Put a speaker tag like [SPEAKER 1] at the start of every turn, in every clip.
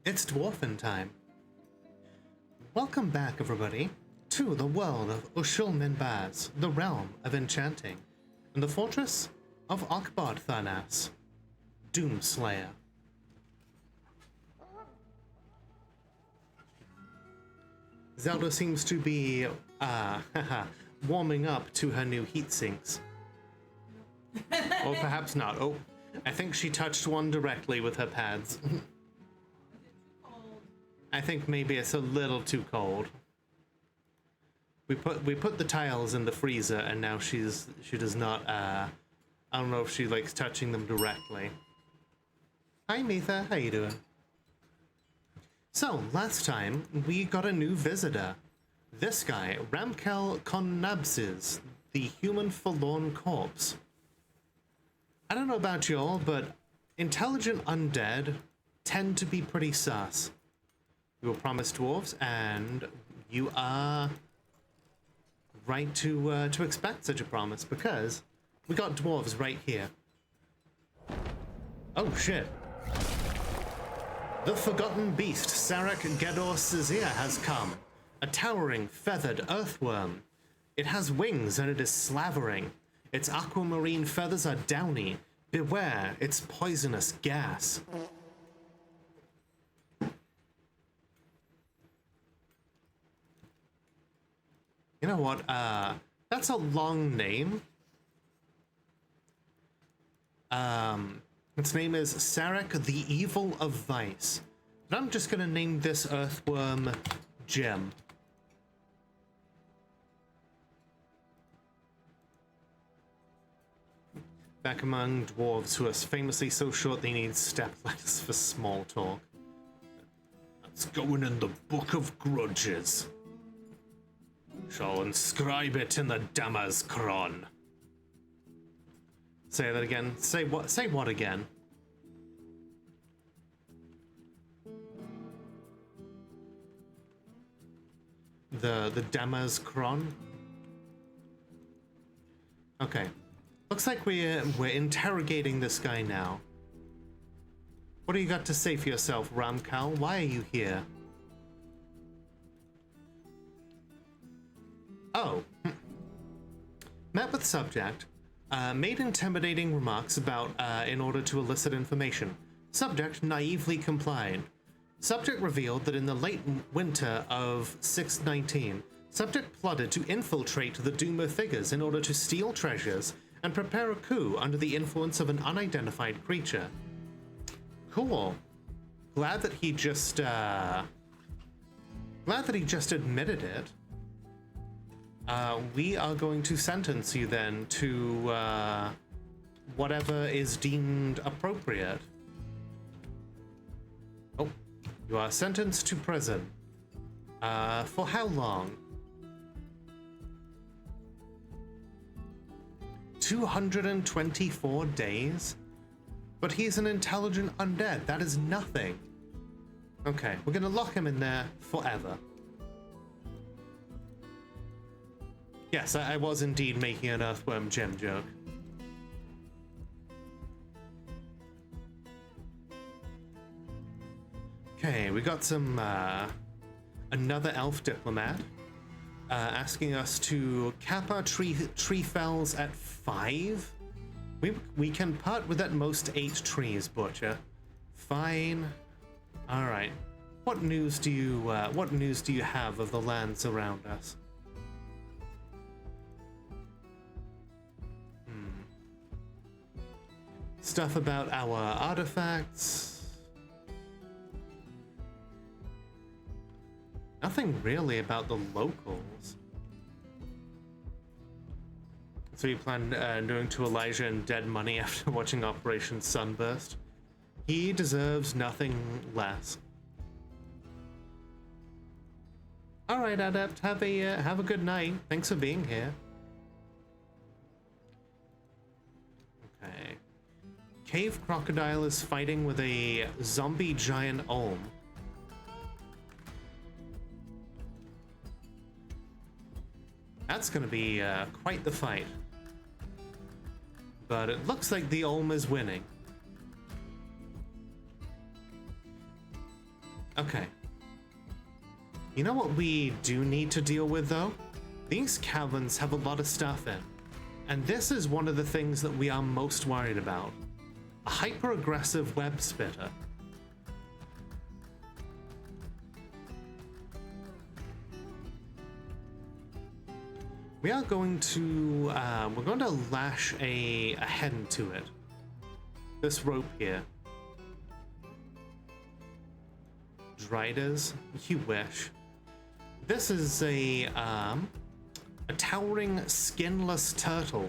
[SPEAKER 1] It's Dwarfin time. Welcome back, everybody, to the world of Ushul-Minbaz, the realm of enchanting, and the fortress of Akbad-Thanas, Doomslayer. Zelda seems to be, warming up to her new heat sinks. Or perhaps not. Oh, I think she touched one directly with her pads. I think maybe it's a little too cold. We put the tiles in the freezer, and now she does not. I don't know if she likes touching them directly. Hi, Mitha. How you doing? So last time we got a new visitor. This guy, Ramkel Konnabsis, the human forlorn corpse. I don't know about y'all, but intelligent undead tend to be pretty sus. You were promised dwarves, and you are right to expect such a promise, because we got dwarves right here. Oh shit. The forgotten beast, Sarek Gedor Sizir, has come. A towering, feathered earthworm. It has wings and it is slavering. Its aquamarine feathers are downy. Beware, its poisonous gas. You know what, that's a long name. Its name is Sarek the Evil of Vice. But I'm just gonna name this earthworm Jim. Back among dwarves who are famously so short they need step ladders for small talk. That's going in the Book of Grudges. Shall inscribe it in the Damazkron. Say that again. Say what? Say what again? The Damazkron. Okay. Looks like we're interrogating this guy now. What do you got to say for yourself, Ramkal? Why are you here? Oh. Met with subject. Made intimidating remarks about in order to elicit information. Subject naively complied. Subject revealed that in the late winter of 619, subject plotted to infiltrate the Doomer figures in order to steal treasures and prepare a coup under the influence of an unidentified creature. Cool. Glad that he just admitted it. We are going to sentence you then to whatever is deemed appropriate. Oh, you are sentenced to prison. For how long? 224 days? But he's an intelligent undead. That is nothing. Okay, we're gonna lock him in there forever. Yes, I was indeed making an earthworm gem joke. Okay, we got some, another elf diplomat, asking us to cap our tree fells at 5. We can part with at most 8 trees, Butcher. Fine. All right. What news do you have of the lands around us? Stuff about our artifacts. Nothing really about the locals. So you plan doing to Elijah and Dead Money after watching Operation Sunburst? He deserves nothing less. All right, Adept. Have a good night. Thanks for being here. Okay. Cave crocodile is fighting with a zombie giant olm. That's gonna be quite the fight. But it looks like the olm is winning. Okay. You know what we do need to deal with, though? These caverns have a lot of stuff in. And this is one of the things that we are most worried about. A hyper-aggressive web spitter. We are going to, we're going to lash a hen to it. This rope here. Driders, you wish. This is a towering skinless turtle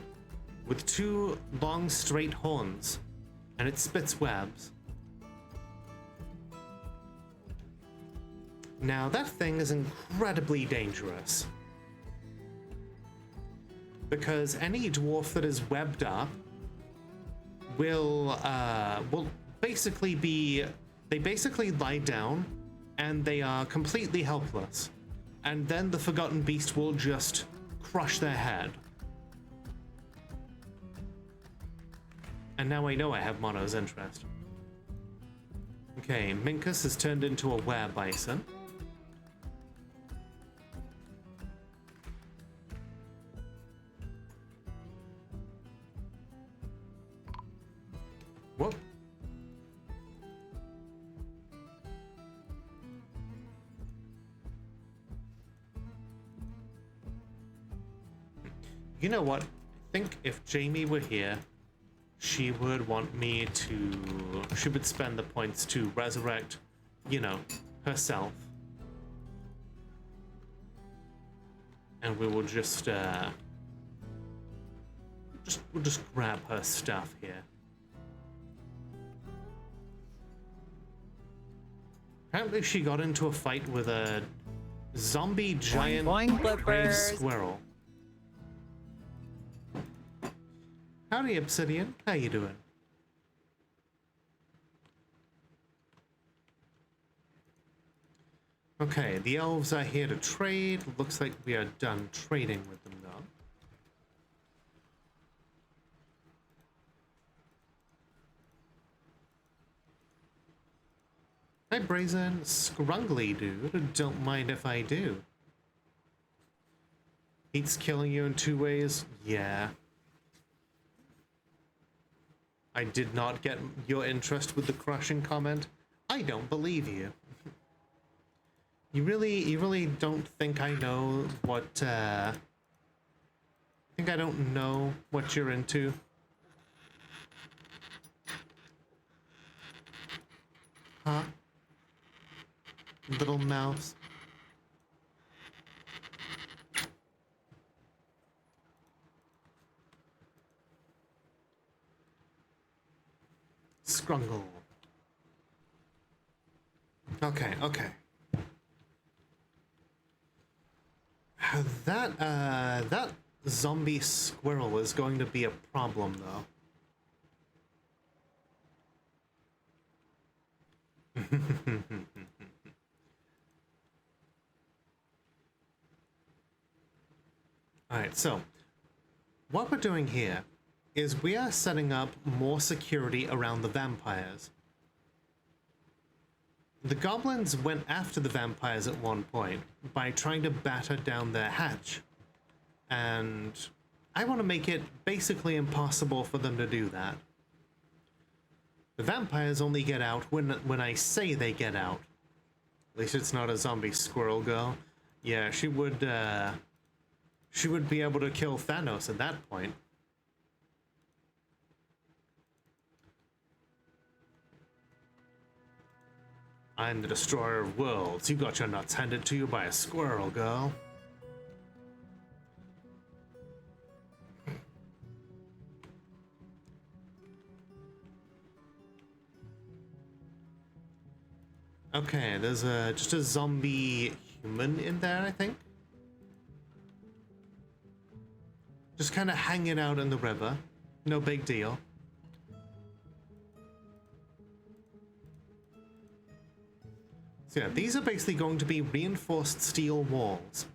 [SPEAKER 1] with two long straight horns, and it spits webs. Now that thing is incredibly dangerous, because any dwarf that is webbed up will basically be, they basically lie down and they are completely helpless, and then the Forgotten Beast will just crush their head. And now I know I have Mono's interest. Okay, Minkus has turned into a Werebison. Whoop. You know what? I think if Jamie were here, she would want me to... She would spend the points to resurrect, you know, herself. And we will just, we'll just grab her stuff here. Apparently she got into a fight with a zombie giant gray squirrel. Howdy, Obsidian. How you doing? Okay, the elves are here to trade. Looks like we are done trading with them, though. Hi, Brazen. Scrungly dude. Don't mind if I do. Heat's killing you in 2 ways? Yeah. I did not get your interest with the crushing comment. I don't believe you. You really don't think I know what, think I don't know what you're into? Huh? Little mouse. Scrungle. Okay, okay. That zombie squirrel is going to be a problem, though. Alright, so what we're doing here is we are setting up more security around the vampires. The goblins went after the vampires at one point by trying to batter down their hatch. And I want to make it basically impossible for them to do that. The vampires only get out when I say they get out. At least it's not a zombie squirrel girl. Yeah, she would be able to kill Thanos at that point. I'm the destroyer of worlds. You got your nuts handed to you by a squirrel, girl. Okay, there's just a zombie human in there, I think. Just kind of hanging out in the river. No big deal. So yeah, these are basically going to be reinforced steel walls.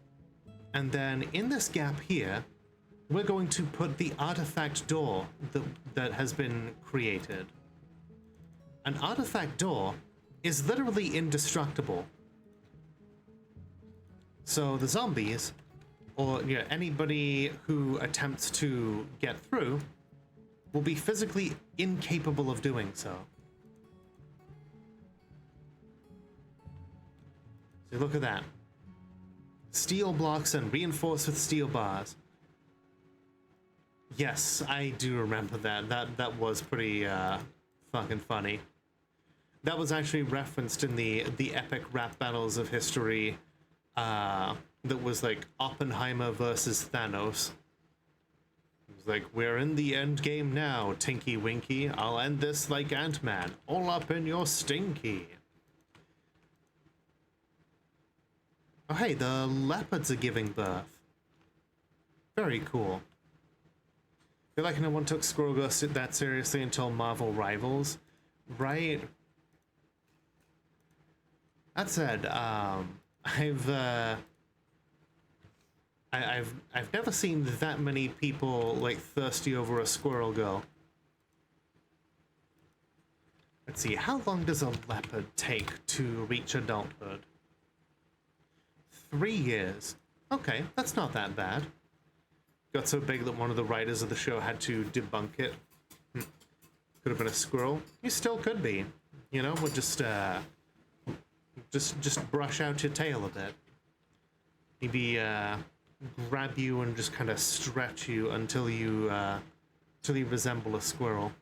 [SPEAKER 1] And then in this gap here, we're going to put the artifact door that has been created. An artifact door is literally indestructible. So the zombies, or anybody who attempts to get through, will be physically incapable of doing so. So look at that. Steel blocks and reinforced with steel bars. Yes, I do remember that. That was pretty fucking funny. That was actually referenced in the epic rap battles of history. That was like Oppenheimer versus Thanos. It was like, we're in the end game now, Tinky Winky. I'll end this like Ant-Man, all up in your stinky. Oh hey, the leopards are giving birth. Very cool. I feel like no one took Squirrel Ghost that seriously until Marvel Rivals, right? That said, I've never seen that many people like thirsty over a squirrel girl. Let's see, how long does a leopard take to reach adulthood? 3 years. Okay, that's not that bad. Got so big that one of the writers of the show had to debunk it. Could have been a squirrel. You still could be. You know, we'll just brush out your tail a bit. Maybe grab you and just kind of stretch you until you resemble a squirrel.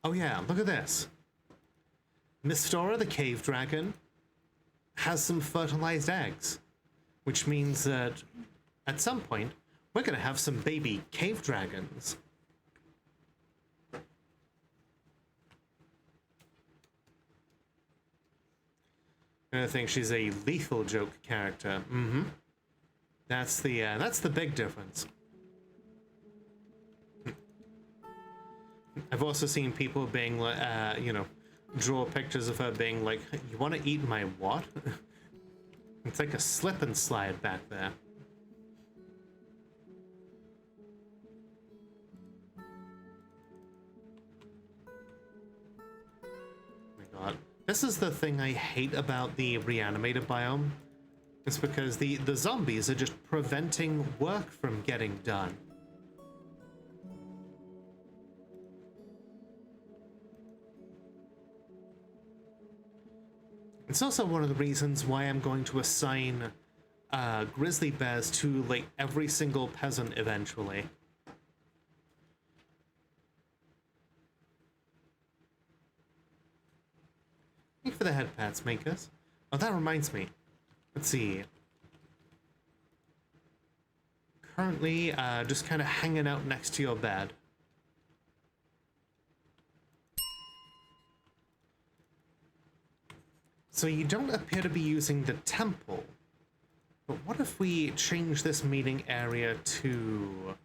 [SPEAKER 1] Oh yeah, look at this. Mistora, the cave dragon, has some fertilized eggs, which means that at some point we're gonna have some baby cave dragons. I think she's a lethal joke character. Mm-hmm. That's the big difference. I've also seen people being like, draw pictures of her being like, "You want to eat my what?" It's like a slip and slide back there. Oh my god. This is the thing I hate about the reanimated biome. It's because the zombies are just preventing work from getting done. It's also one of the reasons why I'm going to assign grizzly bears to like every single peasant eventually. Thank you for the head pats, makers. Oh, that reminds me. Let's see. Currently, just kind of hanging out next to your bed. So you don't appear to be using the temple, but what if we change this meeting area to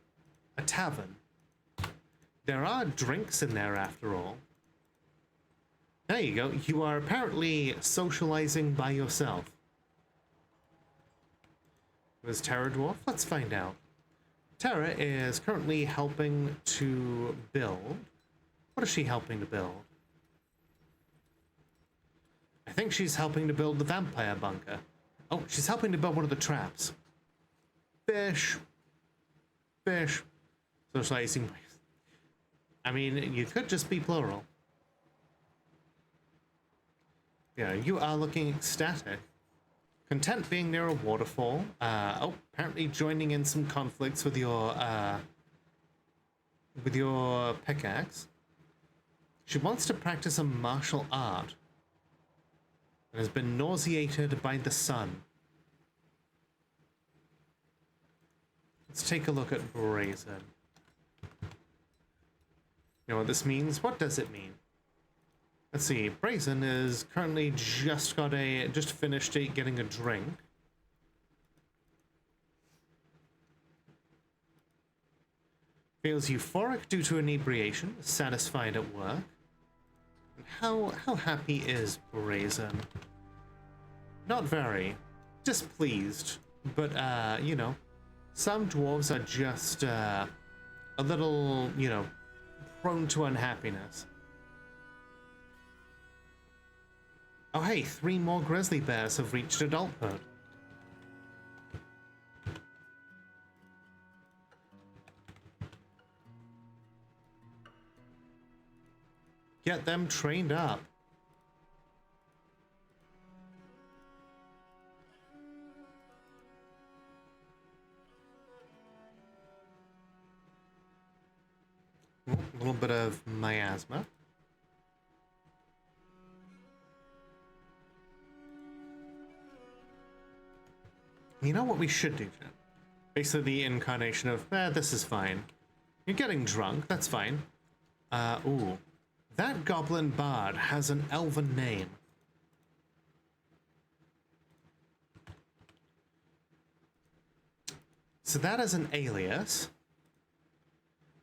[SPEAKER 1] a tavern? There are drinks in there after all. There you go, you are apparently socializing by yourself. Was Terra Dwarf? Let's find out. Terra is currently helping to build. What is she helping to build? I think she's helping to build the vampire bunker. Oh, she's helping to build one of the traps. Fish. Fish. Socializing. I mean, you could just be plural. Yeah, you are looking ecstatic. Content being near a waterfall. Oh, apparently joining in some conflicts with your pickaxe. She wants to practice a martial art. And has been nauseated by the sun. Let's take a look at Brazen. You know what this means? What does it mean? Let's see. Brazen is currently just finished getting a drink. Feels euphoric due to inebriation, satisfied at work. How happy is Brazen? Not very. Displeased. But, you know, some dwarves are just, a little, you know, prone to unhappiness. Oh hey, 3 more grizzly bears have reached adulthood. Get them trained up. A little bit of miasma. You know what we should do, Jen? Basically the incarnation of, this is fine. You're getting drunk, that's fine. Ooh. That goblin bard has an elven name. So that is an alias.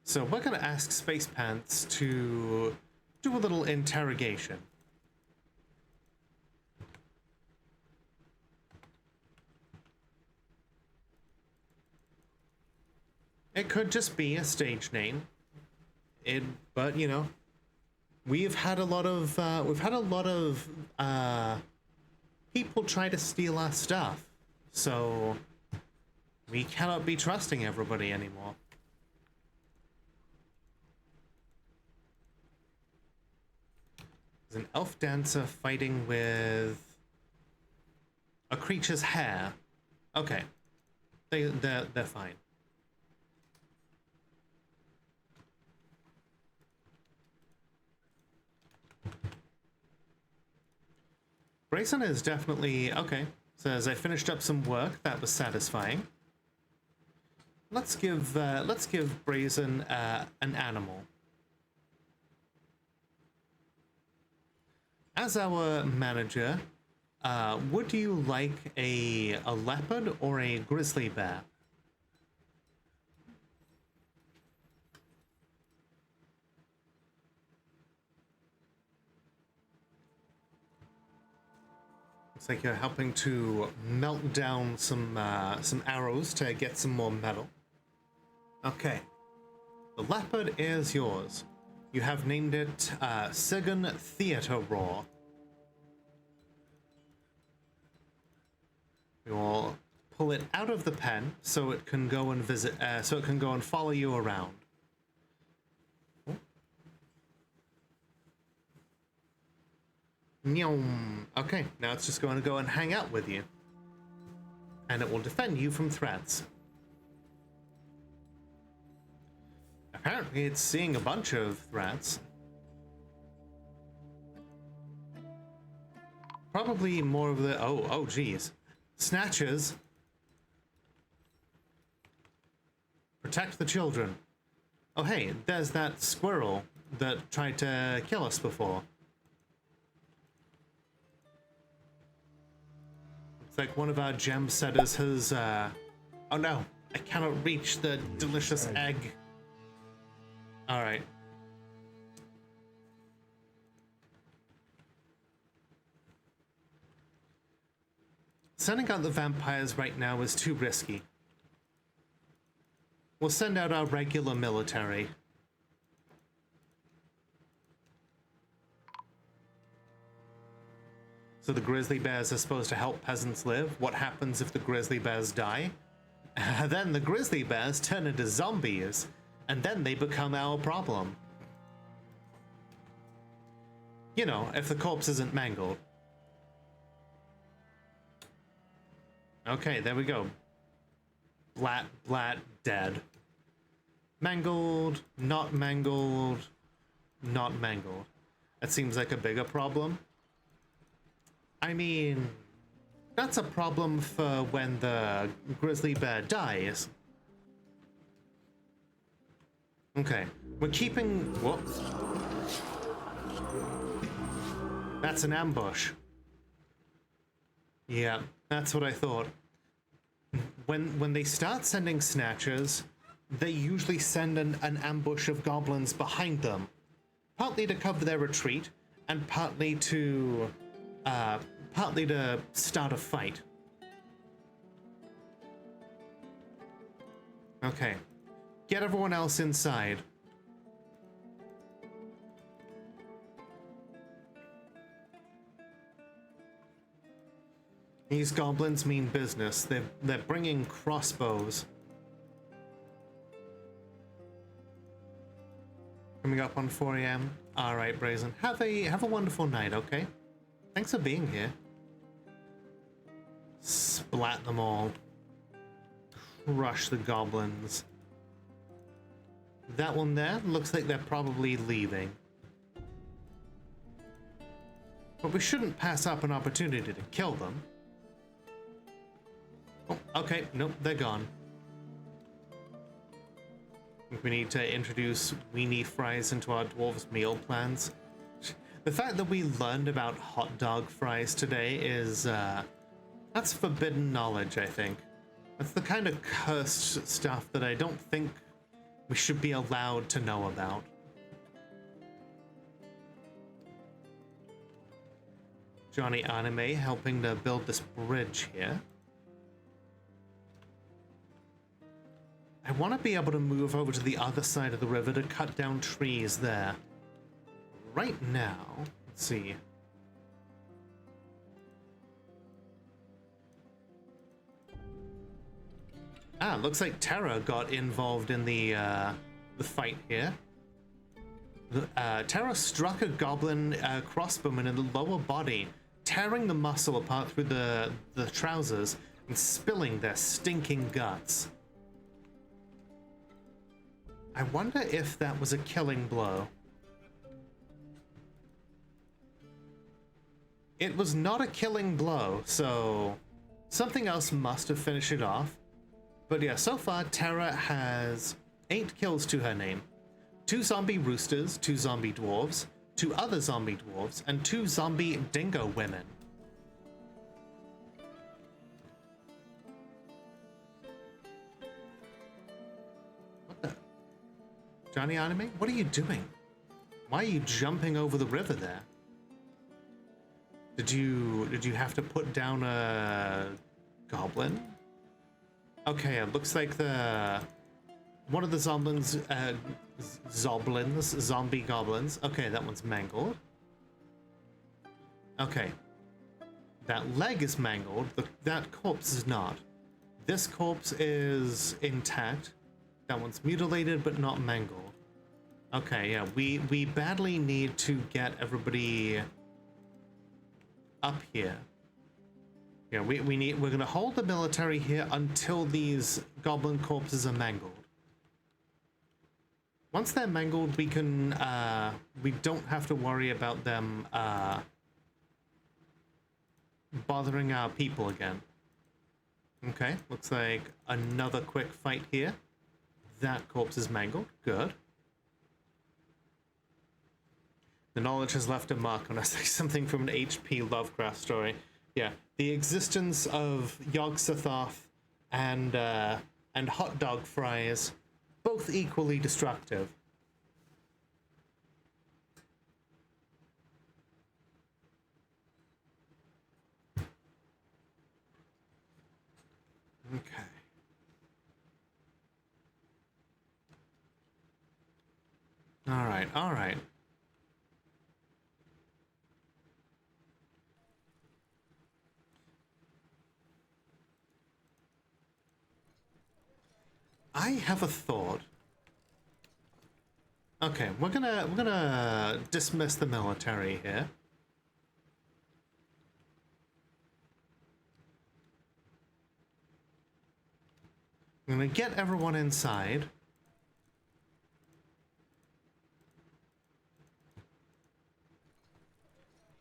[SPEAKER 1] So we're going to ask Space Pants to do a little interrogation. It could just be a stage name. But you know, we've had a lot of people try to steal our stuff, so we cannot be trusting everybody anymore. There's an elf dancer fighting with a creature's hair. Okay, they're fine. Razing is definitely okay. Says I finished up some work that was satisfying. Let's give Brazen an animal. As our manager, would you like a leopard or a grizzly bear? Looks like you're helping to melt down some arrows to get some more metal. Okay, the leopard is yours. You have named it Sigan Theater Roar. We will pull it out of the pen so it can go and visit. So it can go and follow you around. Okay, now it's just going to go and hang out with you. And it will defend you from threats. Apparently it's seeing a bunch of threats. Probably more of the... Oh geez. Snatches. Protect the children. Oh hey, there's that squirrel that tried to kill us before. Like one of our gem setters has oh no, I cannot reach the delicious egg. All right. Sending out the vampires right now is too risky. We'll send out our regular military. So the grizzly bears are supposed to help peasants live. What happens if the grizzly bears die? Then the grizzly bears turn into zombies, and then they become our problem. You know, if the corpse isn't mangled. Okay, there we go. Blat, dead. Mangled, not mangled, not mangled. That seems like a bigger problem. I mean, that's a problem for when the grizzly bear dies. Okay, we're keeping... Whoops. That's an ambush. Yeah, that's what I thought. When they start sending snatchers, they usually send an ambush of goblins behind them. Partly to cover their retreat, and partly to start a fight. Okay. Get everyone else inside. These goblins mean business. They're bringing crossbows. Coming up on 4 a.m. All right, Brazen. Have a wonderful night. Okay. Thanks for being here. Splat them all. Crush the goblins. That one there looks like they're probably leaving. But we shouldn't pass up an opportunity to kill them. Oh, okay, nope, they're gone. We need to introduce weenie fries into our dwarves' meal plans. The fact that we learned about hot dog fries today is, that's forbidden knowledge, I think. That's the kind of cursed stuff that I don't think we should be allowed to know about. Johnny Anime helping to build this bridge here. I want to be able to move over to the other side of the river to cut down trees there. Right now, let's see. Ah, looks like Terra got involved in the fight here. Terra struck a goblin crossbowman in the lower body, tearing the muscle apart through the trousers and spilling their stinking guts. I wonder if that was a killing blow. It was not a killing blow, so something else must have finished it off. But yeah, so far Terra has 8 kills to her name. 2 zombie roosters, 2 zombie dwarves, 2 other zombie dwarves, and 2 zombie dingo women. What the? Johnny Anime, what are you doing? Why are you jumping over the river there? Did you have to put down a goblin? Okay, it looks like one of the zombie goblins. Okay, that one's mangled. Okay, that leg is mangled. That corpse is not. This corpse is intact. That one's mutilated but not mangled. Okay, yeah, we badly need to get everybody up here. Yeah, we're gonna hold the military here until these goblin corpses are mangled. Once they're mangled, we can we don't have to worry about them bothering our people again. Okay, looks like another quick fight here. That corpse is mangled. Good. The knowledge has left a mark on us, like something from an H.P. Lovecraft story. Yeah, the existence of Yog-Sothoth and hot dog fries, both equally destructive. Okay. All right, all right. I have a thought. Okay, we're gonna dismiss the military here. I'm gonna get everyone inside.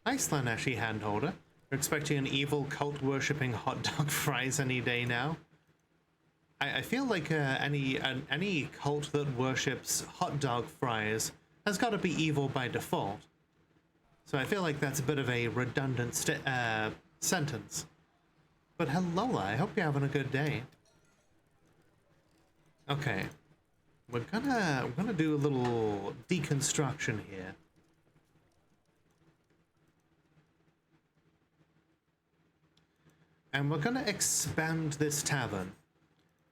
[SPEAKER 1] Nice Laneshi handholder. We're expecting an evil cult worshipping hot dog fries any day now. I feel like any cult that worships hot dog fries has got to be evil by default. So I feel like that's a bit of a redundant sentence. But hello, I hope you're having a good day. Okay, we're gonna do a little deconstruction here. And we're gonna expand this tavern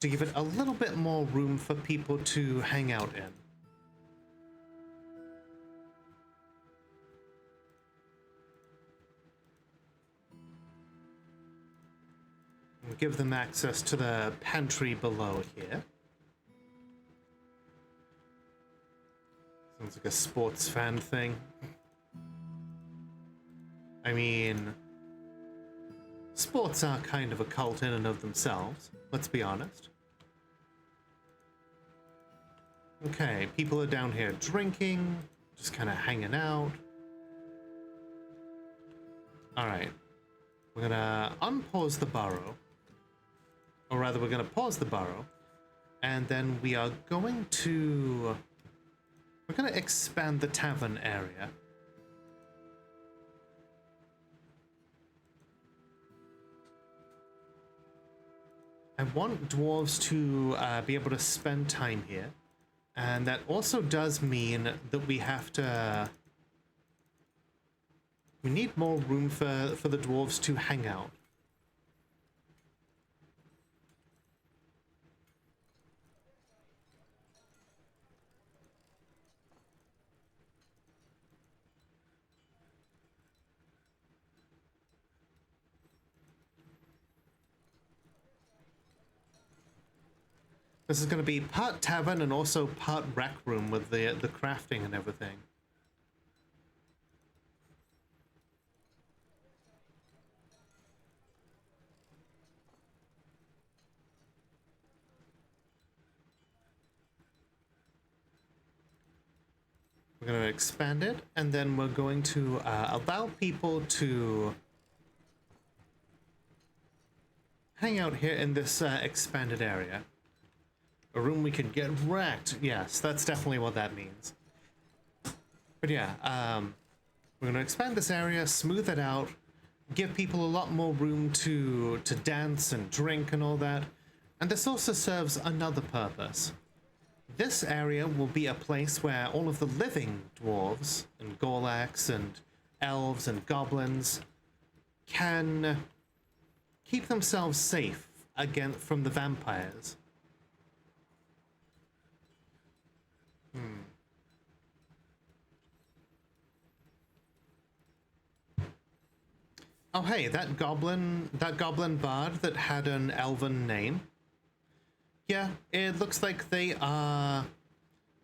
[SPEAKER 1] to give it a little bit more room for people to hang out in. And give them access to the pantry below here. Sounds like a sports fan thing. I mean, sports are kind of a cult in and of themselves, let's be honest. Okay, people are down here drinking, just kind of hanging out. Alright, we're gonna unpause the burrow. Or rather, we're gonna pause the burrow. And then we are going to... We're gonna expand the tavern area. I want dwarves to be able to spend time here. And that also does mean that we have to... We need more room for the dwarves to hang out. This is going to be part tavern and also part rec room with the crafting and everything. We're going to expand it, and then we're going to allow people to hang out here in this expanded area. A room we can get wrecked. Yes, that's definitely what that means. But yeah, we're going to expand this area, smooth it out, give people a lot more room to dance and drink and all that. And this also serves another purpose. This area will be a place where all of the living dwarves and Gorlaks and elves and goblins can keep themselves safe from the vampires. Oh hey, that goblin bard that had an elven name. Yeah, it looks like they are...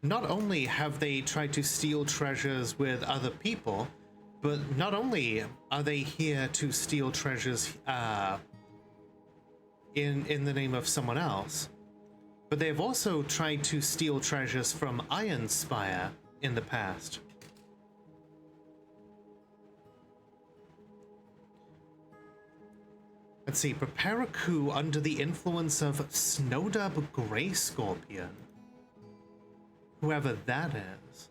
[SPEAKER 1] Not only have they tried to steal treasures with other people, but not only are they here to steal treasures in the name of someone else, but they've also tried to steal treasures from Ironspire in the past. Let's see, prepare a coup under the influence of Snowdub Grey Scorpion. Whoever that is.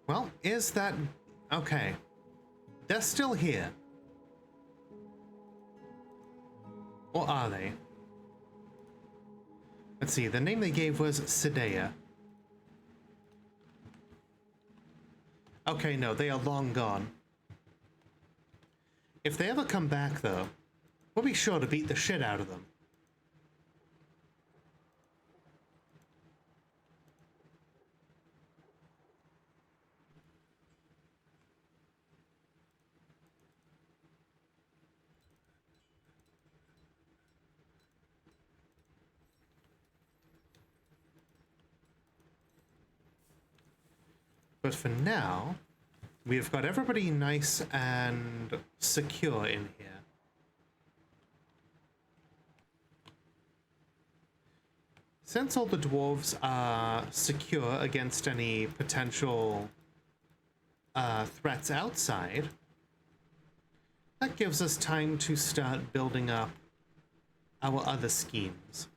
[SPEAKER 1] Well, is that... Okay. They're still here. Or are they? Let's see, the name they gave was Sidea. Okay, no, they are long gone. If they ever come back, though, we'll be sure to beat the shit out of them. But for now, we've got everybody nice and secure in here. Since all the dwarves are secure against any potential threats outside, that gives us time to start building up our other schemes.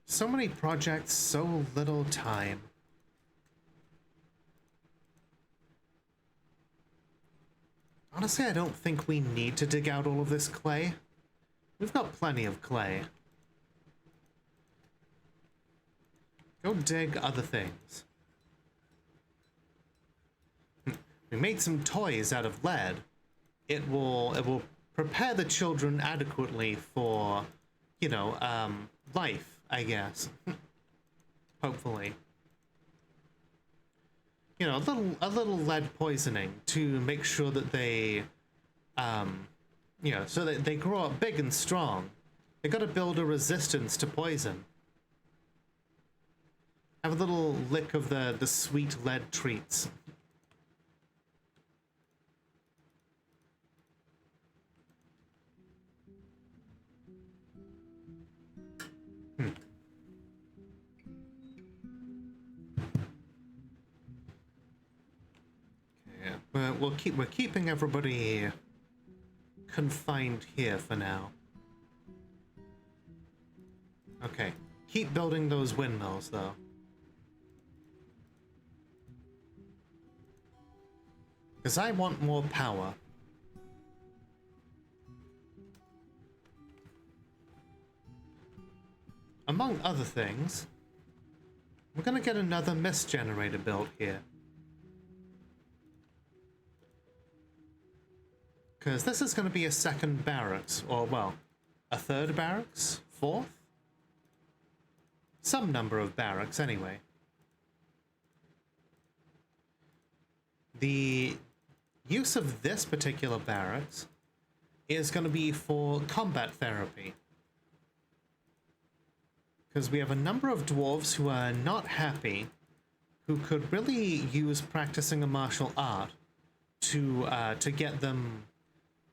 [SPEAKER 1] So many projects, so little time. Honestly, I don't think we need to dig out all of this clay. We've got plenty of clay. Go dig other things. we made some toys out of lead, it will prepare the children adequately for, you know, life, I guess. Hopefully. You know, a little lead poisoning to make sure that they, you know, so that they grow up big and strong. They gotta build a resistance to poison. Have a little lick of the sweet lead treats. Okay, we're keeping everybody confined here for now. Okay, keep building those windmills though. Because I want more power. Among other things, we're gonna get another mist generator built here. Because this is gonna be a second barracks, or well, a third barracks? Fourth? Some number of barracks anyway. The use of this particular barracks is going to be for combat therapy. Because we have a number of dwarves who are not happy, who could really use practicing a martial art to get them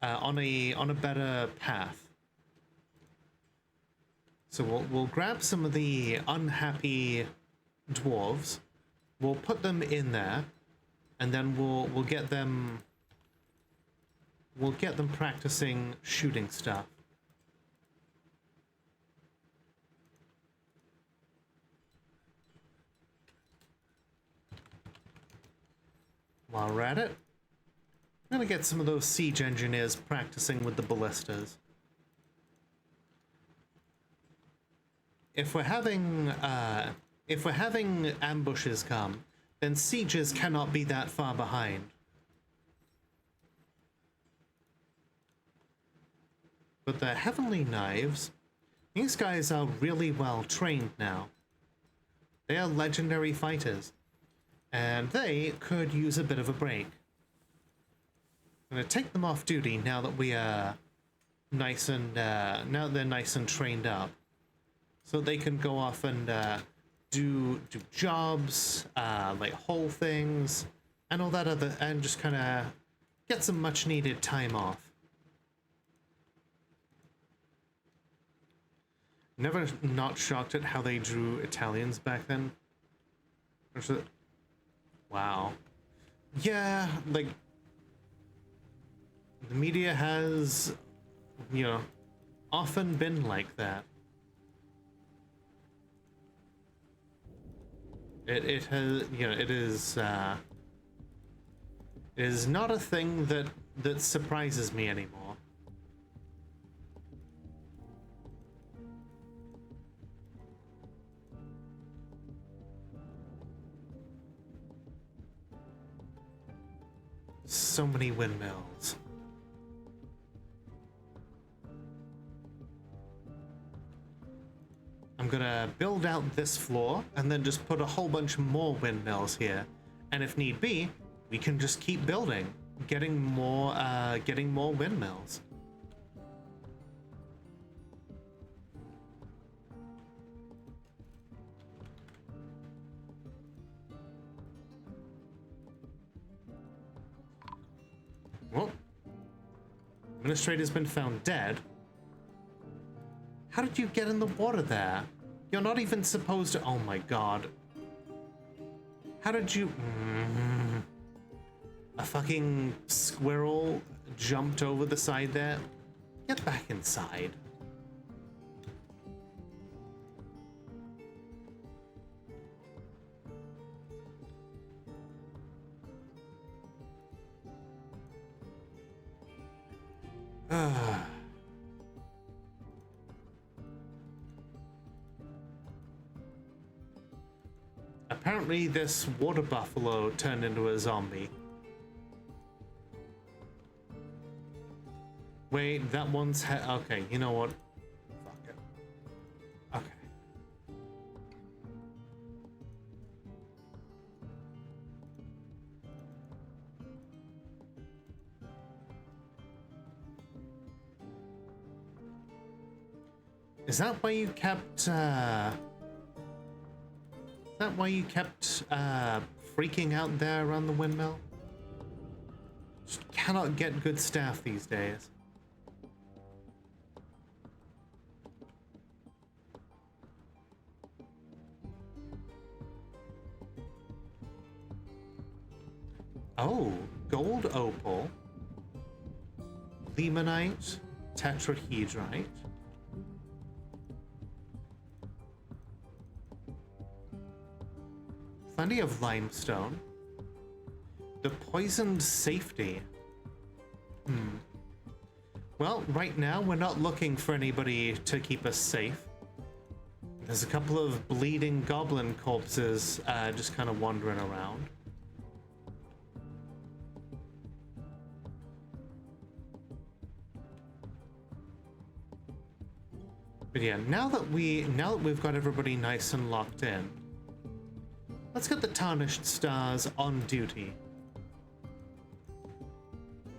[SPEAKER 1] on a better path. So we'll grab some of the unhappy dwarves, we'll put them in there, and then we'll get them practicing shooting stuff. While we're at it, I'm gonna get some of those siege engineers practicing with the ballistas. If we're having ambushes come, then sieges cannot be that far behind. But the Heavenly Knives, these guys are really well trained now. They are legendary fighters, and they could use a bit of a break. I'm gonna take them off duty now that we are nice and now they're nice and trained up, so they can go off and do jobs, like whole things, and all that other, and just kind of get some much needed time off. Never not shocked at how they drew Italians back then. Wow. Yeah, like the media has, you know, often been like that. It has, you know, it is not a thing that surprises me anymore. So many windmills. I'm gonna build out this floor and then just put a whole bunch more windmills here. And if need be, we can just keep building, getting more windmills. Well, administrator's been found dead. How did you get in the water there? You're not even supposed to. Oh my god. How did you. A fucking squirrel jumped over the side there? Get back inside. Apparently this water buffalo turned into a zombie. Wait, that one's okay, you know what? Fuck it. Okay. Is that why you kept, freaking out there around the windmill? Just cannot get good staff these days. Oh, gold opal, limonite, tetrahedrite. Plenty of limestone. The poisoned safety. Well, right now we're not looking for anybody to keep us safe. There's a couple of bleeding goblin corpses just kind of wandering around. But yeah, now that we've got everybody nice and locked in, let's get the Tarnished Stars on duty.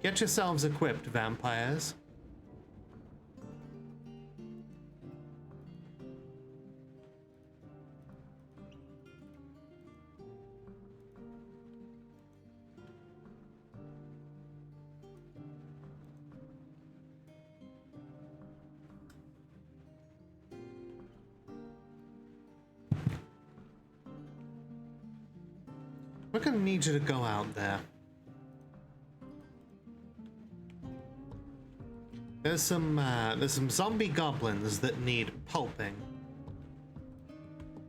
[SPEAKER 1] Get yourselves equipped, vampires. We're gonna need you to go out there. There's some zombie goblins that need pulping.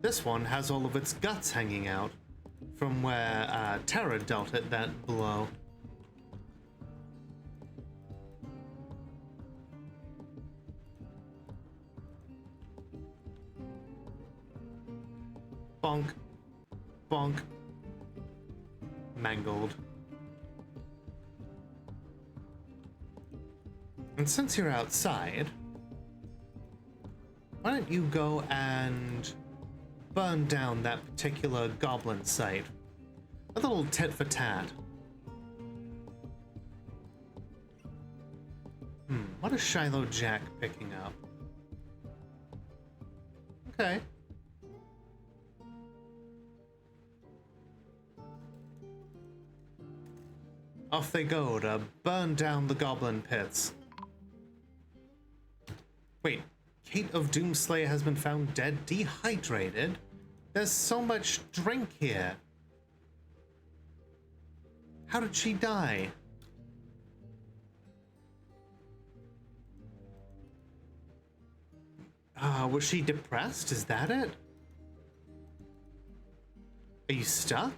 [SPEAKER 1] This one has all of its guts hanging out from where Terra dealt it that blow. Bonk. Bonk. Mangled. And since you're outside, why don't you go and burn down that particular goblin site? A little tit for tat. What is Shiloh Jack picking up? Okay. Off they go to burn down the goblin pits. Wait, Kate of Doomslayer has been found dead, dehydrated? There's so much drink here. How did she die? Was she depressed? Is that it? Are you stuck?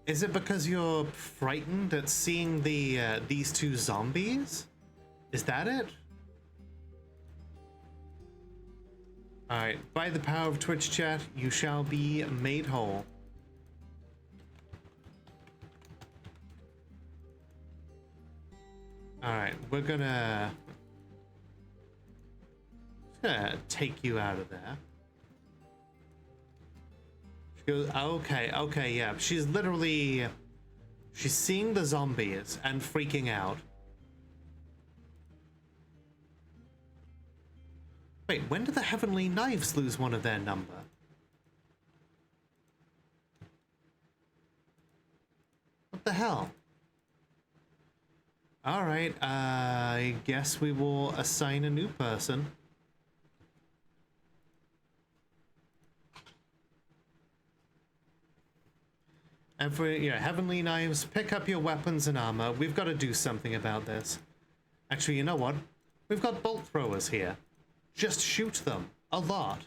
[SPEAKER 1] Is it because you're frightened at seeing these two zombies? Is that it? Alright, by the power of Twitch chat, you shall be made whole. Alright, we're gonna take you out of there. Goes, okay, yeah. She's seeing the zombies and freaking out. Wait, when did the Heavenly Knives lose one of their number? What the hell? Alright, I guess we will assign a new person. And for, Heavenly Knives, pick up your weapons and armor. We've got to do something about this. Actually, you know what? We've got bolt throwers here. Just shoot them. A lot.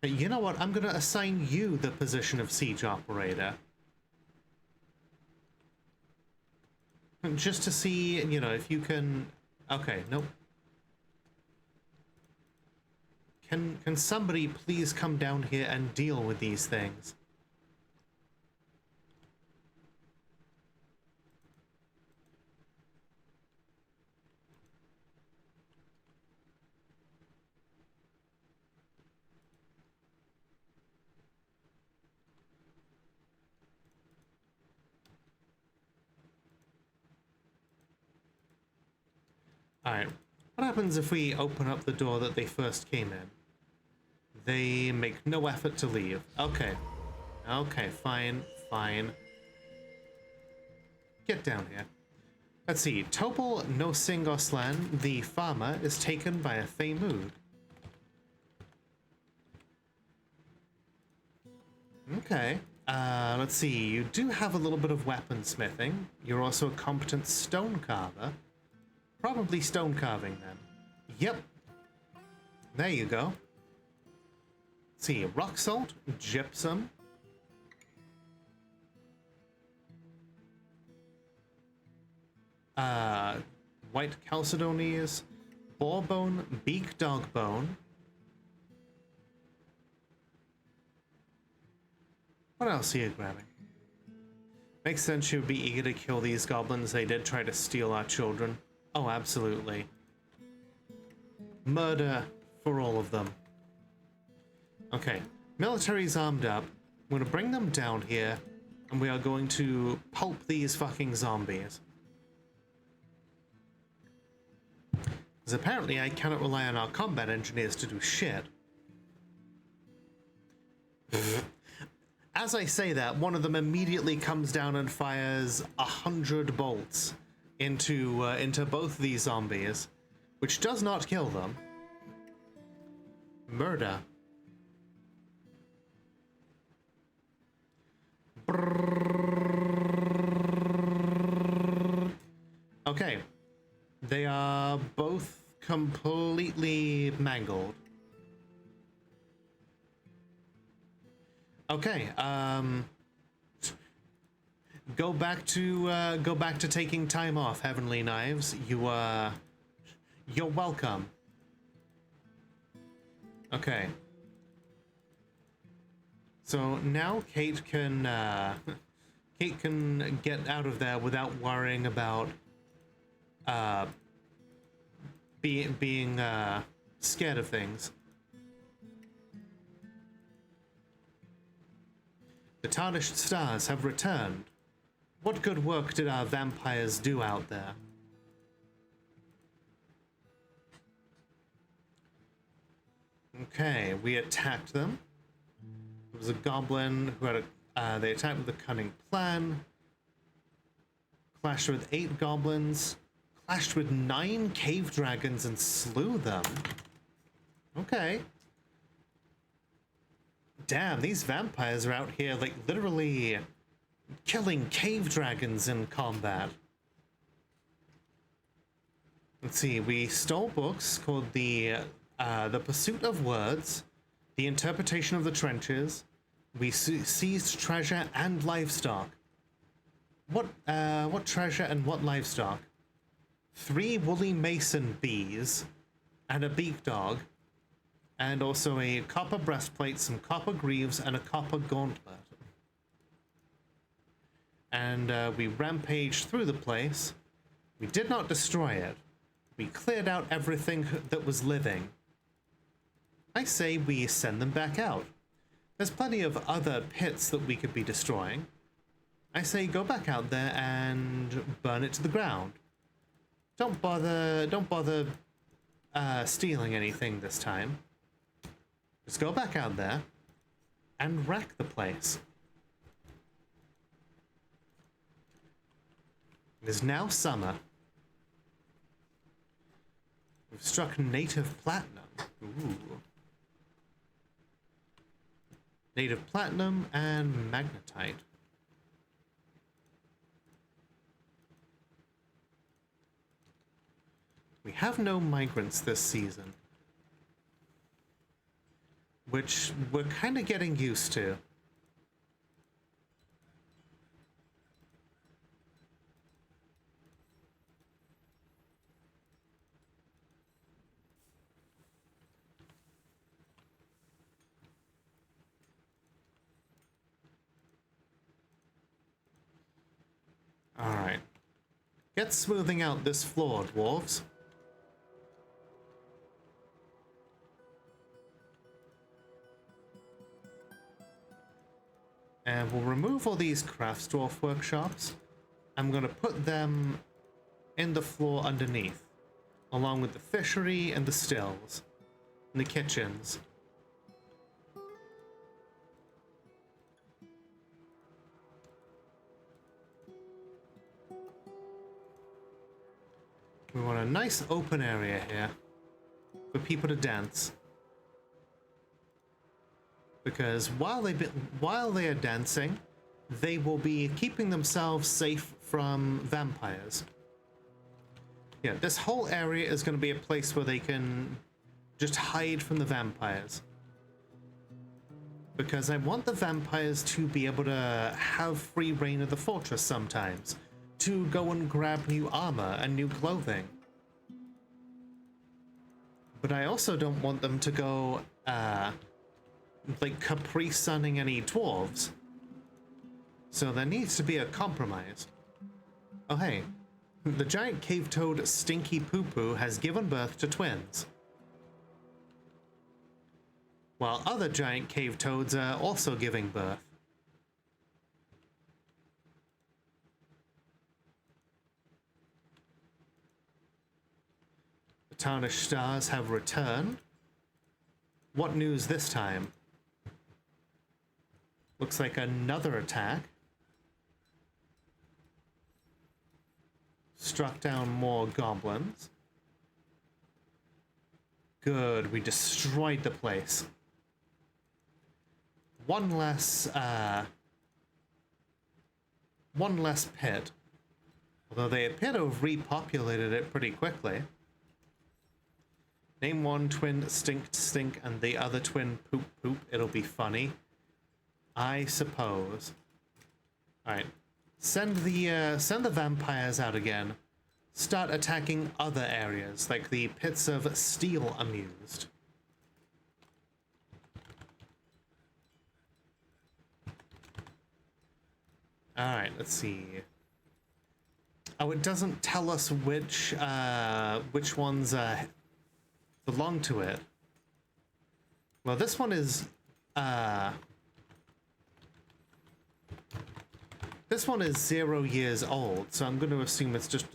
[SPEAKER 1] You know what? I'm going to assign you the position of siege operator. Just to see, you know, if you can... Okay, nope. Can somebody please come down here and deal with these things? Alright, what happens if we open up the door that they first came in? They make no effort to leave. Okay. Okay, fine, fine. Get down here. Let's see. Topol no Singoslan, the farmer, is taken by a Fey mood. Okay. Let's see. You do have a little bit of weaponsmithing. You're also a competent stone carver. Probably stone carving then. Yep. There you go. Let's see. Rock salt, gypsum. White chalcedonies, boar bone, beak dog bone. What else are you grabbing? Makes sense you would be eager to kill these goblins. They did try to steal our children. Oh, absolutely. Murder for all of them. Okay, military's armed up. I'm gonna bring them down here, and we are going to pulp these fucking zombies. Because apparently I cannot rely on our combat engineers to do shit. As I say that, one of them immediately comes down and fires 100 bolts into both these zombies, which does not kill them. Murder. Okay. They are both completely mangled. Okay, go back to taking time off, Heavenly Knives. You're welcome. Okay. So now Kate can get out of there without worrying about being scared of things. The tarnished stars have returned. What good work did our vampires do out there? Okay, we attacked them. It was a goblin who had they attacked with a cunning plan. Clashed with 8 goblins. Clashed with 9 cave dragons and slew them. Okay. Damn, these vampires are out here, like, literally killing cave dragons in combat. Let's see, we stole books called the Pursuit of Words, The Interpretation of the Trenches. We seized treasure and livestock. What treasure and what livestock? 3 woolly mason bees and a beak dog. And also a copper breastplate, some copper greaves, and a copper gauntlet. And we rampaged through the place. We did not destroy it. We cleared out everything that was living. I say we send them back out. There's plenty of other pits that we could be destroying. I say go back out there and burn it to the ground. Don't bother stealing anything this time. Just go back out there and wreck the place. It is now summer. We've struck native platinum. Ooh. Native platinum and magnetite. We have no migrants this season. which we're kind of getting used to. Alright. Get smoothing out this floor, dwarves. And we'll remove all these crafts dwarf workshops. I'm going to put them in the floor underneath, along with the fishery and the stills, and the kitchens. We want a nice open area here for people to dance. Because while they are dancing, they will be keeping themselves safe from vampires. Yeah, this whole area is going to be a place where they can just hide from the vampires. Because I want the vampires to be able to have free reign of the fortress sometimes, to go and grab new armor and new clothing. But I also don't want them to go, like, Capri Sunning any dwarves. So there needs to be a compromise. Oh hey, the giant cave toad Stinky Poo Poo has given birth to twins. While other giant cave toads are also giving birth. The tarnished stars have returned. What news this time? Looks like another attack. Struck down more goblins. Good, we destroyed the place. One less pit. Although they appear to have repopulated it pretty quickly. Name one twin stink and the other twin poop. It'll be funny. I suppose. Alright. Send the vampires out again. Start attacking other areas, like the pits of Steel Amused. Alright, let's see. Oh, it doesn't tell us which ones belong to it. Well, this one is this one is 0 years old, so I'm going to assume it's just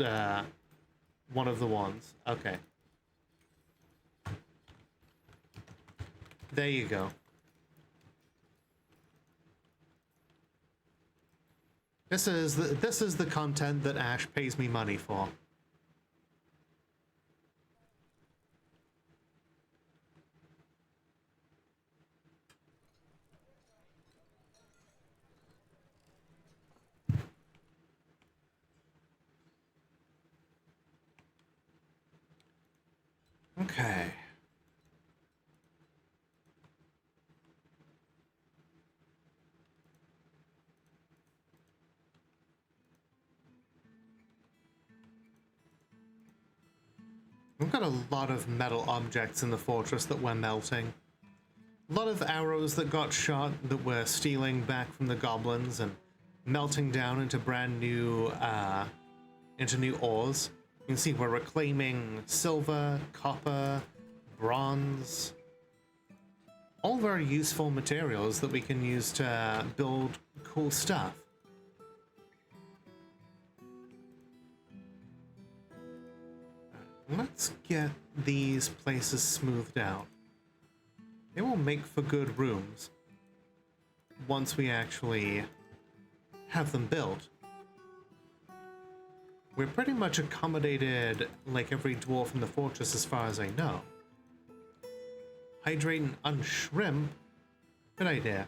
[SPEAKER 1] one of the ones. Okay. There you go. This is the content that Ash pays me money for. Okay. We've got a lot of metal objects in the fortress that we're melting. A lot of arrows that got shot that we're stealing back from the goblins and melting down into brand new, into new ores. You can see we're reclaiming silver, copper, bronze. All very useful materials that we can use to build cool stuff. Let's get these places smoothed out. They will make for good rooms once we actually have them built. We're pretty much accommodated like every dwarf in the fortress as far as I know. Hydrate and unshrimp? Good idea.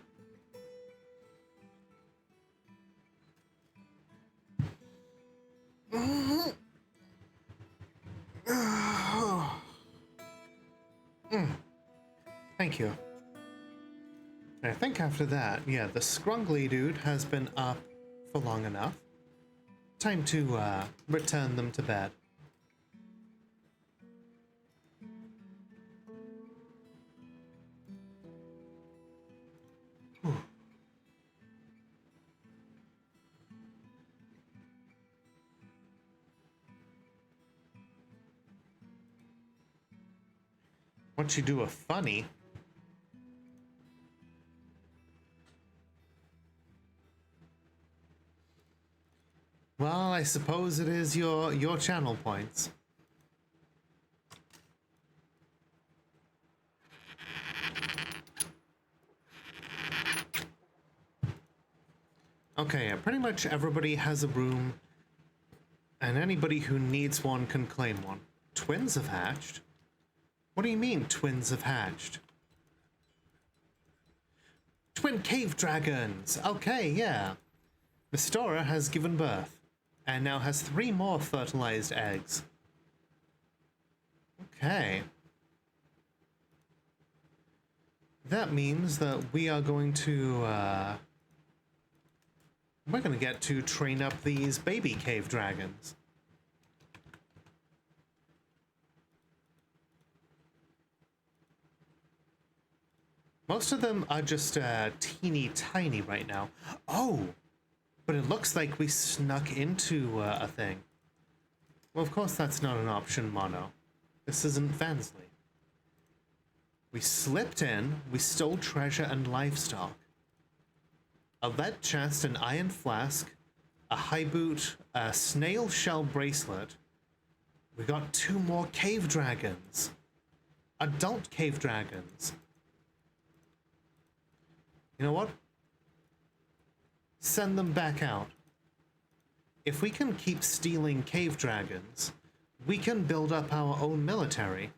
[SPEAKER 1] Thank you. I think after that, yeah, the scrungly dude has been up for long enough. Time to return them to bed. Whew. Once you do a funny, well, I suppose it is your channel points. Okay, pretty much everybody has a room, and anybody who needs one can claim one. Twins have hatched? What do you mean, twins have hatched? Twin cave dragons! Okay, yeah. Mistora has given birth, and now has 3 more fertilized eggs. Okay. That means that we are going to, we're gonna get to train up these baby cave dragons. Most of them are just teeny tiny right now. Oh, but it looks like we snuck into a thing. Well, of course that's not an option, Mono. This isn't Vansley. We slipped in, we stole treasure and livestock. A lead chest, an iron flask, a high boot, a snail shell bracelet. We got 2 more cave dragons. Adult cave dragons. You know what? Send them back out. If we can keep stealing cave dragons, we can build up our own military.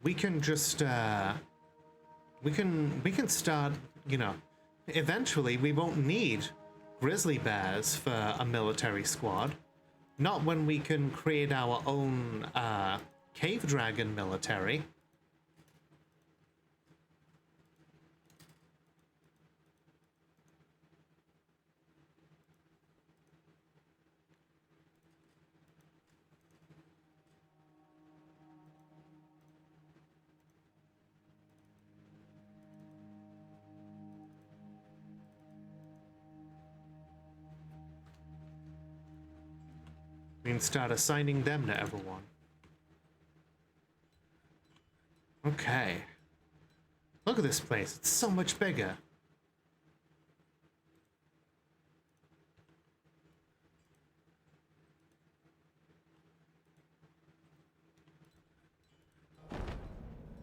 [SPEAKER 1] We can just, we can start, you know, eventually we won't need grizzly bears for a military squad. Not when we can create our own, cave dragon military. We can start assigning them to everyone. Okay. Look at this place. It's so much bigger.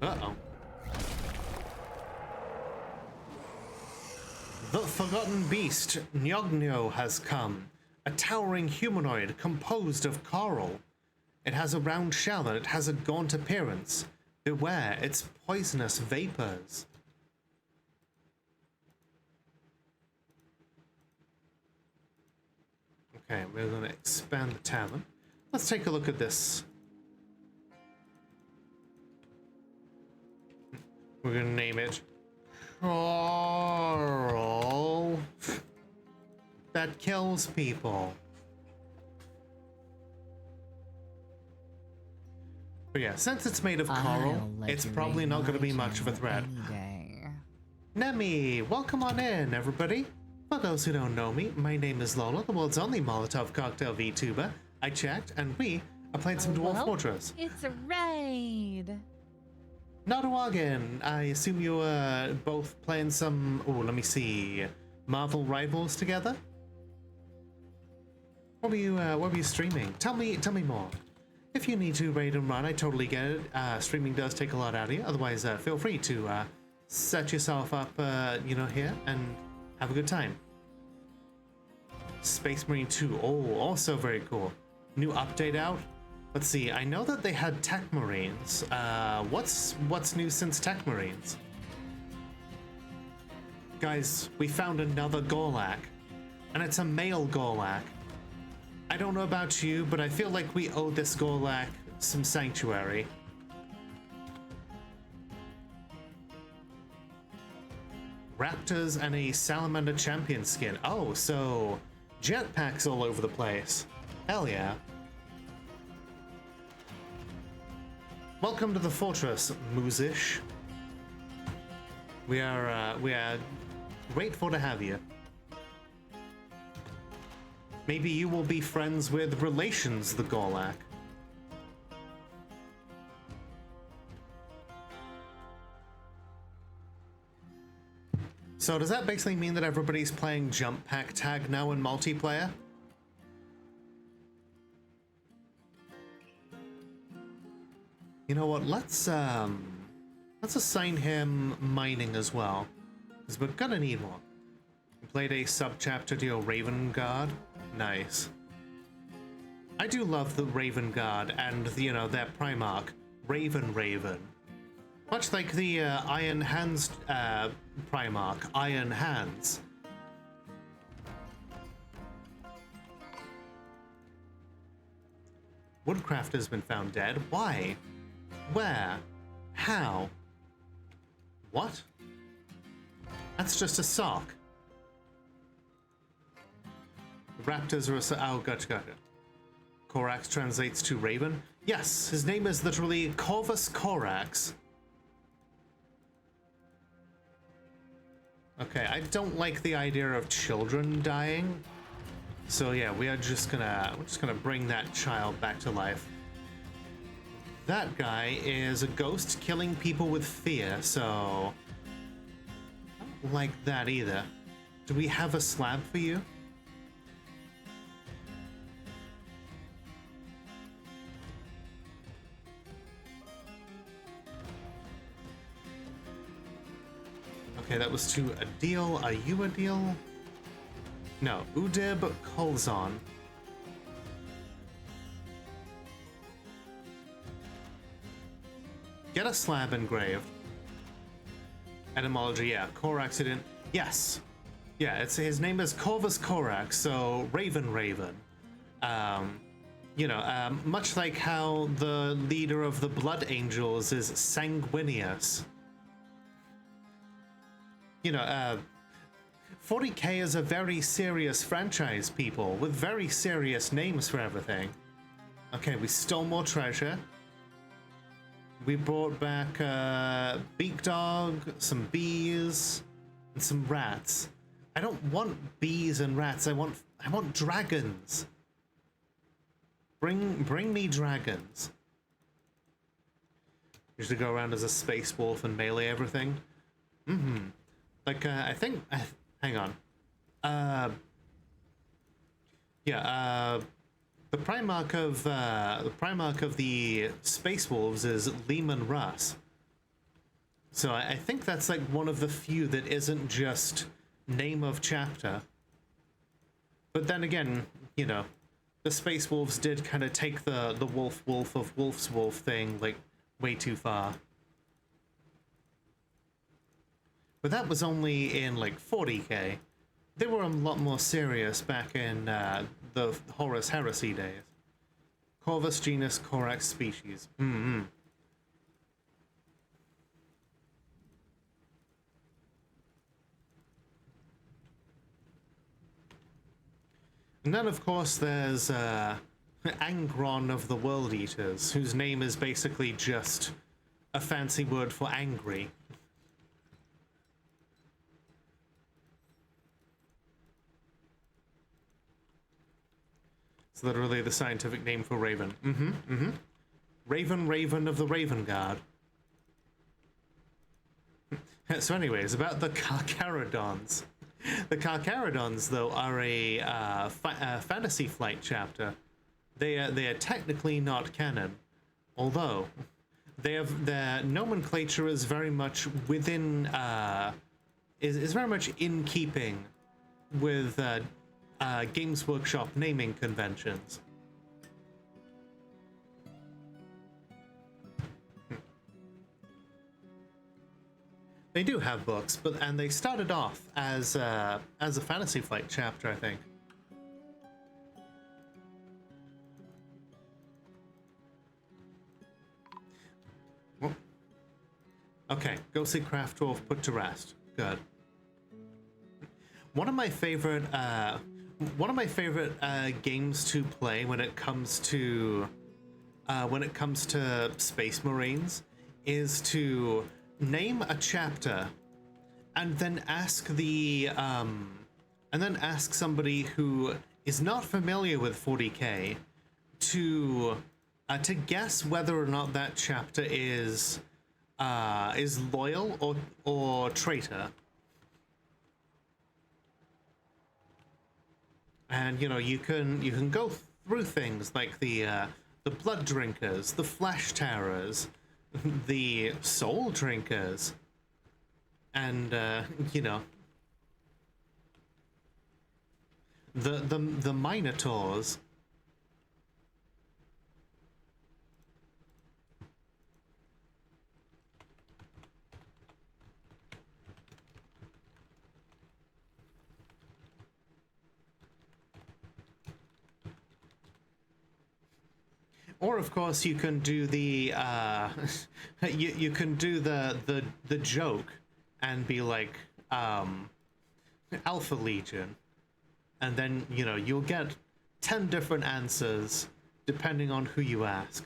[SPEAKER 1] Uh-oh. The forgotten beast, Nyognyo, has come. A towering humanoid composed of coral. It has a round shell and it has a gaunt appearance. Beware, it's poisonous vapors. Okay, we're going to expand the tavern. Let's take a look at this. We're going to name it Coral. That kills people. But yeah, since it's made of coral, it's probably not going to be much of a threat. Nemi, welcome on in, everybody. For those who don't know me, my name is Lola, the world's only Molotov cocktail VTuber. I checked, and we are playing some Dwarf Fortress.
[SPEAKER 2] It's a raid.
[SPEAKER 1] Notawagan, I assume you were both playing some, oh, let me see, Marvel Rivals together? What were you streaming? Tell me more. If you need to raid and run, I totally get it. Streaming does take a lot out of you. Otherwise, feel free to set yourself up, you know, here and have a good time. Space Marine 2. Oh, also very cool. New update out. Let's see. I know that they had Tech Marines. What's new since Tech Marines? Guys, we found another Gorlak, and it's a male Gorlak. I don't know about you, but I feel like we owe this Gorlak some sanctuary. Raptors and a salamander champion skin. Oh, so jetpacks all over the place. Hell yeah. Welcome to the fortress, Moosish. We are grateful to have you. Maybe you will be friends with Relations the Gorlak. So does that basically mean that everybody's playing Jump Pack Tag now in multiplayer? You know what, let's assign him mining as well, because we're gonna need one. We played a sub-chapter to your Raven Guard. Nice. I do love the Raven Guard and, you know, their Primarch, Raven. Much like the Iron Hands Primarch, Iron Hands. Woodcraft has been found dead. Why? Where? How? What? That's just a sock. Raptors are oh, gotcha. Corax translates to Raven. Yes, his name is literally Corvus Corax. Okay, I don't like the idea of children dying. So yeah, we're just gonna bring that child back to life. That guy is a ghost killing people with fear, so I don't like that either. Do we have a slab for you? Okay, that was to a deal. Are you a deal? No, Udib Kolzon. Get a slab engraved. Etymology, yeah. Corax accident. Yes. Yeah, his name is Corvus Corax, so Raven. You know, much like how the leader of the Blood Angels is Sanguinius. You know, 40k is a very serious franchise, people, with very serious names for everything. Okay, we stole more treasure. We brought back Beak Dog, some bees, and some rats. I don't want bees and rats. I want dragons. Bring me dragons. Usually go around as a space wolf and melee everything. Like I think. Hang on. Yeah. The Primarch of the Space Wolves is Lehman Russ. So I think that's like one of the few that isn't just name of chapter. But then again, you know, the Space Wolves did kind of take the wolf of Wolf's Wolf thing like way too far. But that was only in like 40k. They were a lot more serious back in the Horus Heresy days. Corvus genus Corax species. And then, of course, there's Angron of the World Eaters, whose name is basically just a fancy word for angry. It's literally the scientific name for Raven. Raven of the Raven Guard. So anyways, about the Carcharodons. The Carcharodons, though, are a Fantasy Flight chapter. They are technically not canon, although their nomenclature is very much within is very much in keeping with Games Workshop naming conventions. They do have books, and they started off as a Fantasy Flight chapter, I think. Well, okay, go see Craft Dwarf put to rest. Good. One of my favorite games to play when it comes to Space Marines is to name a chapter and then ask somebody who is not familiar with 40K to guess whether or not that chapter is loyal or traitor. And you can go through things like the blood drinkers, the flesh terrors, the soul drinkers, and the minotaurs. Or of course you can do the you can do the joke and be like Alpha Legion, and then you'll get 10 different answers depending on who you ask.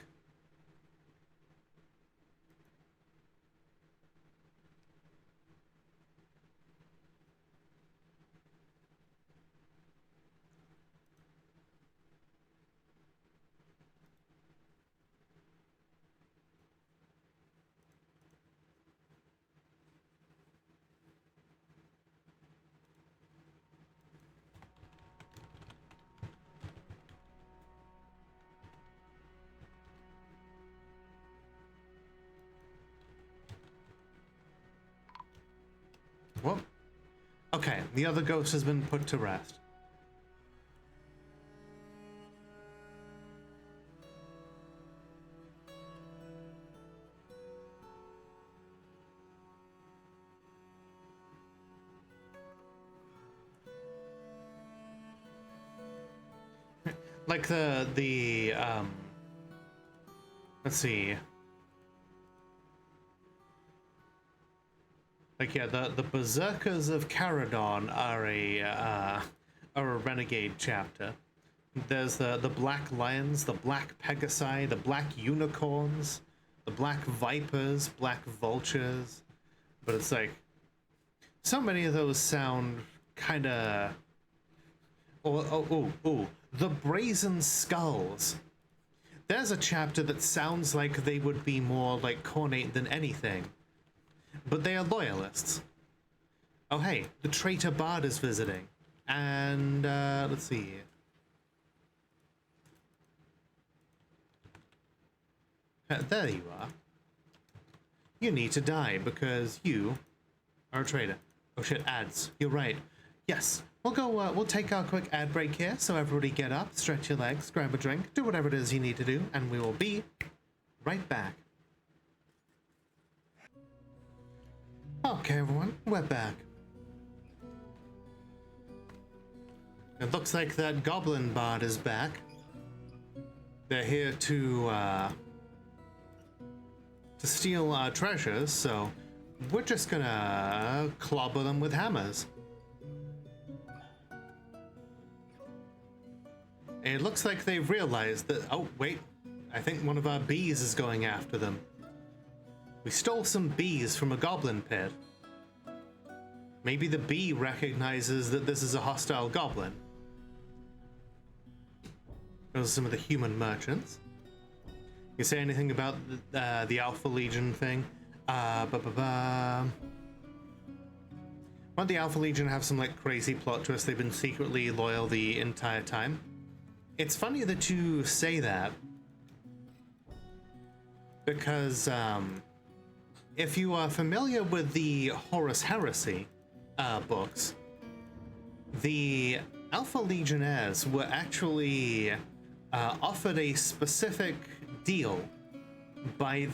[SPEAKER 1] Whoop. Okay, the other ghost has been put to rest. Like let's see. Like, yeah, the Berserkers of Caradon are a renegade chapter. There's the Black Lions, the Black Pegasi, the Black Unicorns, the Black Vipers, Black Vultures. But it's like, so many of those sound kind of... Oh, the Brazen Skulls. There's a chapter that sounds like they would be more like Cornate than anything. But they are loyalists. Oh hey, the traitor bard is visiting. And let's see. There you are. You need to die because you are a traitor. Oh shit, ads. You're right. Yes, we'll go, we'll take our quick ad break here, so everybody get up, stretch your legs, grab a drink, do whatever it is you need to do, and we will be right back. Okay, everyone, we're back. It looks like that goblin bard is back. They're here to steal our treasures, so we're just gonna clobber them with hammers. It looks like they've realized that... Oh, wait. I think one of our bees is going after them. We stole some bees from a goblin pit. Maybe the bee recognizes that this is a hostile goblin. Those are some of the human merchants. You say anything about the Alpha Legion thing? Won't the Alpha Legion have some like crazy plot twist? They've been secretly loyal the entire time. It's funny that you say that, because if you are familiar with the Horus Heresy books, the Alpha Legionnaires were actually offered a specific deal by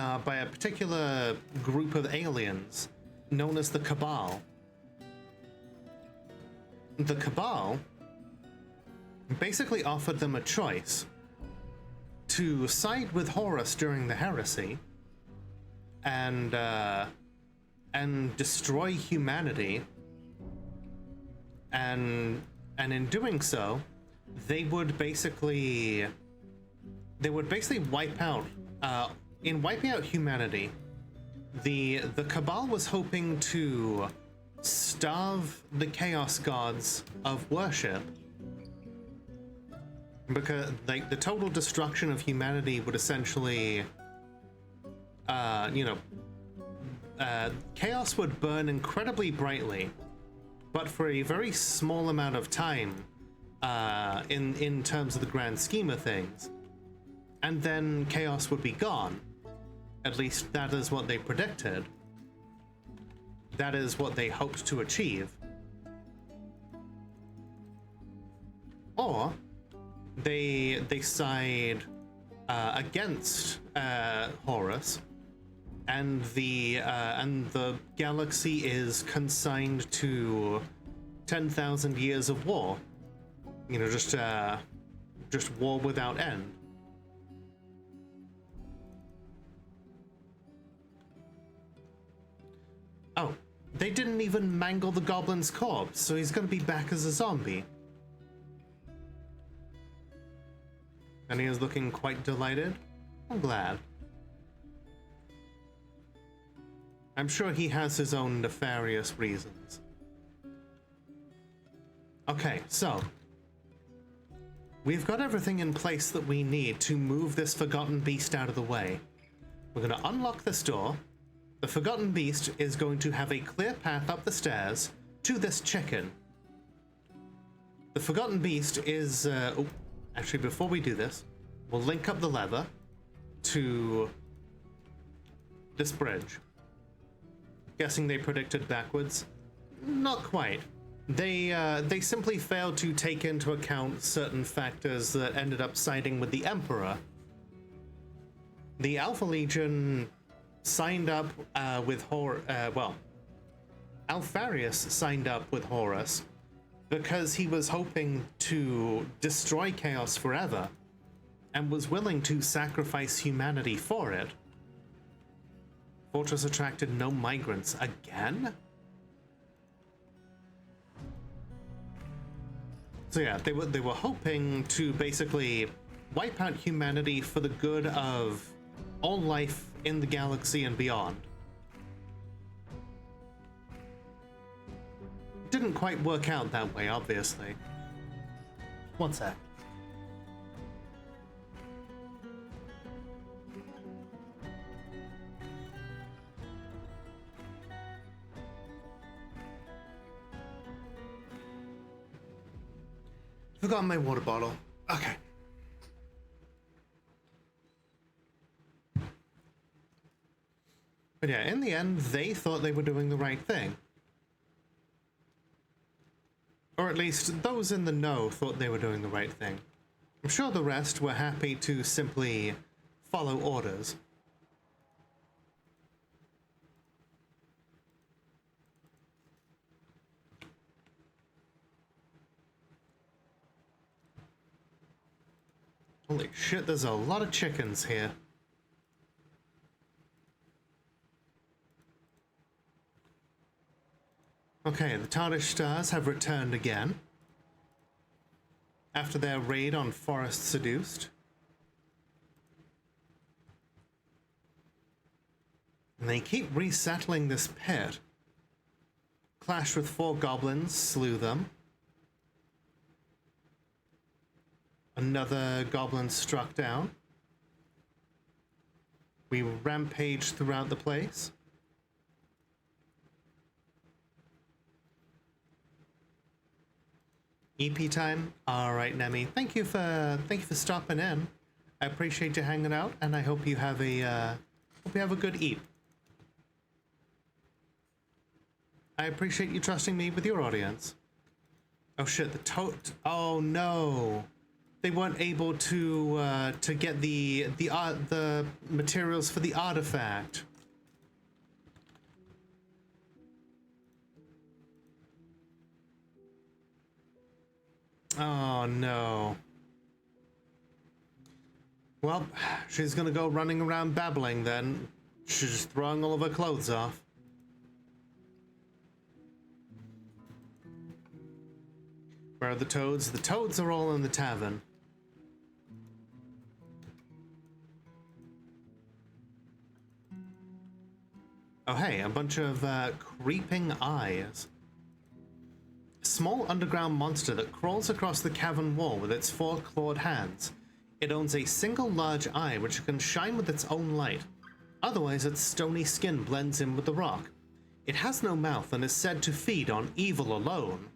[SPEAKER 1] a particular group of aliens known as the Cabal. The Cabal basically offered them a choice to side with Horus during the heresy and and destroy humanity, and in doing so, they would basically wipe out. In wiping out humanity, the Cabal was hoping to starve the Chaos Gods of worship, because like the total destruction of humanity would essentially, chaos would burn incredibly brightly, but for a very small amount of time, in terms of the grand scheme of things, and then chaos would be gone. At least that is what they predicted. That is what they hoped to achieve. Or they side against Horus, and the galaxy is consigned to 10,000 years of war. You know, just war without end. Oh, they didn't even mangle the goblin's corpse, so he's gonna be back as a zombie. And he is looking quite delighted. I'm glad. I'm sure he has his own nefarious reasons. Okay, so we've got everything in place that we need to move this Forgotten Beast out of the way. We're gonna unlock this door. The Forgotten Beast is going to have a clear path up the stairs to this chicken. The Forgotten Beast is... actually, before we do this, we'll link up the lever to this bridge. Guessing they predicted backwards? Not quite. They simply failed to take into account certain factors that ended up siding with the Emperor. The Alpha Legion signed up with Alfarius signed up with Horus because he was hoping to destroy Chaos forever and was willing to sacrifice humanity for it. Fortress attracted no migrants again? So yeah, they were hoping to basically wipe out humanity for the good of all life in the galaxy and beyond. Didn't quite work out that way, obviously. One sec. Forgot my water bottle. Okay. But yeah, in the end, they thought they were doing the right thing. Or at least, those in the know thought they were doing the right thing. I'm sure the rest were happy to simply follow orders. Holy shit, there's a lot of chickens here. Okay, the Tardish Stars have returned again after their raid on Forest Seduced. And they keep resettling this pit. Clashed with 4 goblins, slew them. Another goblin struck down. We rampaged throughout the place. EP time. All right, Nemi. Thank you for stopping in. I appreciate you hanging out, and I hope you have a good EP. I appreciate you trusting me with your audience. Oh shit! Oh no! They weren't able to get the materials for the artifact. Oh no. Well, she's gonna go running around babbling then. She's just throwing all of her clothes off. Where are the toads? The toads are all in the tavern. Oh hey, a bunch of creeping eyes. A small underground monster that crawls across the cavern wall with its 4 clawed hands. It owns a single large eye which can shine with its own light. Otherwise, its stony skin blends in with the rock. It has no mouth and is said to feed on evil alone.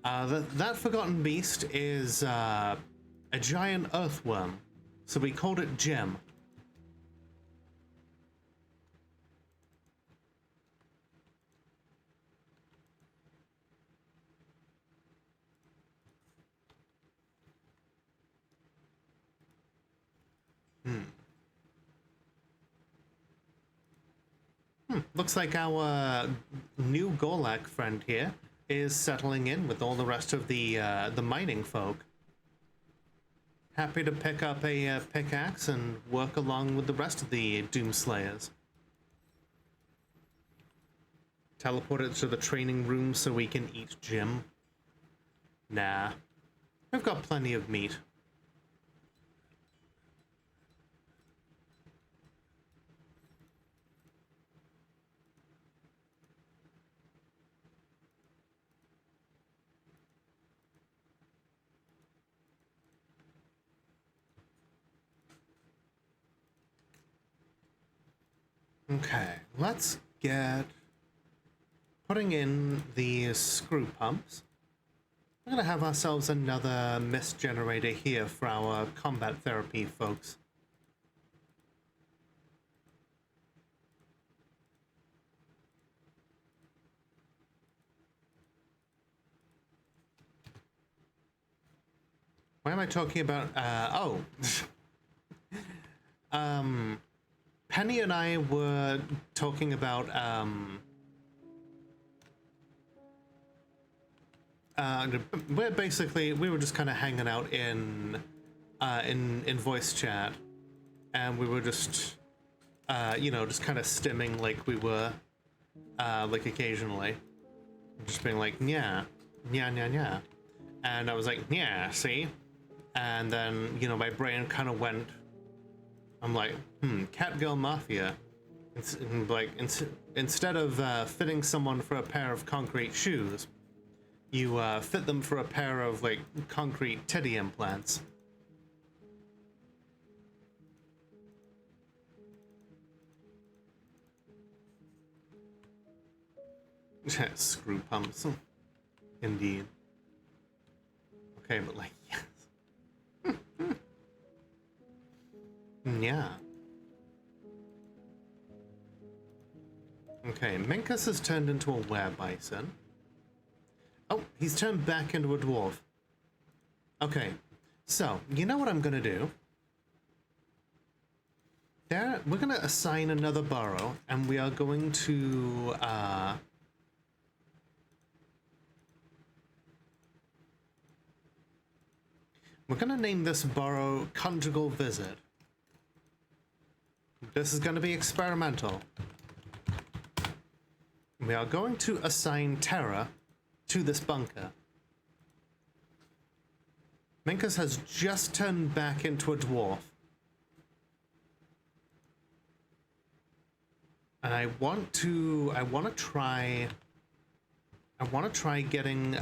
[SPEAKER 1] That forgotten beast is a giant earthworm, so we called it Gem. Looks like our new Golak friend here is settling in with all the rest of the mining folk. Happy to pick up a pickaxe and work along with the rest of the Doomslayers. Teleported to the training room so we can eat Jim. Nah, we've got plenty of meat. Okay, let's get putting in the screw pumps. We're gonna have ourselves another mist generator here for our combat therapy folks. Why am I talking about, Penny and I were talking about, we were just kind of hanging out in voice chat, and we were just, you know, just kind of stimming like we were, like occasionally, just being like, yeah, yeah, yeah, yeah, and I was like, yeah, see, and then, you know, my brain kind of went, I'm like, Catgirl Mafia. It's like, instead of fitting someone for a pair of concrete shoes, you fit them for a pair of, like, concrete titty implants. Screw pumps. Indeed. Okay, but, like, yes. Yeah. Okay, Minkus has turned into a Werebison. Oh, he's turned back into a dwarf. Okay, so, you know what I'm gonna do? There, we're gonna assign another burrow, and we are going to, we're gonna name this burrow Conjugal Visit. This is gonna be experimental. We are going to assign Terra to this bunker. Minkus has just turned back into a dwarf. And I want to try getting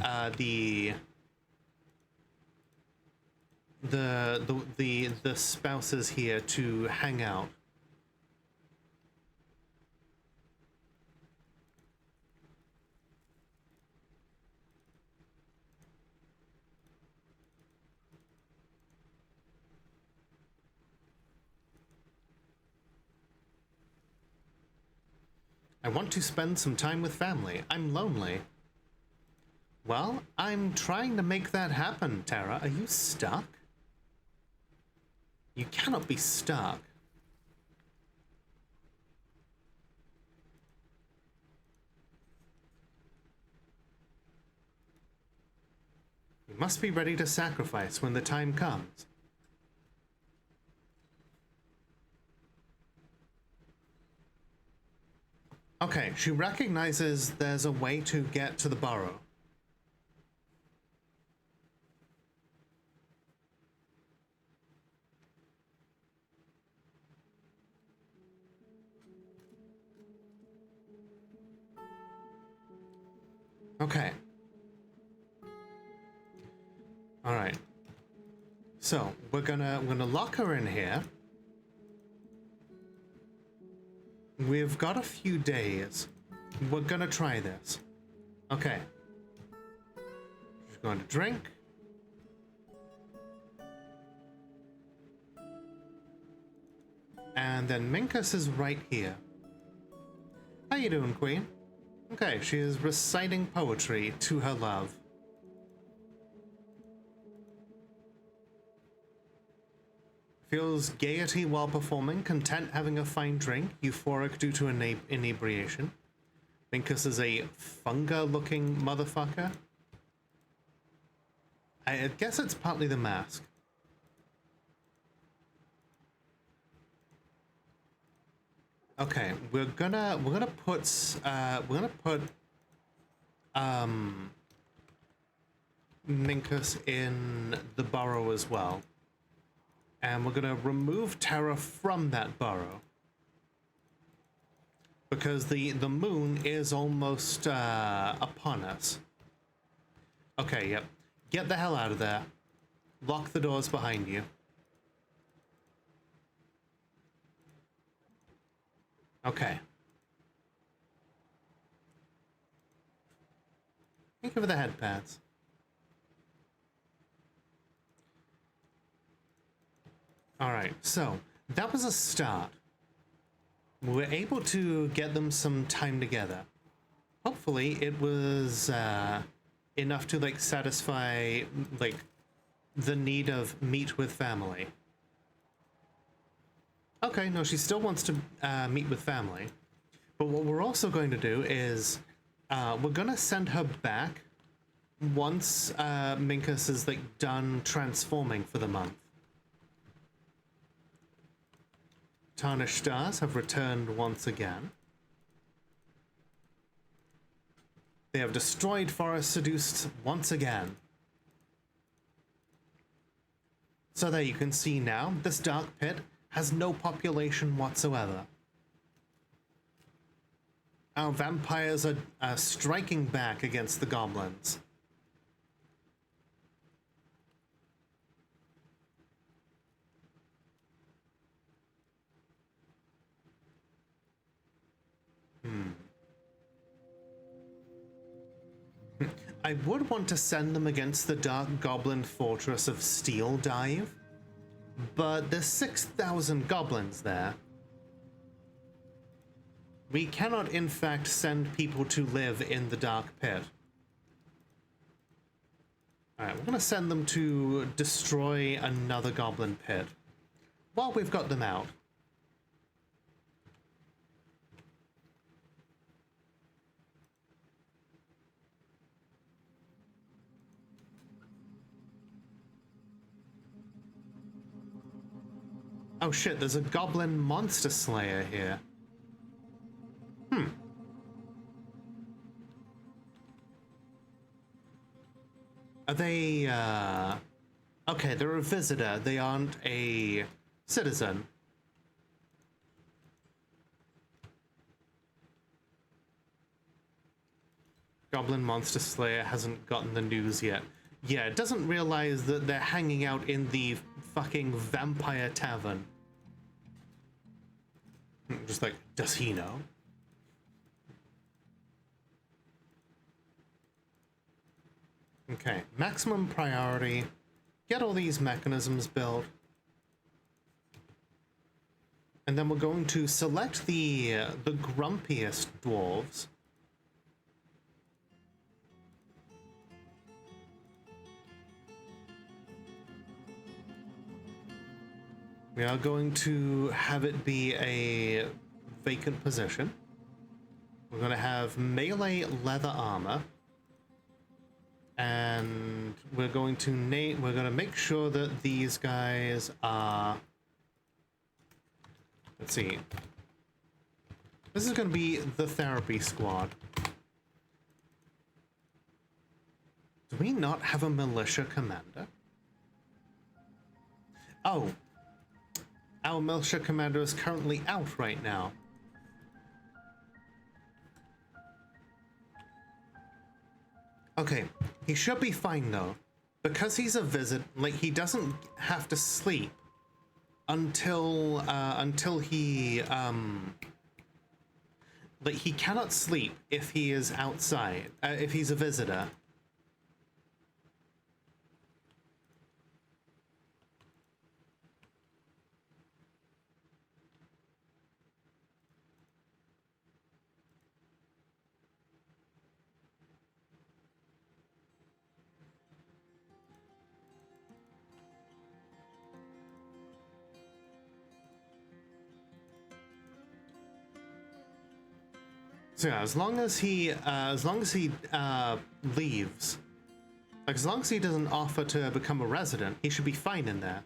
[SPEAKER 1] the spouses here to hang out. I want to spend some time with family. I'm lonely. Well, I'm trying to make that happen, Tara. Are you stuck? You cannot be stuck. You must be ready to sacrifice when the time comes. Okay, she recognizes there's a way to get to the burrow. Okay. All right. So we're gonna lock her in here. We've got a few days. We're gonna try this. Okay. She's going to drink. And then Minkus is right here. How you doing, Queen? Okay, she is reciting poetry to her love. Feels gaiety while performing, content having a fine drink, euphoric due to inebriation. Minkus is a funga-looking motherfucker. I guess it's partly the mask. Okay, we're gonna put Minkus in the burrow as well. And we're gonna remove Terra from that burrow. Because the moon is almost upon us. Okay, yep. Get the hell out of there. Lock the doors behind you. Okay. Thank you for the head pads. Alright, so that was a start. We were able to get them some time together. Hopefully it was enough to like satisfy like the need of meet with family. Okay, no, she still wants to meet with family. But what we're also going to do is we're gonna send her back once Minkus is like done transforming for the month. Tarnished Stars have returned once again. They have destroyed Forest Seduced once again. So there you can see now, this dark pit has no population whatsoever. Our vampires are striking back against the goblins. I would want to send them against the Dark Goblin Fortress of Steel Dive, but there's 6,000 goblins there. We cannot, in fact, send people to live in the Dark Pit. Alright, we're going to send them to destroy another goblin pit while we've got them out. Oh shit, there's a goblin monster slayer here. Are they, okay, they're a visitor. They aren't a citizen. Goblin Monster Slayer hasn't gotten the news yet. Yeah, it doesn't realize that they're hanging out in the fucking vampire tavern. Just like, does he know? Okay, maximum priority. Get all these mechanisms built. And then we're going to select the grumpiest dwarves. We are going to have it be a vacant position. We're going to have melee leather armor. And we're going to make sure that these guys are, let's see. This is going to be the therapy squad. Do we not have a militia commander? Oh. Our militia commander is currently out right now. Okay, he should be fine though. Because he's a visit, like, he doesn't have to sleep until he, like, he cannot sleep if he is outside, if he's a visitor. So yeah, as long as he leaves, like as long as he doesn't offer to become a resident, he should be fine in there.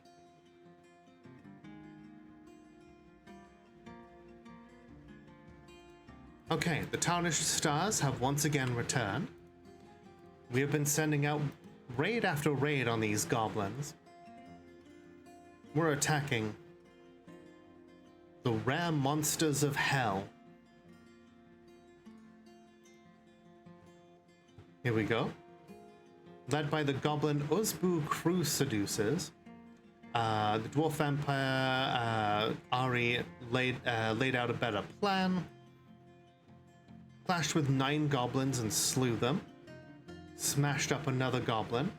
[SPEAKER 1] Okay, the Tarnished Stars have once again returned. We have been sending out raid after raid on these goblins. We're attacking the rare monsters of hell. Here we go. Led by the goblin Uzbu Crew Seducers, the dwarf vampire Ari laid out a better plan. Clashed with 9 goblins and slew them. Smashed up another goblin.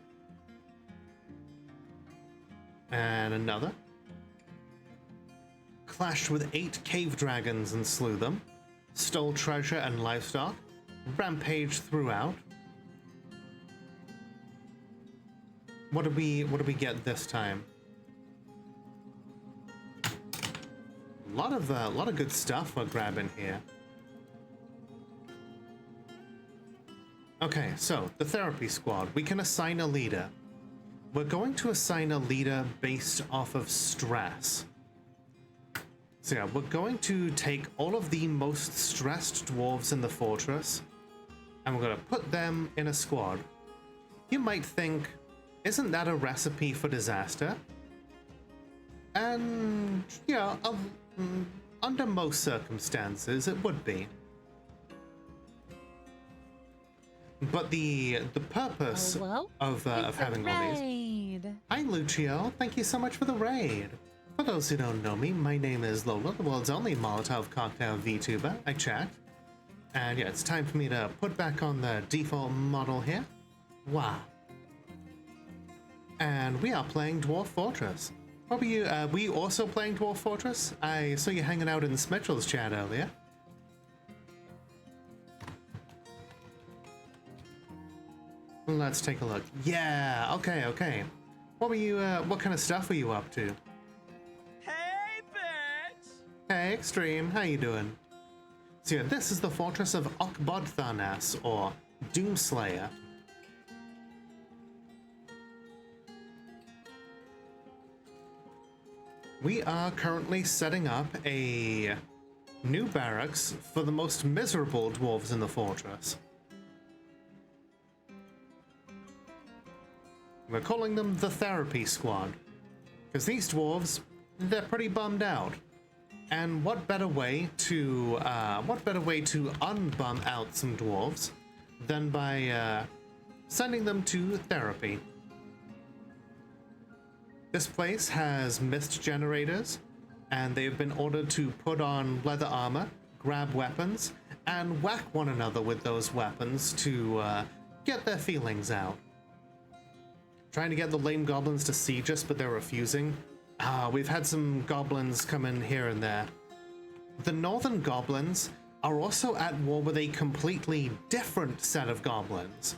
[SPEAKER 1] And another. Clashed with 8 cave dragons and slew them. Stole treasure and livestock. Rampaged throughout. What do we get this time? A lot of good stuff we're grabbing here. Okay, so the therapy squad. We can assign a leader. We're going to assign a leader based off of stress. So yeah, we're going to take all of the most stressed dwarves in the fortress, and we're going to put them in a squad. You might think, isn't that a recipe for disaster? And yeah, under most circumstances, it would be. But the purpose of having all these. Hi, Lucio. Thank you so much for the raid. For those who don't know me, my name is Lola, the world's only Molotov cocktail VTuber. I checked. And yeah, it's time for me to put back on the default model here. Wow. And we are playing Dwarf Fortress. What were you, were you also playing Dwarf Fortress? I saw you hanging out in Smitchell's chat earlier. Let's take a look. Yeah, okay. What were you, what kind of stuff were you up to?
[SPEAKER 3] Hey, bitch!
[SPEAKER 1] Hey, Extreme, how you doing? So yeah, this is the fortress of Okbodtharnas, or Doomslayer. We are currently setting up a new barracks for the most miserable dwarves in the fortress. We're calling them the Therapy Squad, because these dwarves, they're pretty bummed out. And what better way to unbum out some dwarves than by sending them to therapy? This place has mist generators, and they've been ordered to put on leather armor, grab weapons, and whack one another with those weapons to get their feelings out. Trying to get the lame goblins to siege us, but they're refusing. We've had some goblins come in here and there. The northern goblins are also at war with a completely different set of goblins.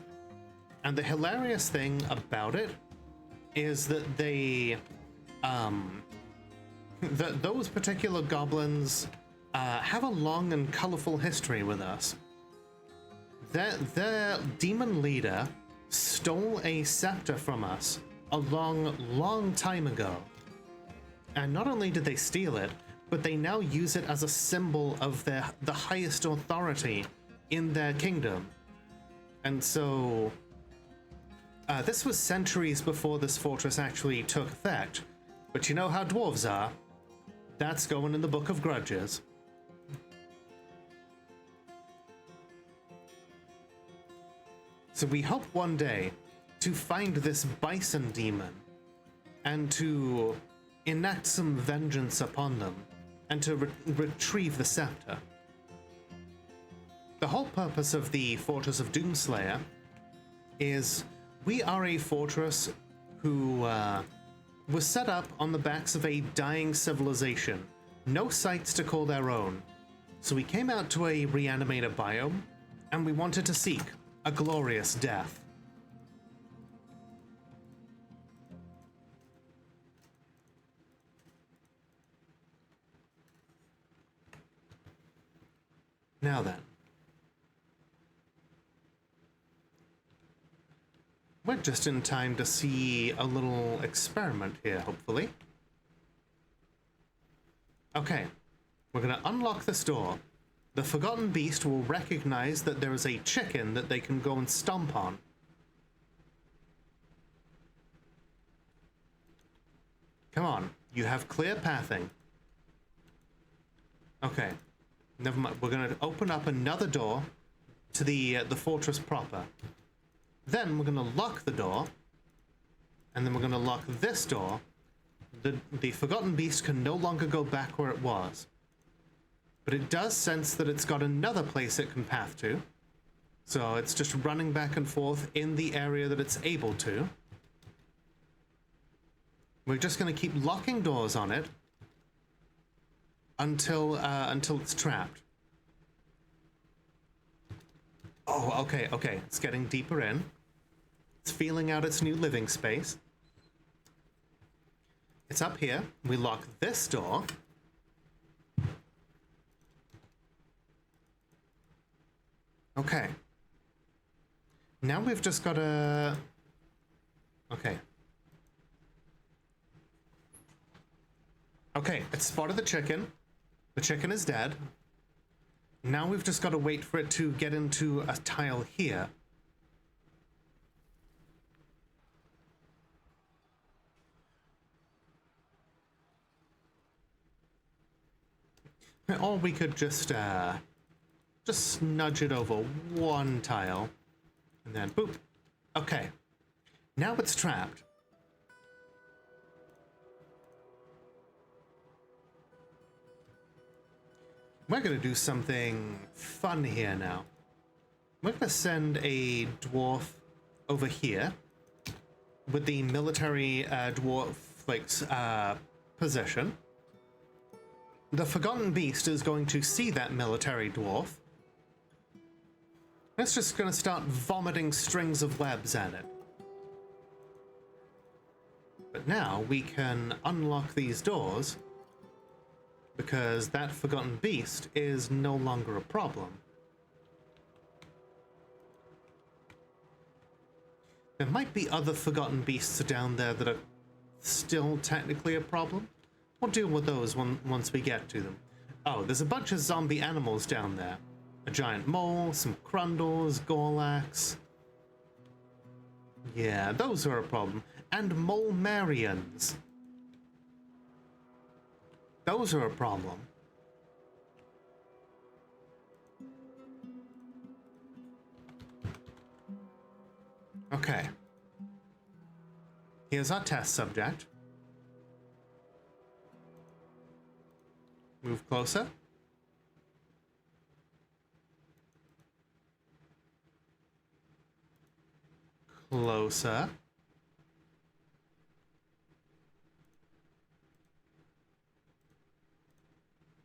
[SPEAKER 1] And the hilarious thing about it is that they, those particular goblins have a long and colorful history with us. Their demon leader stole a scepter from us a long time ago. And not only did they steal it, but they now use it as a symbol of the highest authority in their kingdom. And so this was centuries before this fortress actually took effect. But you know how dwarves are. That's going in the Book of Grudges. So we hope one day to find this bison demon and to enact some vengeance upon them and to retrieve the scepter. The whole purpose of the Fortress of Doomslayer is we are a fortress who was set up on the backs of a dying civilization. No sites to call their own. So we came out to a reanimated biome and we wanted to seek a glorious death. Now then. We're just in time to see a little experiment here, hopefully. Okay, we're gonna unlock this door. The Forgotten Beast will recognize that there is a chicken that they can go and stomp on. Come on, you have clear pathing. Okay, never mind. We're gonna open up another door to the fortress proper. Then we're gonna lock the door, and then we're gonna lock this door. The Forgotten Beast can no longer go back where it was. But it does sense that it's got another place it can path to. So it's just running back and forth in the area that it's able to. We're just going to keep locking doors on it until it's trapped. Oh, okay. It's getting deeper in. It's feeling out its new living space. It's up here. We lock this door. Okay. Now we've just got to... Okay. Okay, it spotted the chicken. The chicken is dead. Now we've just got to wait for it to get into a tile here. Or we could just nudge it over one tile, and then boop. Okay, now it's trapped. We're gonna do something fun here now. We're gonna send a dwarf over here with the military dwarf position. The Forgotten Beast is going to see that military dwarf. It's just going to start vomiting strings of webs at it. But now we can unlock these doors because that Forgotten Beast is no longer a problem. There might be other Forgotten Beasts down there that are still technically a problem. We'll deal with those once we get to them. Oh, there's a bunch of zombie animals down there. A giant mole, some crundles, Gorlax. Yeah, those are a problem. And mole Marians. Those are a problem. Okay. Here's our test subject. Move closer. Closer.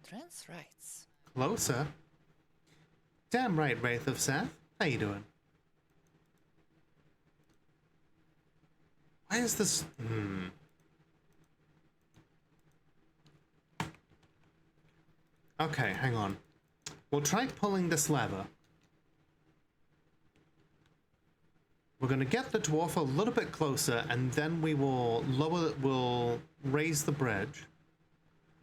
[SPEAKER 2] Trans rights.
[SPEAKER 1] Closer. Damn right, Wraith of Seth. How you doing? Why is this... Okay, hang on. We'll try pulling this lever. We're going to get the dwarf a little bit closer, and then we will we'll raise the bridge,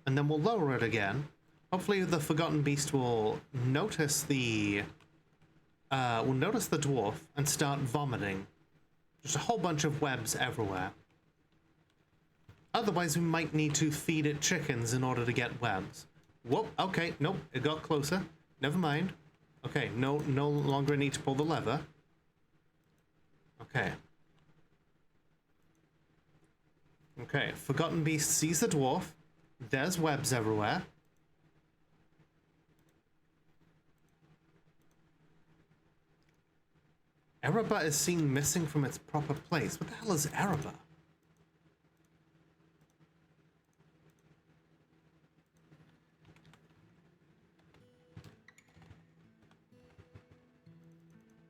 [SPEAKER 1] and then we'll lower it again. Hopefully the Forgotten Beast will notice the dwarf and start vomiting. Just a whole bunch of webs everywhere. Otherwise, we might need to feed it chickens in order to get webs. Whoop, okay, nope, it got closer. Never mind. Okay, no longer need to pull the lever. Okay. Okay, Forgotten Beast sees the dwarf. There's webs everywhere. Erebor is seen missing from its proper place. What the hell is Erebor?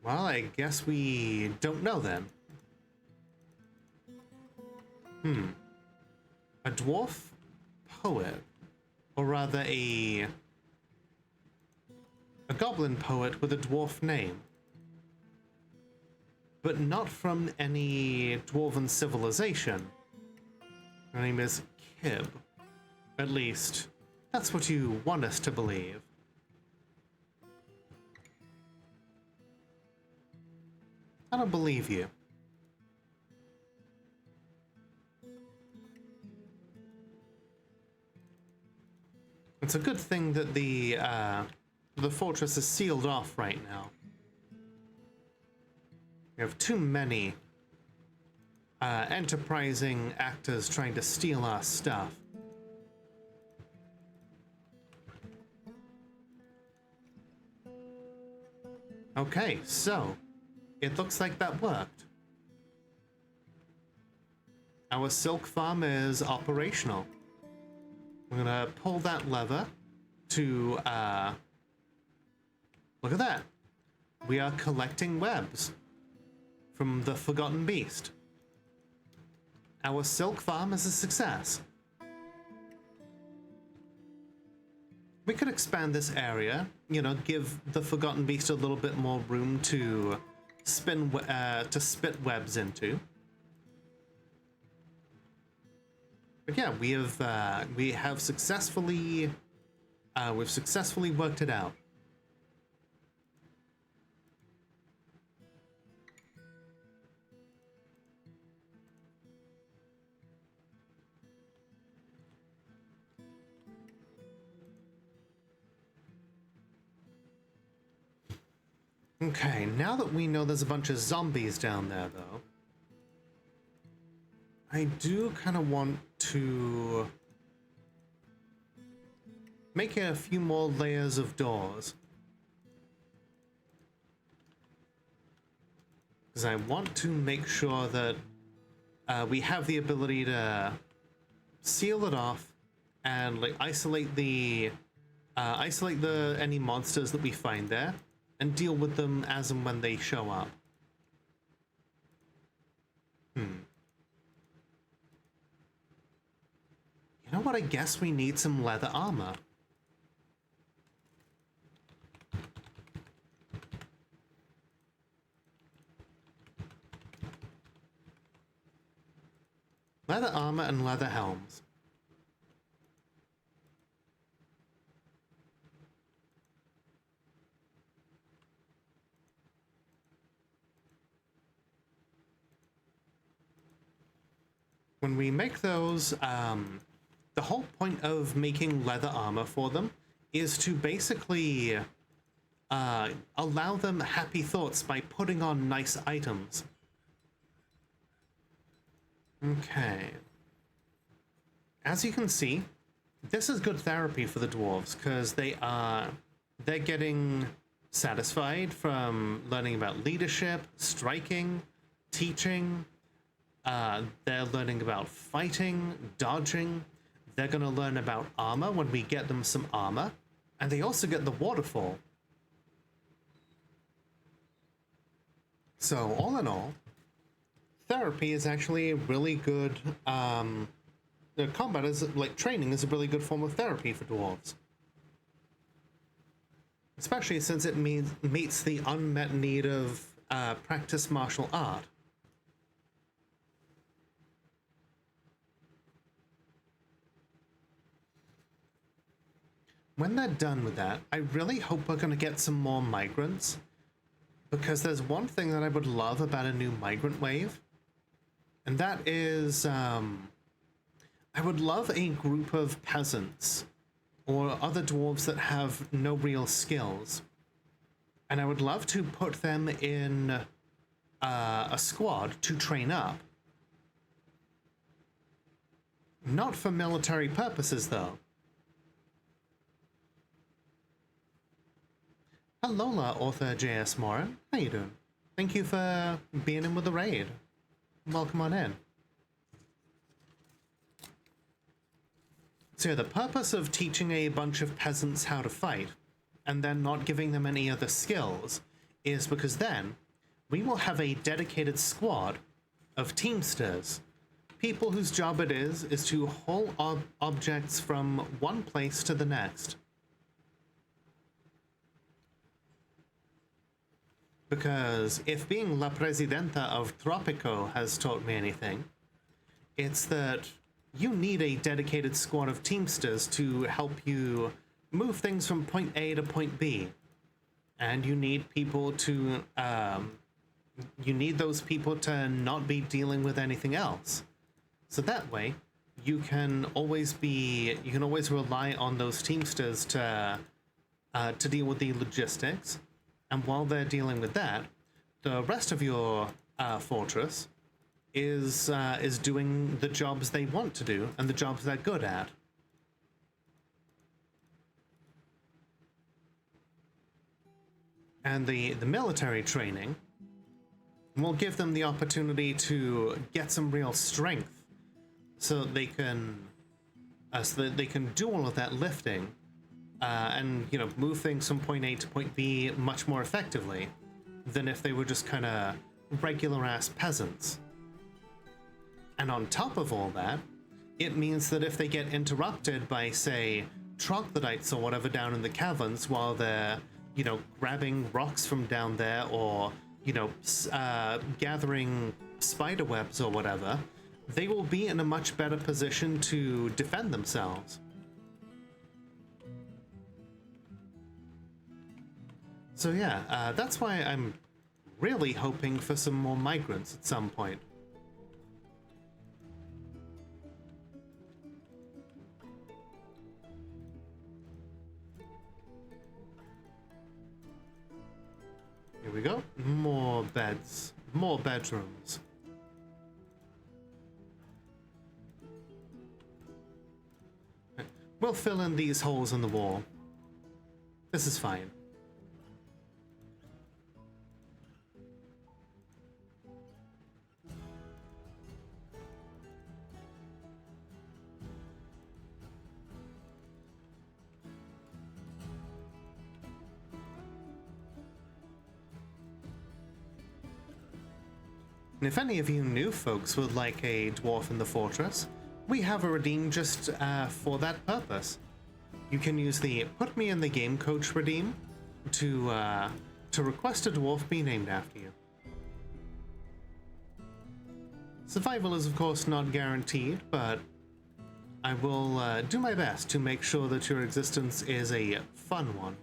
[SPEAKER 1] Well, I guess we don't know then. A dwarf poet, or rather a goblin poet with a dwarf name, but not from any dwarven civilization. Her name is Kib. At least, that's what you want us to believe. I don't believe you. It's a good thing that the fortress is sealed off right now. We have too many enterprising actors trying to steal our stuff. Okay, so it looks like that worked. Our silk farm is operational. We're gonna pull that lever to, look at that. We are collecting webs from the Forgotten Beast. Our silk farm is a success. We could expand this area, you know, give the Forgotten Beast a little bit more room to spit webs into. But yeah, we have successfully worked it out. Okay, now that we know there's a bunch of zombies down there, though, I do kind of want to make a few more layers of doors. Because I want to make sure that we have the ability to seal it off and like isolate any monsters that we find there and deal with them as and when they show up. You know what? I guess we need some leather armor. Leather armor and leather helms. When we make those, the whole point of making leather armor for them is to basically allow them happy thoughts by putting on nice items. Okay. As you can see, this is good therapy for the dwarves because they're getting satisfied from learning about leadership, striking, teaching. They're learning about fighting, dodging. They're going to learn about armor when we get them some armor. And they also get the waterfall. So, all in all, therapy is actually a really good... the combat is, like, training is a really good form of therapy for dwarves. Especially since it meets the unmet need of practice martial art. When they're done with that, I really hope we're going to get some more migrants. Because there's one thing that I would love about a new migrant wave. And that is, I would love a group of peasants or other dwarves that have no real skills. And I would love to put them in a squad to train up. Not for military purposes, though. Hello, author J.S. Moran. How you doing? Thank you for being in with the raid. Welcome on in. So the purpose of teaching a bunch of peasants how to fight, and then not giving them any other skills, is because then we will have a dedicated squad of teamsters. People whose job it is to haul objects from one place to the next. Because if being La Presidenta of Tropico has taught me anything, it's that you need a dedicated squad of teamsters to help you move things from point A to point B. And you need people to, you need those people to not be dealing with anything else. So that way, you can always rely on those teamsters to deal with the logistics. And while they're dealing with that, the rest of your fortress is doing the jobs they want to do and the jobs they're good at. And the military training will give them the opportunity to get some real strength, so that they can do all of that lifting, and move things from point A to point B much more effectively than if they were just kind of regular ass peasants. And on top of all that, it means that if they get interrupted by, say, troglodytes or whatever down in the caverns while they're grabbing rocks from down there, or gathering spider webs or whatever, they will be in a much better position to defend themselves. So yeah, that's why I'm really hoping for some more migrants at some point. Here we go. More beds. More bedrooms. We'll fill in these holes in the wall. This is fine. And if any of you new folks would like a dwarf in the fortress, we have a redeem just for that purpose. You can use the Put Me in the Game Coach redeem to request a dwarf be named after you. Survival is of course not guaranteed, but I will do my best to make sure that your existence is a fun one.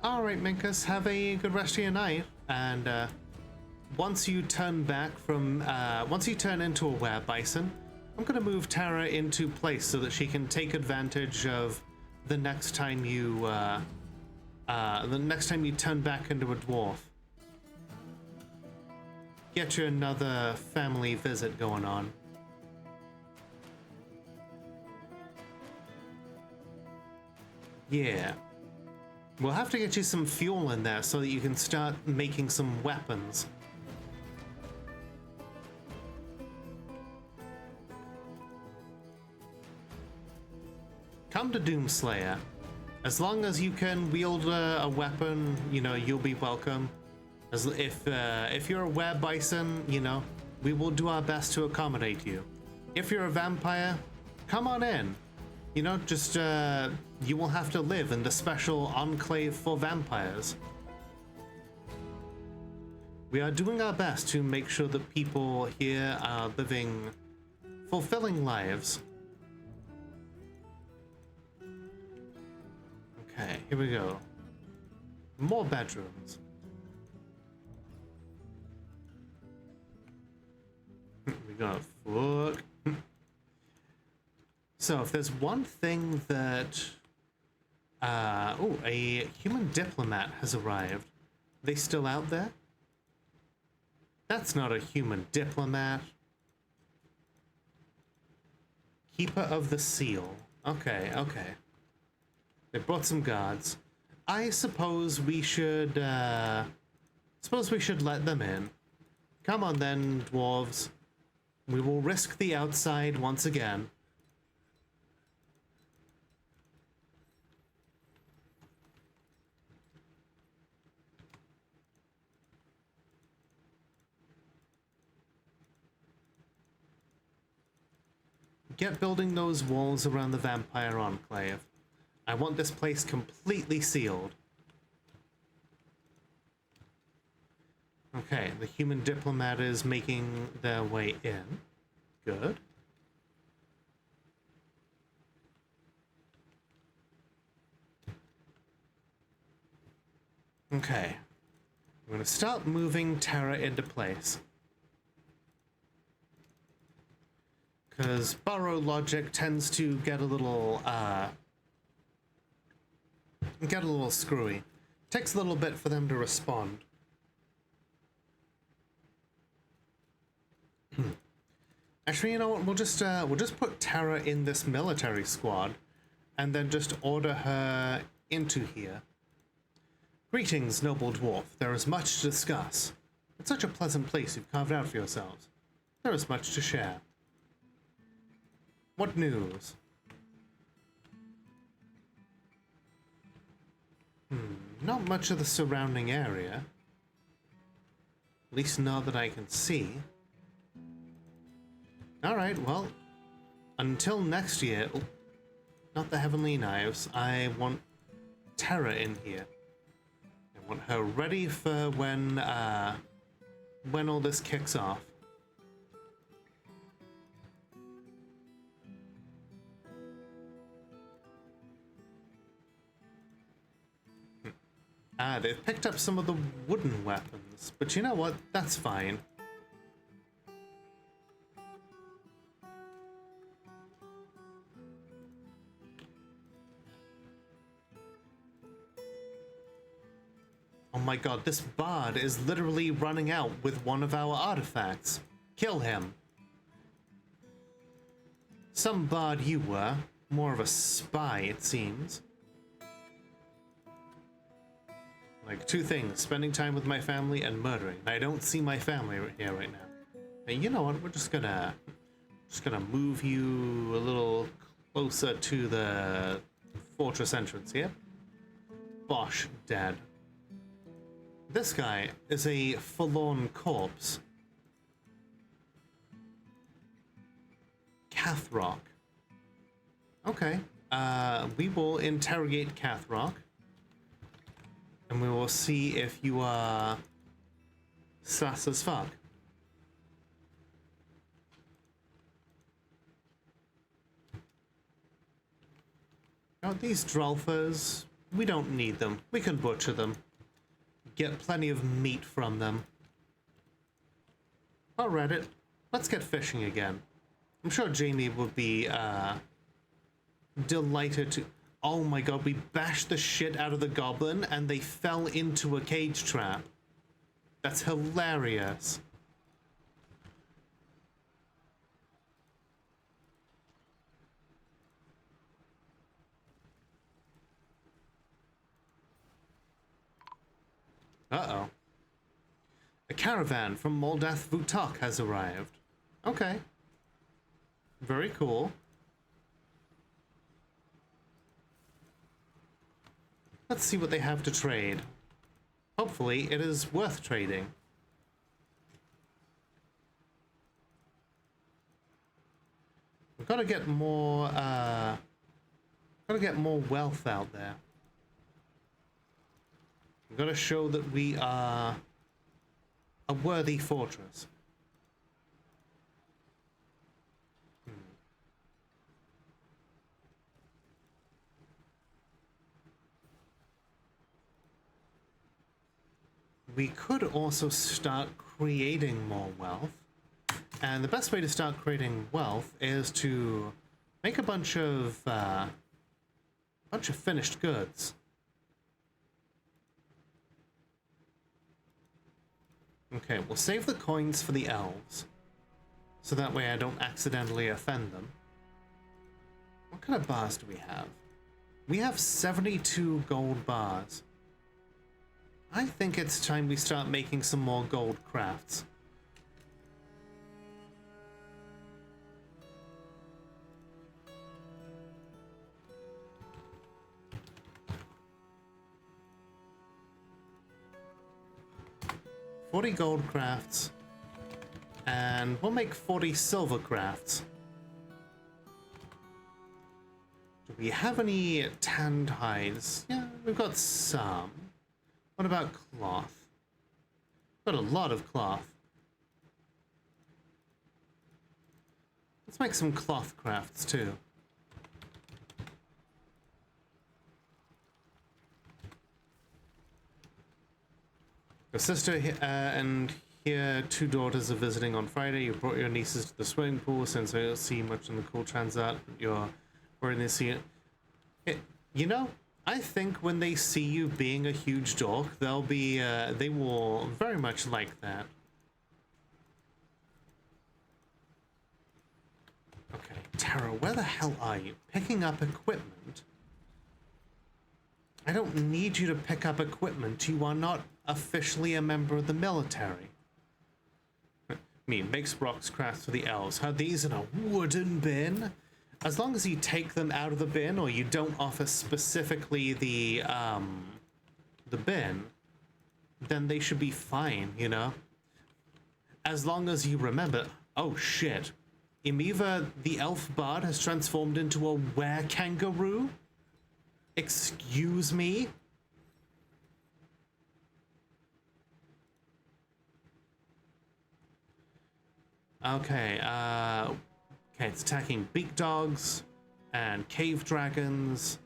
[SPEAKER 1] Alright, Minkus, have a good rest of your night, and once you turn into a Werebison, I'm gonna move Tara into place so that she can take advantage of the next time you turn back into a dwarf. Get you another family visit going on. Yeah. We'll have to get you some fuel in there so that you can start making some weapons. Come to Doomslayer. As long as you can wield a weapon, you'll be welcome. If you're a Werebison, we will do our best to accommodate you. If you're a vampire, come on in. You will have to live in the special enclave for vampires. We are doing our best to make sure that people here are living fulfilling lives. Okay, here we go. More bedrooms. We got fuck. So if there's one thing that oh, a human diplomat has arrived. Are they still out there? That's not a human diplomat. Keeper of the seal. Okay, okay. They brought some guards. I suppose we should let them in. Come on then, dwarves. We will risk the outside once again. Get building those walls around the vampire enclave. I want this place completely sealed. Okay, the human diplomat is making their way in. Good. Okay. I'm going to start moving Terra into place. Because burrow logic tends to get a little screwy. Takes a little bit for them to respond. Actually, you know what? We'll just put Terra in this military squad, and then just order her into here. Greetings, noble dwarf. There is much to discuss. It's such a pleasant place you've carved out for yourselves. There is much to share. What news? Not much of the surrounding area. At least not that I can see. Alright, well, until next year... Oh, not the Heavenly Knives. I want Terra in here. I want her ready for when all this kicks off. They've picked up some of the wooden weapons, but you know what? That's fine. Oh my god, this bard is literally running out with one of our artifacts. Kill him. Some bard you were. More of a spy, it seems. Like, two things, spending time with my family and murdering. I don't see my family here right now. Hey, you know what, we're just gonna move you a little closer to the fortress entrance here. Bosh, dead. This guy is a forlorn corpse. Cathrock. Okay, we will interrogate Cathrock. And we will see if you are sus as fuck. Now these Drolfers, we don't need them. We can butcher them. Get plenty of meat from them. Oh, Reddit, let's get fishing again. I'm sure Jamie would be delighted to... Oh my god, we bashed the shit out of the goblin and they fell into a cage trap. That's hilarious. Uh-oh. A caravan from Moldath Vutok has arrived. Okay. Very cool. Let's see what they have to trade. Hopefully, it is worth trading. We've got to get more, wealth out there. We've got to show that we are a worthy fortress. We could also start creating more wealth. And the best way to start creating wealth is to make a bunch of finished goods. Okay, we'll save the coins for the elves, so that way I don't accidentally offend them. What kind of bars do we have? We have 72 gold bars. I think it's time we start making some more gold crafts. $40 gold crafts, and we'll make 40 silver crafts. Do we have any tanned hides? Yeah, we've got some. What about cloth? Got a lot of cloth. Let's make some cloth crafts too. Your sister and here 2 daughters are visiting on Friday. You brought your nieces to the swimming pool since I don't see much in the cool transat. You're wearing this here. You know, I think when they see you being a huge dork, they'll be, they will very much like that. Okay, Tara, where the hell are you? Picking up equipment? I don't need you to pick up equipment. You are not officially a member of the military. I mean, makes rocks crafts for the elves. Are these in a wooden bin? As long as you take them out of the bin, or you don't offer specifically the bin, then they should be fine, you know? As long as you remember, oh shit, Imiva the elf bard has transformed into a were-kangaroo? Excuse me? Okay, okay, it's attacking beak dogs and cave dragons.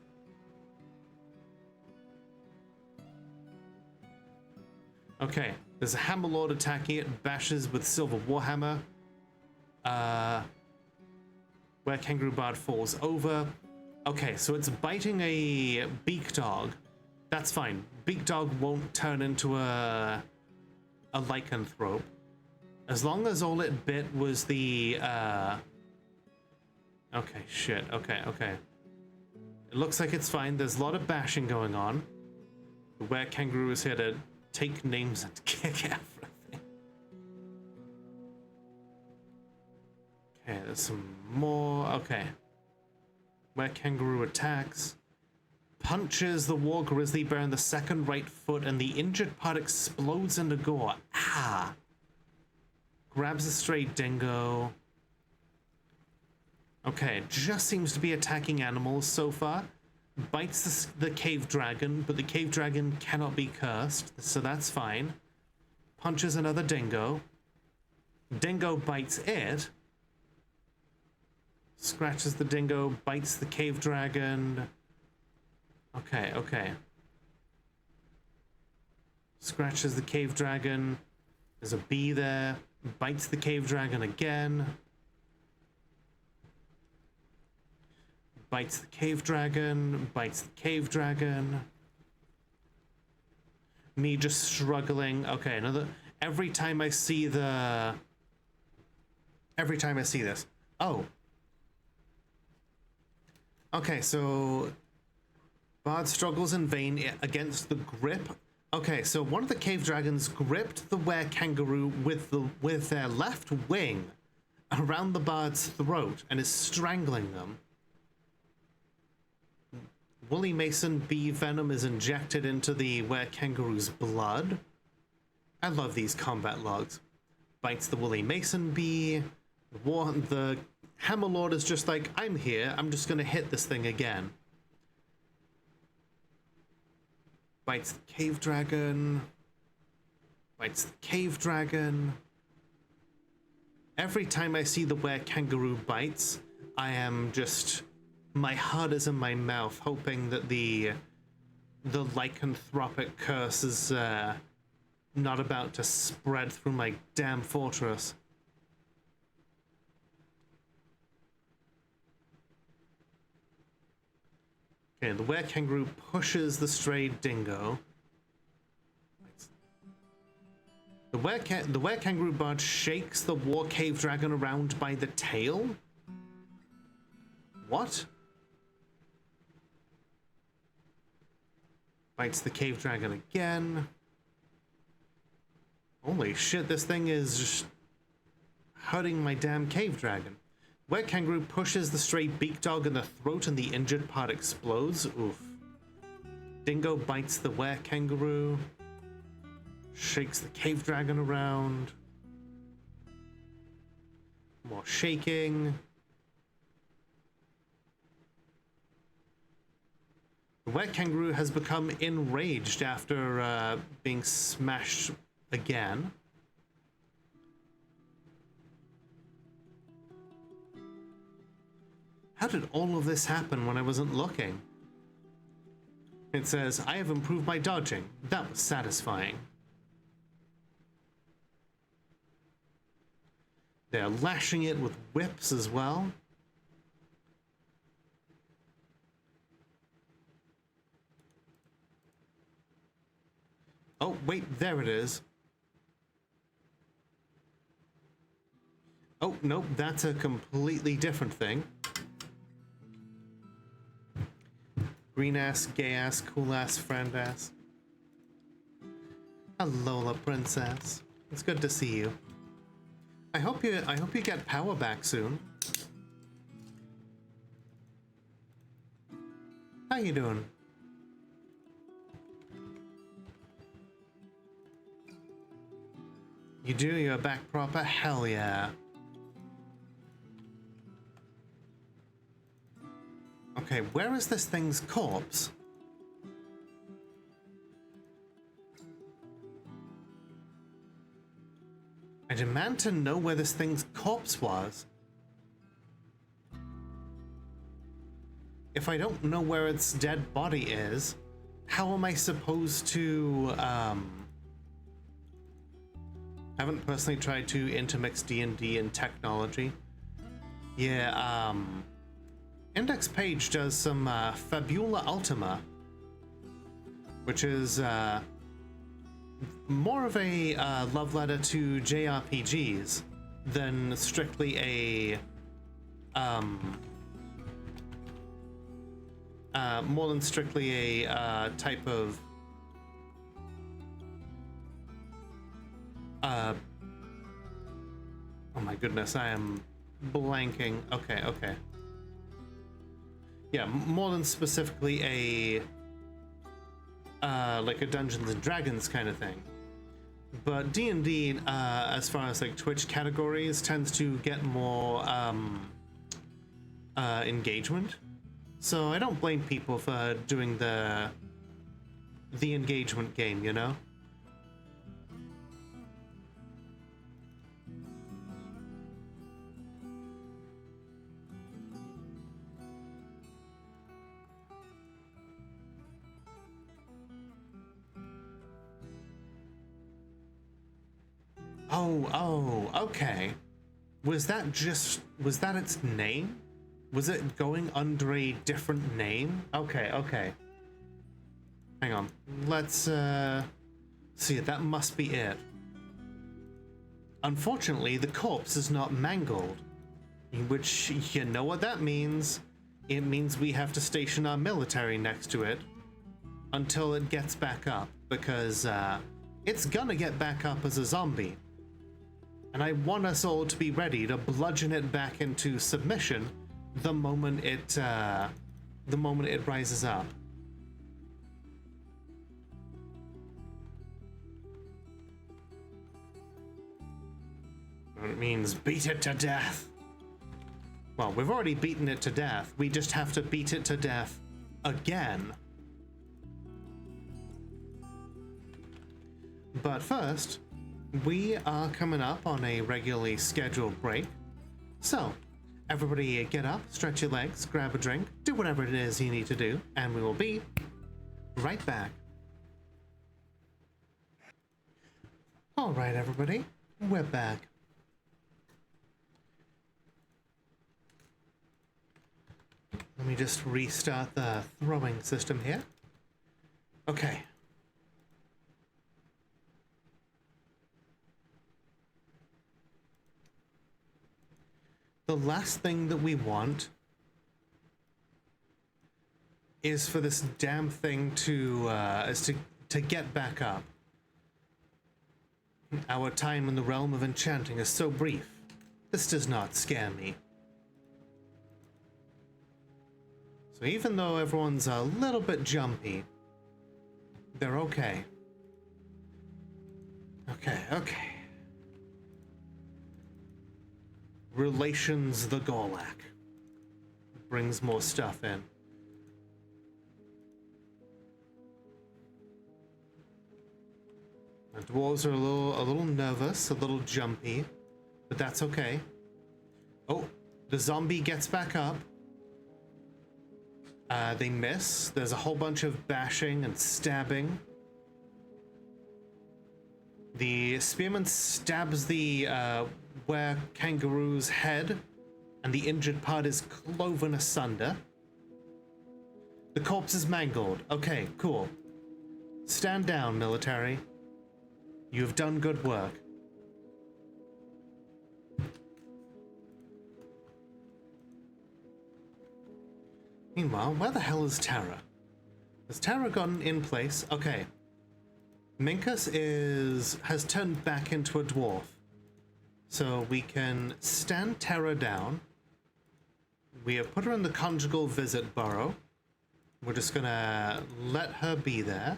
[SPEAKER 1] Okay, there's a hammer lord attacking it, bashes with silver warhammer. Where kangaroo bard falls over. Okay, so it's biting a beak dog. That's fine. Beak dog won't turn into a lycanthrope. As long as all it bit was the, okay, shit, okay. It looks like it's fine. There's a lot of bashing going on. The were-kangaroo is here to take names and kick everything. Okay, there's some more, okay. Were-kangaroo attacks. Punches the war grizzly bear in the second right foot and the injured part explodes into gore. Ah! Grabs a stray dingo. Okay, just seems to be attacking animals so far. Bites the cave dragon, but the cave dragon cannot be cursed, so that's fine. Punches another dingo. Dingo bites it. Scratches the dingo, bites the cave dragon. Okay. Scratches the cave dragon. There's a bee there. Bites the cave dragon again. Bites the cave dragon. Bites the cave dragon. Me just struggling. Okay, another. Every time I see this. Oh. Okay, so Bard struggles in vain against the grip. Okay, so one of the cave dragons gripped the were-kangaroo with their left wing around the Bard's throat and is strangling them. Woolly Mason bee venom is injected into the were-kangaroo's blood. I love these combat logs. Bites the Woolly Mason bee. The Hammer Lord is just like, I'm here, I'm just gonna hit this thing again. Bites the cave dragon. Bites the cave dragon. Every time I see the were-kangaroo bites, I am just... my heart is in my mouth, hoping that the lycanthropic curse is not about to spread through my damn fortress. Okay, the were-kangaroo pushes the stray dingo. The were-kangaroo bard shakes the war cave dragon around by the tail? What? Bites the cave dragon again. Holy shit, this thing is just hurting my damn cave dragon. Were-kangaroo pushes the stray beak dog in the throat and the injured part explodes. Oof. Dingo bites the were-kangaroo. Shakes the cave dragon around. More shaking. The were-kangaroo has become enraged after being smashed again. How did all of this happen when I wasn't looking? It says, I have improved my dodging. That was satisfying. They're lashing it with whips as well. Oh, wait, there it is. Oh, nope, that's a completely different thing. Green ass, gay ass, cool ass, friend ass. Alola, princess. It's good to see you. I hope you get power back soon. How you doing? You do? You're back proper? Hell yeah. Okay, where is this thing's corpse? I demand to know where this thing's corpse was. If I don't know where its dead body is, how am I supposed to, haven't personally tried to intermix D&D and technology. Yeah, Index Page does some Fabula Ultima, which is more of a love letter to JRPGs than strictly a more than strictly a type of oh my goodness, I am blanking. Okay. Yeah, more than specifically a like a Dungeons and Dragons kind of thing. But D&D, as far as like Twitch categories, tends to get more engagement. So I don't blame people for doing the engagement game, you know? Oh, okay. Was that its name? Was it going under a different name? Okay. Hang on. Let's see, that must be it. Unfortunately, the corpse is not mangled. Which, you know what that means? It means we have to station our military next to it until it gets back up, because it's gonna get back up as a zombie. And I want us all to be ready to bludgeon it back into submission the moment it rises up. It means beat it to death. Well, we've already beaten it to death. We just have to beat it to death again. But first, we are coming up on a regularly scheduled break. So, everybody get up, stretch your legs, grab a drink, do whatever it is you need to do, and we will be right back. Alright, everybody, we're back. Let me just restart the throwing system here. Okay. The last thing that we want is for this damn thing to get back up. Our time in the realm of enchanting is so brief. This does not scare me. So even though everyone's a little bit jumpy, they're okay. Okay. Relations the Golak. Brings more stuff in. The dwarves are a little nervous, a little jumpy, but that's okay. Oh, the zombie gets back up. They miss. There's a whole bunch of bashing and stabbing. The spearman stabs the were-kangaroo's head, and the injured part is cloven asunder. The corpse is mangled. Okay, cool. Stand down, military. You have done good work. Meanwhile, where the hell is Tara? Has Tara gotten in place? Okay. Minkus has turned back into a dwarf. So we can stand Tara down. We have put her in the conjugal visit burrow. We're just gonna let her be there.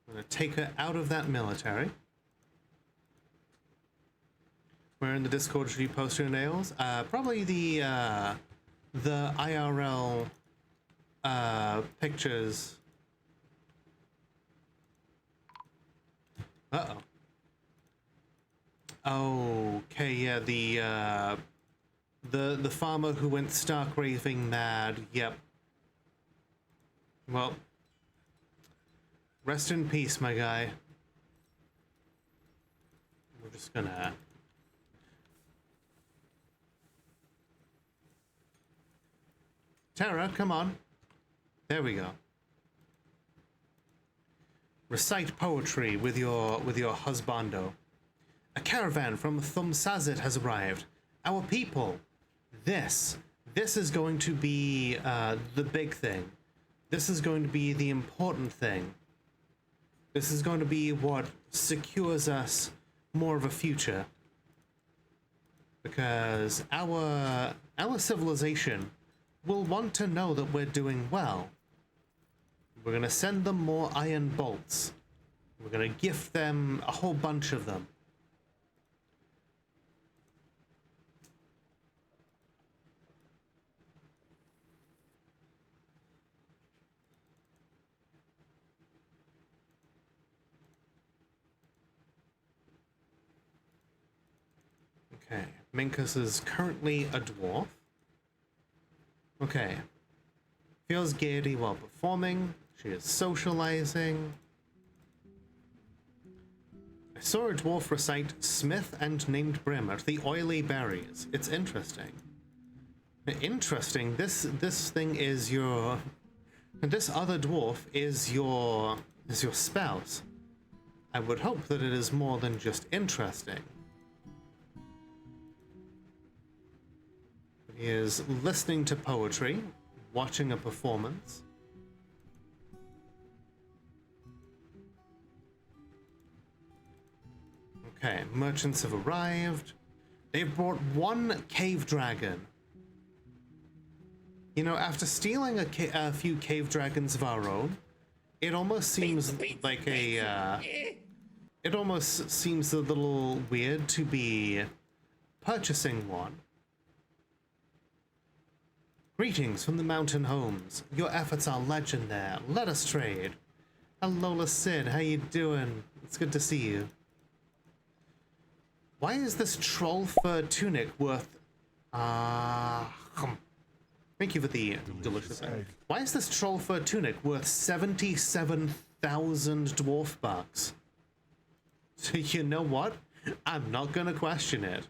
[SPEAKER 1] I'm gonna take her out of that military. Where in the Discord should you post your nails? Probably the IRL pictures. Uh-oh. Okay, yeah, the farmer who went stark raving mad. Yep. Well, rest in peace, my guy. We're just gonna Tara, come on. There we go. Recite poetry with your husbando. A caravan from Thumsazit has arrived. Our people. This is going to be the big thing. This is going to be the important thing. This is going to be what secures us more of a future. Because our civilization will want to know that we're doing well. We're going to send them more iron bolts. We're going to gift them a whole bunch of them. Okay, Minkus is currently a dwarf. Okay. Feels gaiety while performing. She is socializing. I saw a dwarf recite Smith and named Brim at the Oily Berries. It's interesting. Interesting. This thing is your... This other dwarf is your spouse. I would hope that it is more than just interesting. He is listening to poetry, watching a performance. Okay, merchants have arrived. They've brought one cave dragon. You know, after stealing a few cave dragons of our own, it almost seems like a... it almost seems a little weird to be purchasing one. Greetings from the mountain homes. Your efforts are legend there. Let us trade. Hello, Sid. How you doing? It's good to see you. Why is this troll fur tunic worth... Thank you for the delicious egg. Why is this troll fur tunic worth 77,000 dwarf bucks? So you know what? I'm not gonna question it.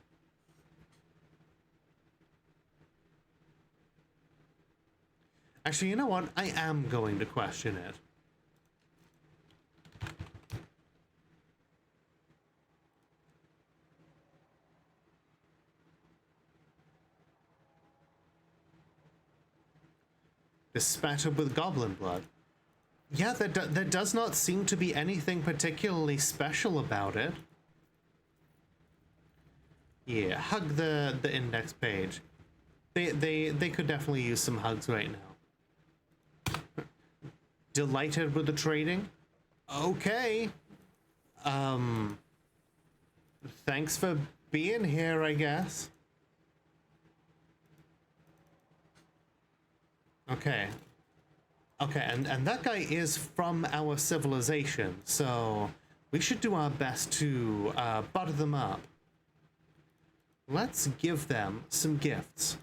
[SPEAKER 1] Actually, you know what? I am going to question it. Spattered with goblin blood. Yeah, there does not seem to be anything particularly special about it. Yeah, hug the index page. They could definitely use some hugs right now. Delighted with the trading? Okay. Thanks for being here, I guess. Okay. Okay, and that guy is from our civilization, so we should do our best to butter them up. Let's give them some gifts.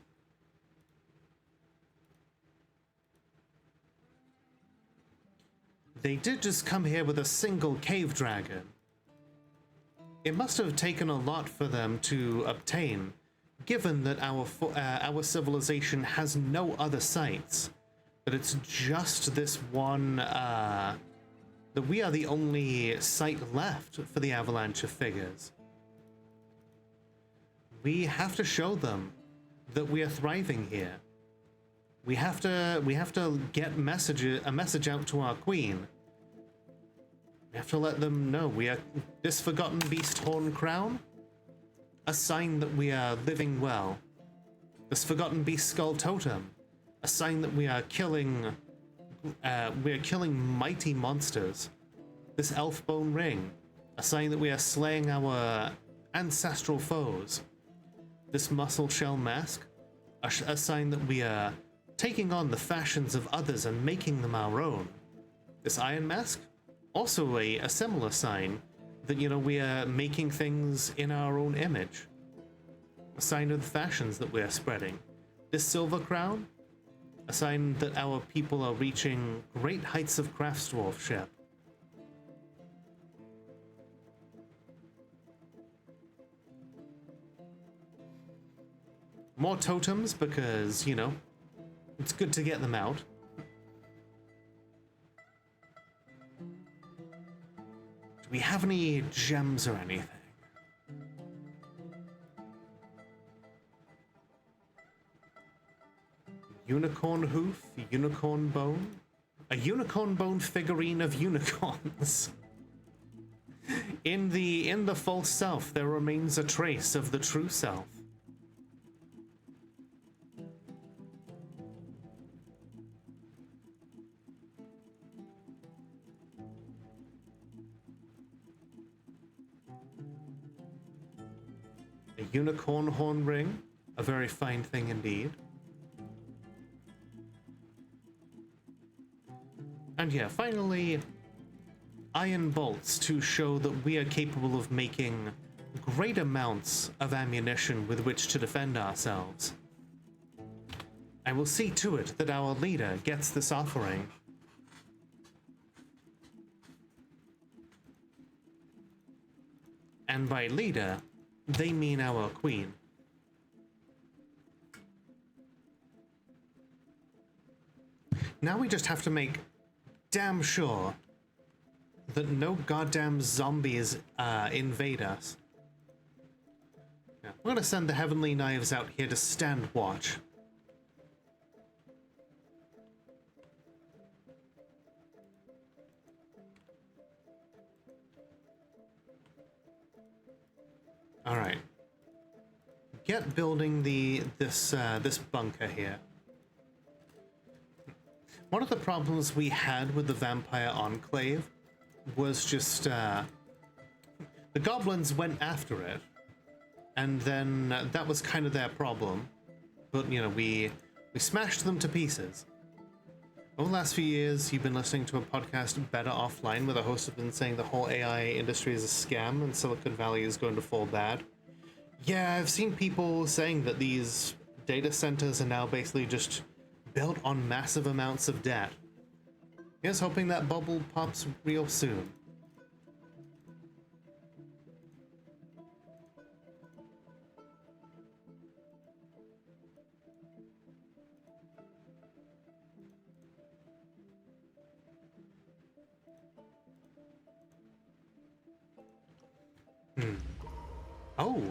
[SPEAKER 1] They did just come here with a single cave dragon. It must have taken a lot for them to obtain, given that our civilization has no other sites, that it's just this one, that we are the only site left for the avalanche of figures. We have to show them that we are thriving here. We have to get a message out to our queen. We have to let them know we are this forgotten beast horn crown. A sign that we are living well. This forgotten beast skull totem, a sign that we are killing mighty monsters. This elf bone ring, a sign that we are slaying our ancestral foes. This muscle shell mask, a sign that we are taking on the fashions of others and making them our own. This iron mask, also a similar sign that, you know, we are making things in our own image. A sign of the fashions that we are spreading. This silver crown, a sign that our people are reaching great heights of craftsdwarfship. More totems because, you know, it's good to get them out. Do we have any gems or anything? Unicorn hoof, unicorn bone, a unicorn bone figurine of unicorns. In the false self, there remains a trace of the true self. A unicorn horn ring, a very fine thing indeed. And yeah, finally, iron bolts to show that we are capable of making great amounts of ammunition with which to defend ourselves. I will see to it that our leader gets this offering. And by leader, they mean our queen. Now we just have to make damn sure that no goddamn zombies invade us. Yeah, we're gonna send the Heavenly Knives out here to stand watch. All right. Get building this bunker here. One of the problems we had with the Vampire Enclave was just the goblins went after it, and then that was kind of their problem. But you know, we smashed them to pieces. Over the last few years, you've been listening to a podcast, Better Offline, where the host has been saying the whole AI industry is a scam and Silicon Valley is going to fall bad. Yeah, I've seen people saying that these data centers are now basically just built on massive amounts of debt. Here's hoping that bubble pops real soon. Oh.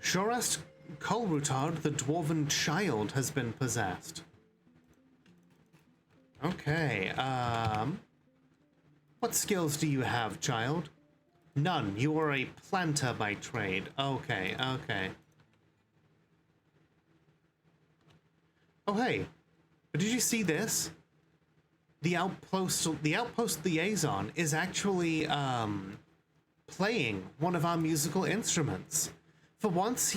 [SPEAKER 1] Shorast Kolrutard, the dwarven child, has been possessed. Okay, what skills do you have, child? None. You are a planter by trade. Okay, okay. Oh, hey. But did you see this? The outpost liaison is actually, playing one of our musical instruments. For once,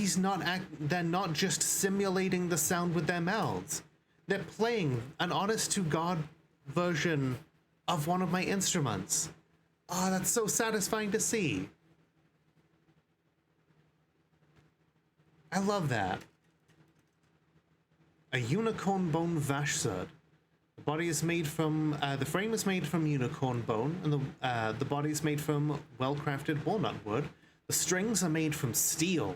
[SPEAKER 1] they're not just simulating the sound with their mouths. They're playing an honest-to-God version of one of my instruments. Oh, that's so satisfying to see. I love that. A unicorn bone vashsud. The body is made from, the frame is made from unicorn bone, and the body is made from well-crafted walnut wood. The strings are made from steel.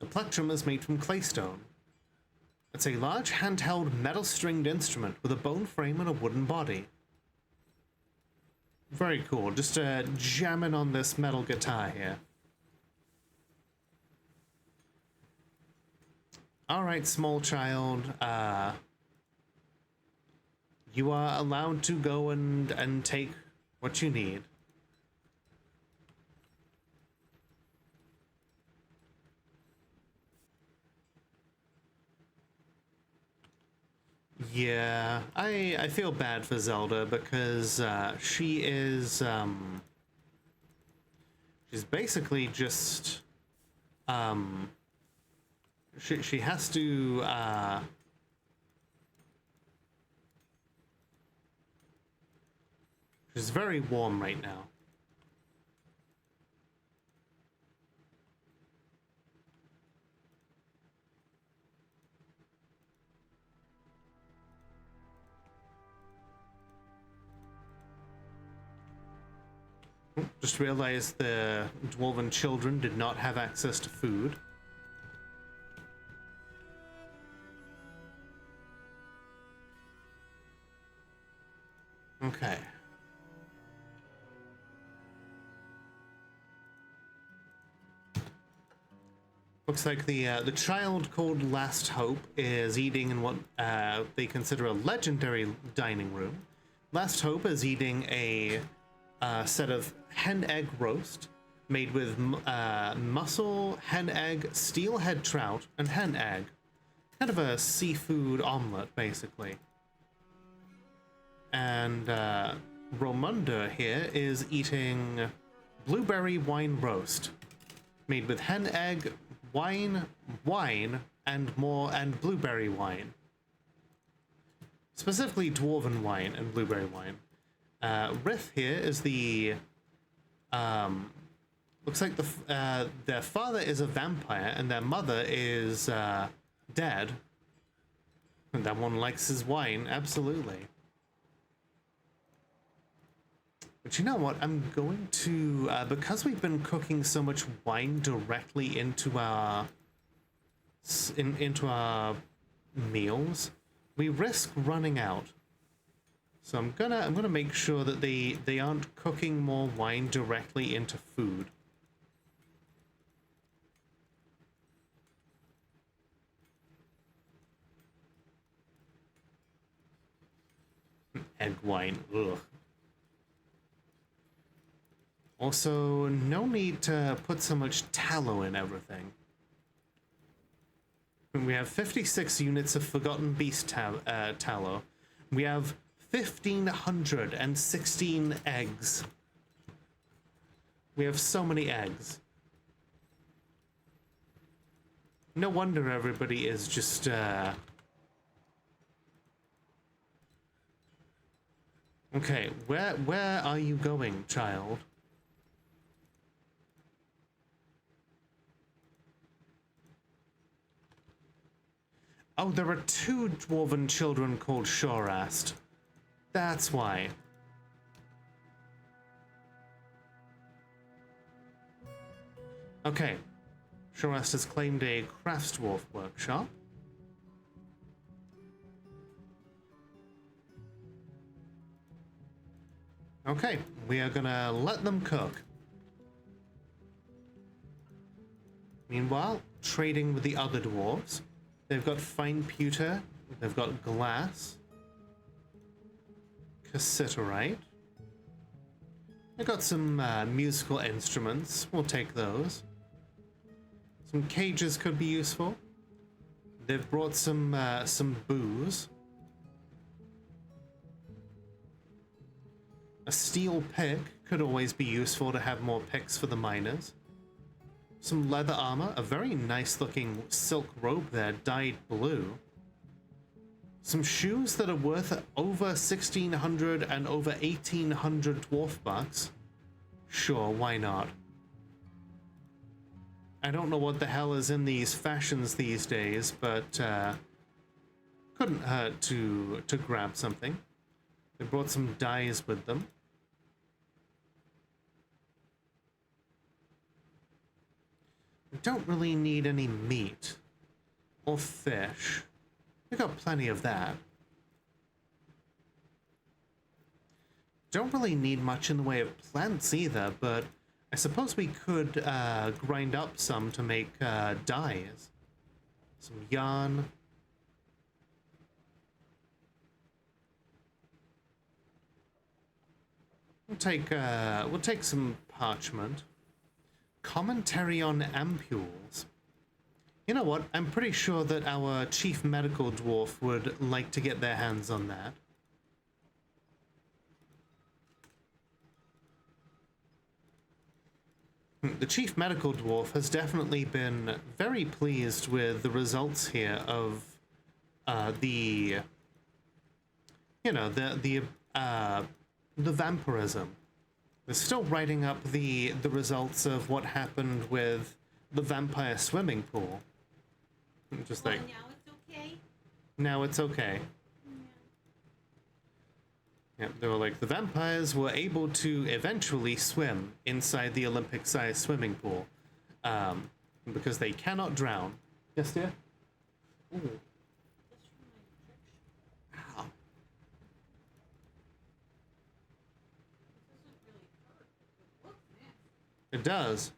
[SPEAKER 1] The plectrum is made from claystone. It's a large handheld metal-stringed instrument with a bone frame and a wooden body. Very cool. Just jamming on this metal guitar here. Alright, small child. You are allowed to go and take what you need. Yeah, I feel bad for Zelda because she is she's basically just she has to she's very warm right now. Just realized the dwarven children did not have access to food. Okay. Looks like the child called Last Hope is eating in what they consider a legendary dining room. Last Hope is eating a set of hen egg roast made with mussel, hen egg, steelhead trout, and hen egg. Kind of a seafood omelet, basically. And Romunda here is eating blueberry wine roast made with hen egg, wine, and blueberry wine. Specifically dwarven wine and blueberry wine. Rith here is the looks like their father is a vampire and their mother is dead. And that one likes his wine, absolutely. But you know what? I'm going to because we've been cooking so much wine directly into our meals, we risk running out. So I'm gonna make sure that they aren't cooking more wine directly into food. Egg wine, ugh. Also, no need to put so much tallow in everything. We have 56 units of Forgotten Beast tallow. We have 1,516 eggs. We have so many eggs. No wonder everybody is just Okay, where are you going, child? Oh, there are two dwarven children called Shorast. That's why. Okay. Shorast has claimed a crafts dwarf workshop. Okay, we are gonna let them cook. Meanwhile, trading with the other dwarves. They've got fine pewter, they've got glass, cassiterite. They've got some musical instruments, we'll take those. Some cages could be useful. They've brought some booze. A steel pick could always be useful to have more picks for the miners. Some leather armor, a very nice looking silk robe there, dyed blue. Some shoes that are worth over 1,600 and over 1,800 dwarf bucks. Sure, why not? I don't know what the hell is in these fashions these days, but couldn't hurt to grab something. They brought some dyes with them. We don't really need any meat or fish. We got plenty of that. Don't really need much in the way of plants either, but I suppose we could grind up some to make dyes. Some yarn. We'll take some parchment. Commentary on ampules. You know what? I'm pretty sure that our chief medical dwarf would like to get their hands on that. The chief medical dwarf has definitely been very pleased with the results here of the vampirism. They're still writing up the results of what happened with the vampire swimming pool. Just like,
[SPEAKER 4] now it's okay.
[SPEAKER 1] Now it's okay. Yeah, they were like, the vampires were able to eventually swim inside the Olympic-sized swimming pool because they cannot drown. Yes, dear? Ooh. Ow. It does.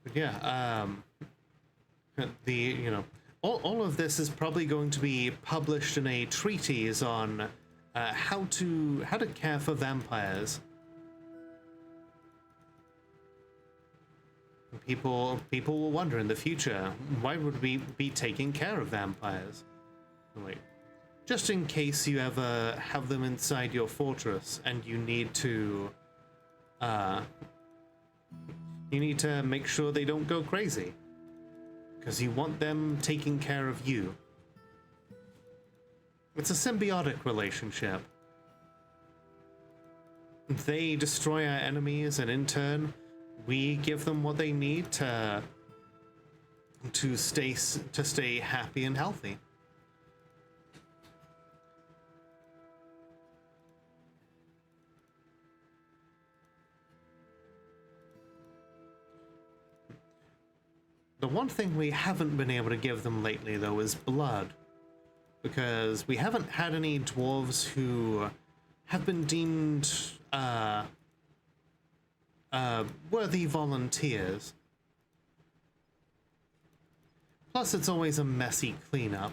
[SPEAKER 1] But yeah, all of this is probably going to be published in a treatise on how to care for vampires. People will wonder in the future, why would we be taking care of vampires? Wait, just in case you ever have them inside your fortress and you need to make sure they don't go crazy, because you want them taking care of you. It's a symbiotic relationship. They destroy our enemies, and in turn, we give them what they need to stay happy and healthy. The one thing we haven't been able to give them lately, though, is blood. Because we haven't had any dwarves who have been deemed worthy volunteers. Plus, it's always a messy cleanup.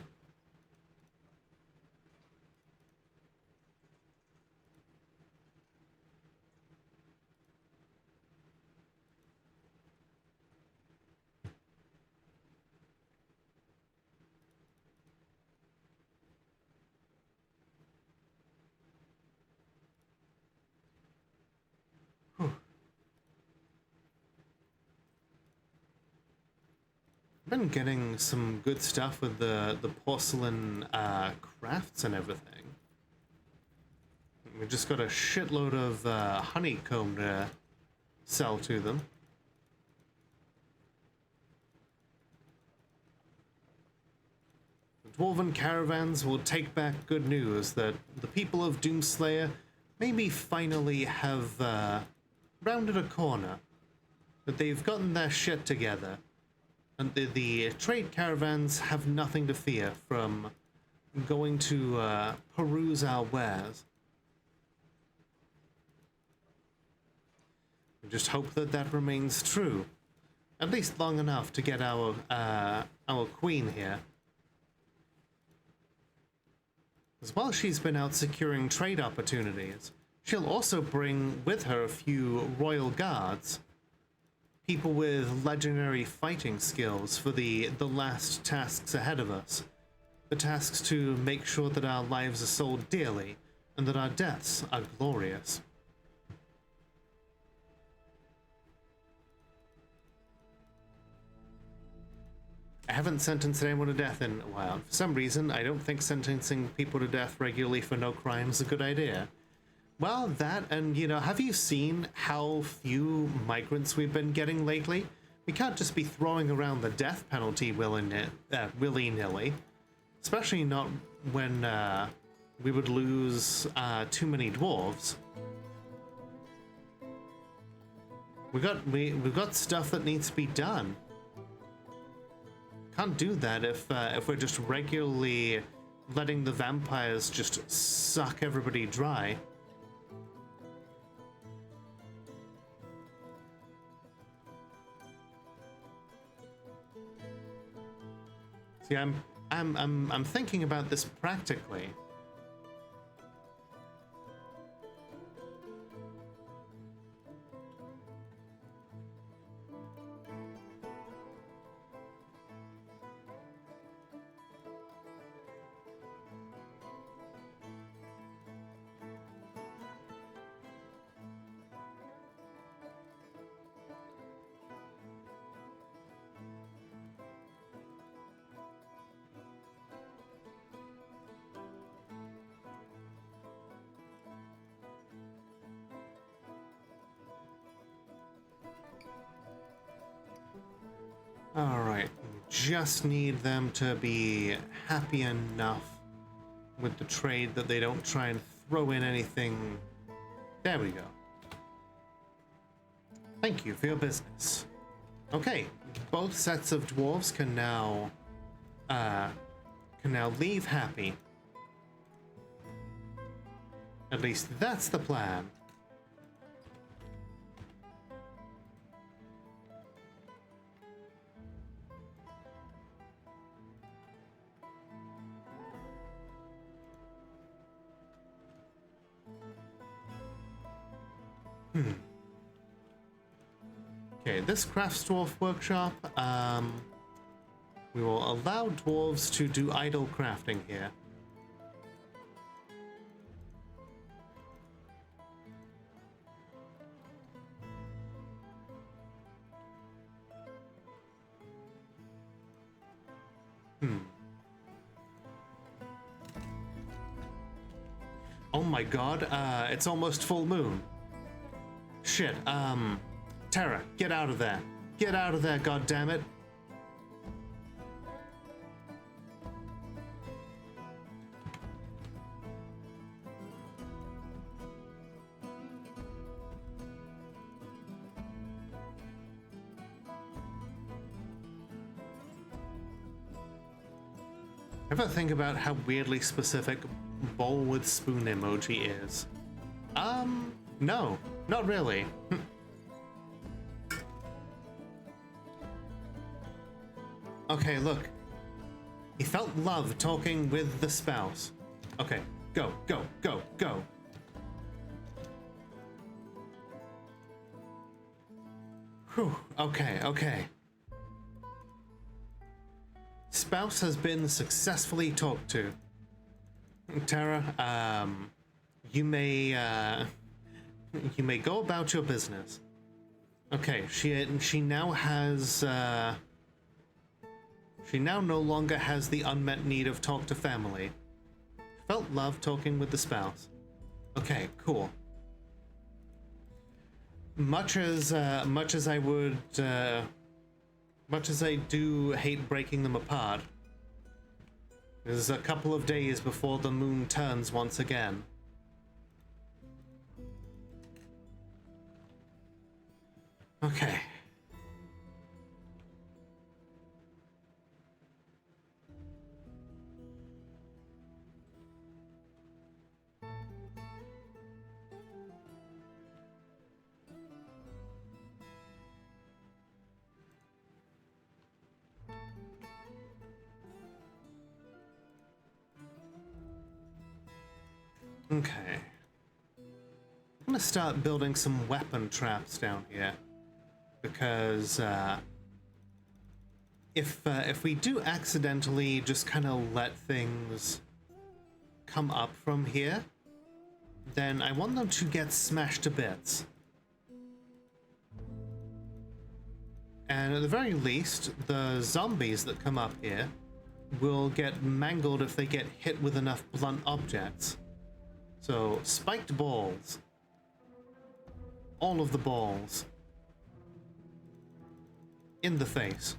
[SPEAKER 1] Been getting some good stuff with the porcelain crafts and everything. We just got a shitload of honeycomb to sell to them. The dwarven caravans will take back good news that the people of Doomslayer maybe finally have rounded a corner. That they've gotten their shit together. And the trade caravans have nothing to fear from going to peruse our wares. We just hope that that remains true, at least long enough to get our queen here. As well as she's been out securing trade opportunities, she'll also bring with her a few royal guards. People with legendary fighting skills for the last tasks ahead of us. The tasks to make sure that our lives are sold dearly and that our deaths are glorious. I haven't sentenced anyone to death in a while. For some reason, I don't think sentencing people to death regularly for no crime is a good idea. Well, that, and you know, have you seen how few migrants we've been getting lately? We can't just be throwing around the death penalty willy-nilly. Especially not when we would lose too many dwarves. We've got stuff that needs to be done. Can't do that if we're just regularly letting the vampires just suck everybody dry. See, I'm thinking about this practically. Alright, just need them to be happy enough with the trade that they don't try and throw in anything. There we go. Thank you for your business. Okay, both sets of dwarves can now leave happy. At least that's the plan. Okay, this crafts dwarf workshop, we will allow dwarves to do idle crafting here. Oh my god, it's almost full moon. Shit, Terra, get out of there. Get out of there, goddammit. Ever think about how weirdly specific bowl with spoon emoji is? No, not really. Okay, look. He felt love talking with the spouse. Okay, go, go, go, go. Whew, okay, okay. Spouse has been successfully talked to. Tara, you may go about your business. Okay, she now has She now no longer has the unmet need of talk to family. Felt love talking with the spouse. Okay, cool. Much as I do hate breaking them apart, there's a couple of days before the moon turns once again. Okay. Okay. I'm gonna start building some weapon traps down here, because if we do accidentally just kind of let things come up from here, then I want them to get smashed to bits. And at the very least, the zombies that come up here will get mangled if they get hit with enough blunt objects. So, spiked balls. All of the balls. In the face.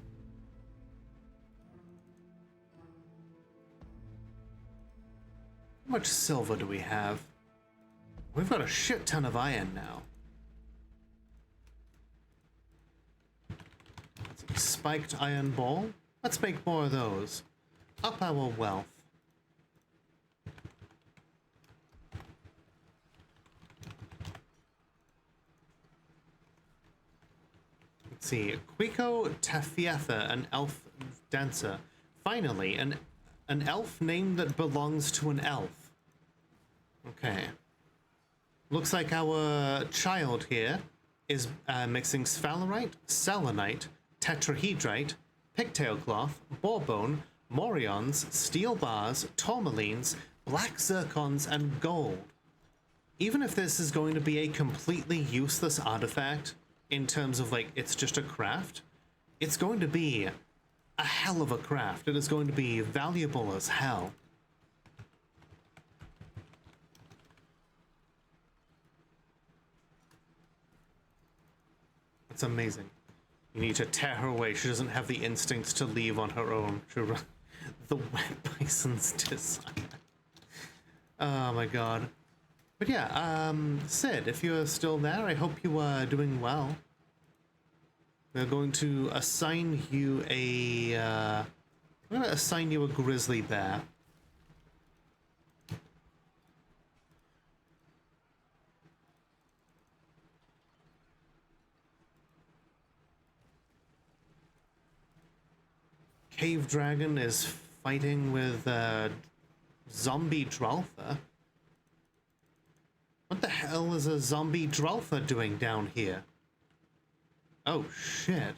[SPEAKER 1] How much silver do we have? We've got a shit ton of iron now. Spiked iron ball? Let's make more of those. Up our wealth. Let's see. Quiko Tafietha, an elf dancer. Finally, an elf name that belongs to an elf. Okay. Looks like our child here is mixing sphalerite, selenite, tetrahedrite, pigtail cloth, borebone, morions, steel bars, tourmalines, black zircons, and gold. Even if this is going to be a completely useless artifact, in terms of, like, it's just a craft, it's going to be a hell of a craft. It is going to be valuable as hell. It's amazing. You need to tear her away. She doesn't have the instincts to leave on her own. The Werebison's desire. Oh my god. But yeah, Sid, if you're still there, I hope you are doing well. We're going to assign you a, I'm going to assign you a grizzly bear. Cave Dragon is fighting with zombie Dwarf. What the hell is a zombie Dwarf doing down here? Oh shit.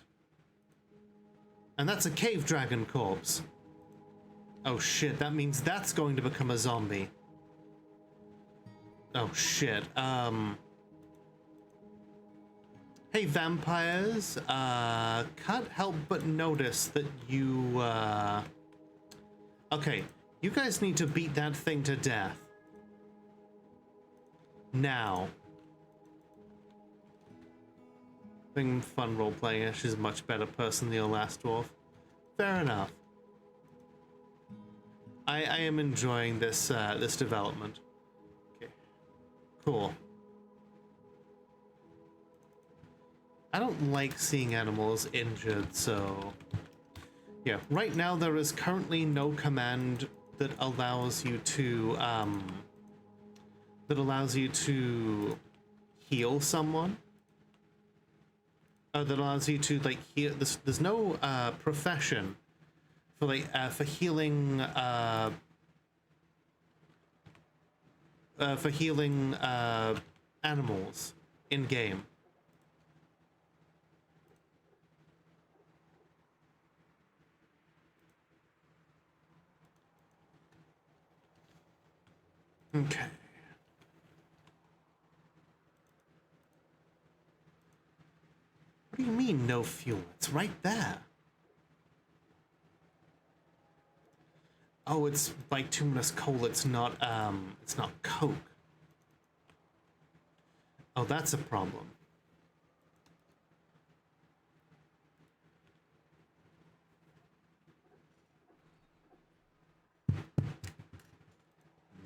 [SPEAKER 1] And that's a cave dragon corpse. Oh shit, that means that's going to become a zombie. Oh shit. Hey vampires, can't help but notice that you, okay, you guys need to beat that thing to death. Now. Being fun role-playing, she's a much better person than your last dwarf. Fair enough. I am enjoying this, this development. Okay, cool. I don't like seeing animals injured, so yeah. Right now there is currently no command that allows you to heal someone. That allows you to like heal. There's no profession for like for healing animals in game. Okay. What do you mean no fuel? It's right there. Oh, it's bituminous coal. It's not coke. Oh, that's a problem.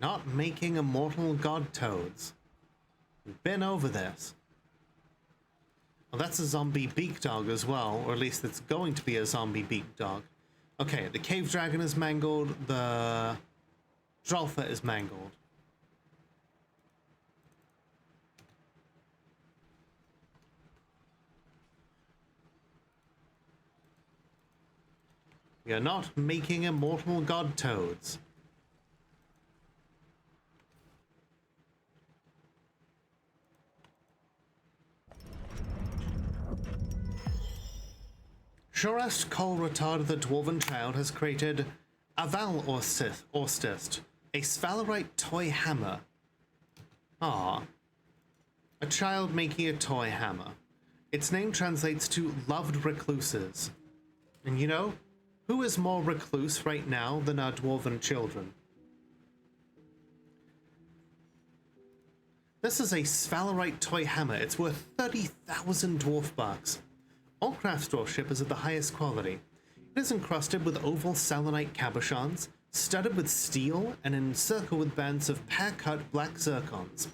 [SPEAKER 1] Not making immortal god toads. We've been over this. Well, that's a zombie beak dog as well, or at least it's going to be a zombie beak dog. Okay, the cave dragon is mangled, the Dwarf is mangled. We are not making immortal god toads. Shorast Kolratard, the dwarven child, has created Aval Orstist, a sphalerite toy hammer. Ah, a child making a toy hammer. Its name translates to loved recluses. And you know, who is more recluse right now than our dwarven children? This is a sphalerite toy hammer. It's worth 30,000 dwarf bucks. All craftsmanship is of the highest quality. It is encrusted with oval selenite cabochons, studded with steel, and encircled with bands of pear-cut black zircons.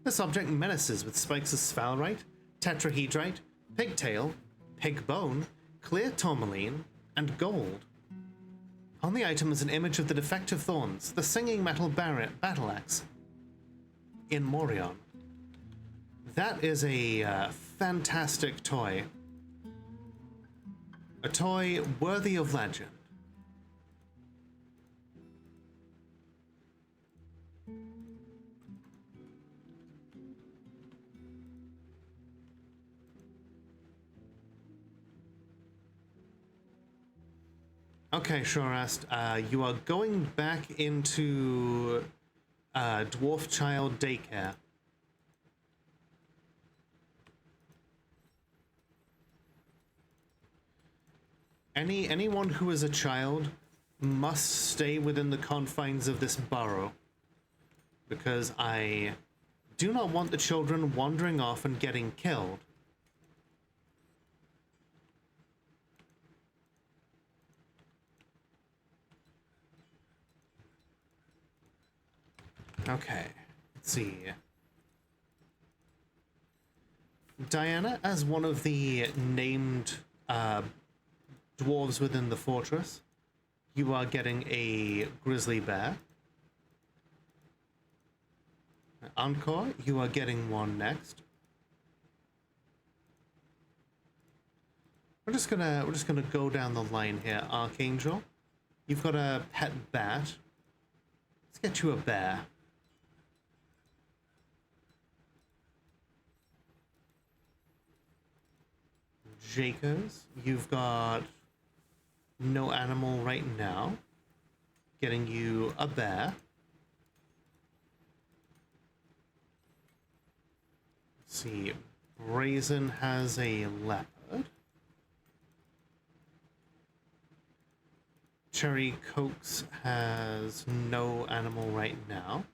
[SPEAKER 1] This object menaces with spikes of sphalerite, tetrahedrite, pigtail, pig bone, clear tourmaline, and gold. On the item is an image of the defective thorns, the singing metal battle axe in Morion. That is a fantastic toy. A toy worthy of legend. Okay, Shorast, you are going back into Dwarf Child Daycare. Anyone who is a child must stay within the confines of this burrow, because I do not want the children wandering off and getting killed. Okay, let's see. Diana, as one of the named dwarves within the fortress, you are getting a grizzly bear. Encore, you are getting one next. We're just gonna go down the line here. Archangel, you've got a pet bat. Let's get you a bear. Jacobs, you've got no animal right now. Getting you a bear. Let's see, Razing has a leopard. Cherry Cokes has no animal right now.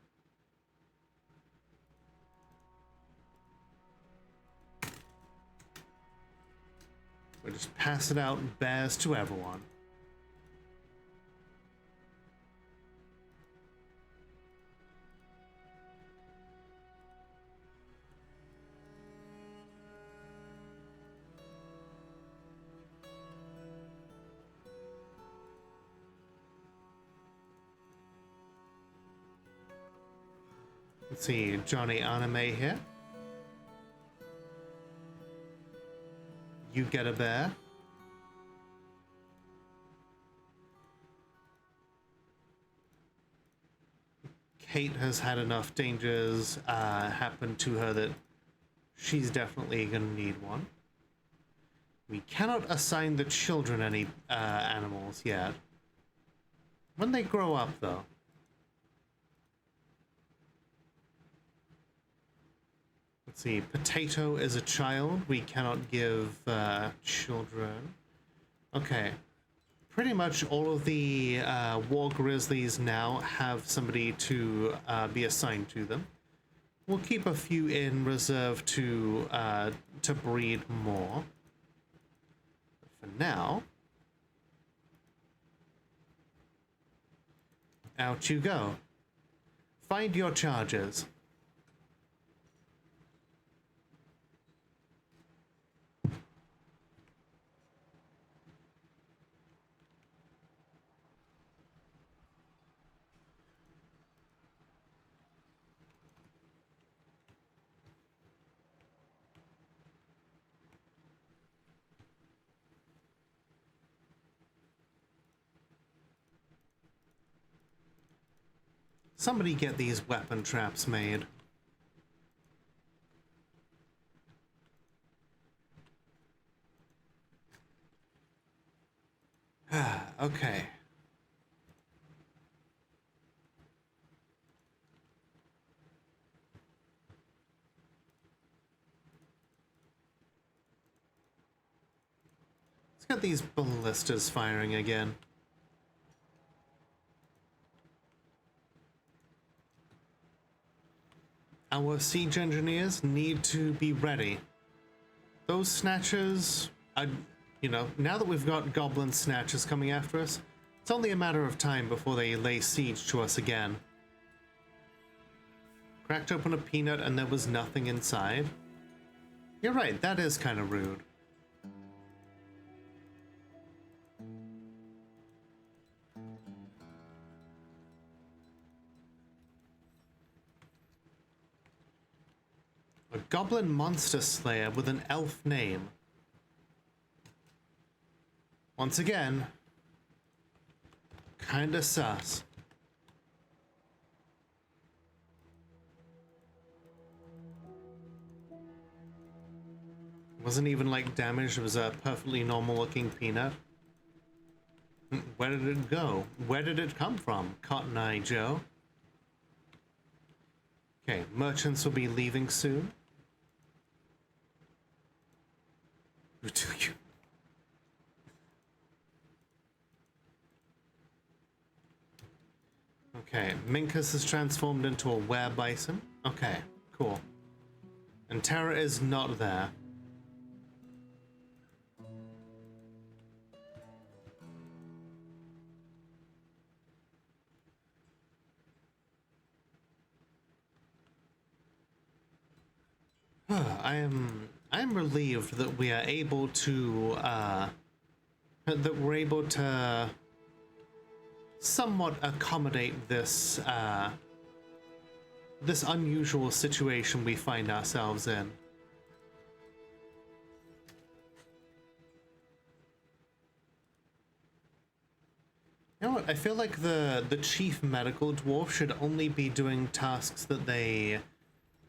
[SPEAKER 1] We'll just pass it out bears to everyone. Let's see, Johnny Anime here. You get a bear. Kate has had enough dangers happen to her that she's definitely gonna need one. We cannot assign the children any animals yet. When they grow up, though. Let's see, Potato is a child. We cannot give children. Okay. pretty much all of the war grizzlies now have somebody to be assigned to them. We'll keep a few in reserve to breed more. But for now, out you go. Find your charges. Somebody get these weapon traps made. Okay. Let's get these ballistas firing again. Our siege engineers need to be ready. Those snatchers, you know, now that we've got goblin snatchers coming after us, it's only a matter of time before they lay siege to us again. Cracked open a peanut and there was nothing inside. You're right, that is kind of rude. A goblin monster slayer with an elf name. Once again, kinda sus. Wasn't even like damaged, it was a perfectly normal looking peanut. Where did it go? Where did it come from? Cotton Eye Joe. Okay, merchants will be leaving soon. Who do you? Okay, Minkus is transformed into a Werebison. Okay, cool. And Terra is not there. I am relieved that we are able to somewhat accommodate this this unusual situation we find ourselves in. You know what? I feel like the chief medical dwarf should only be doing tasks that they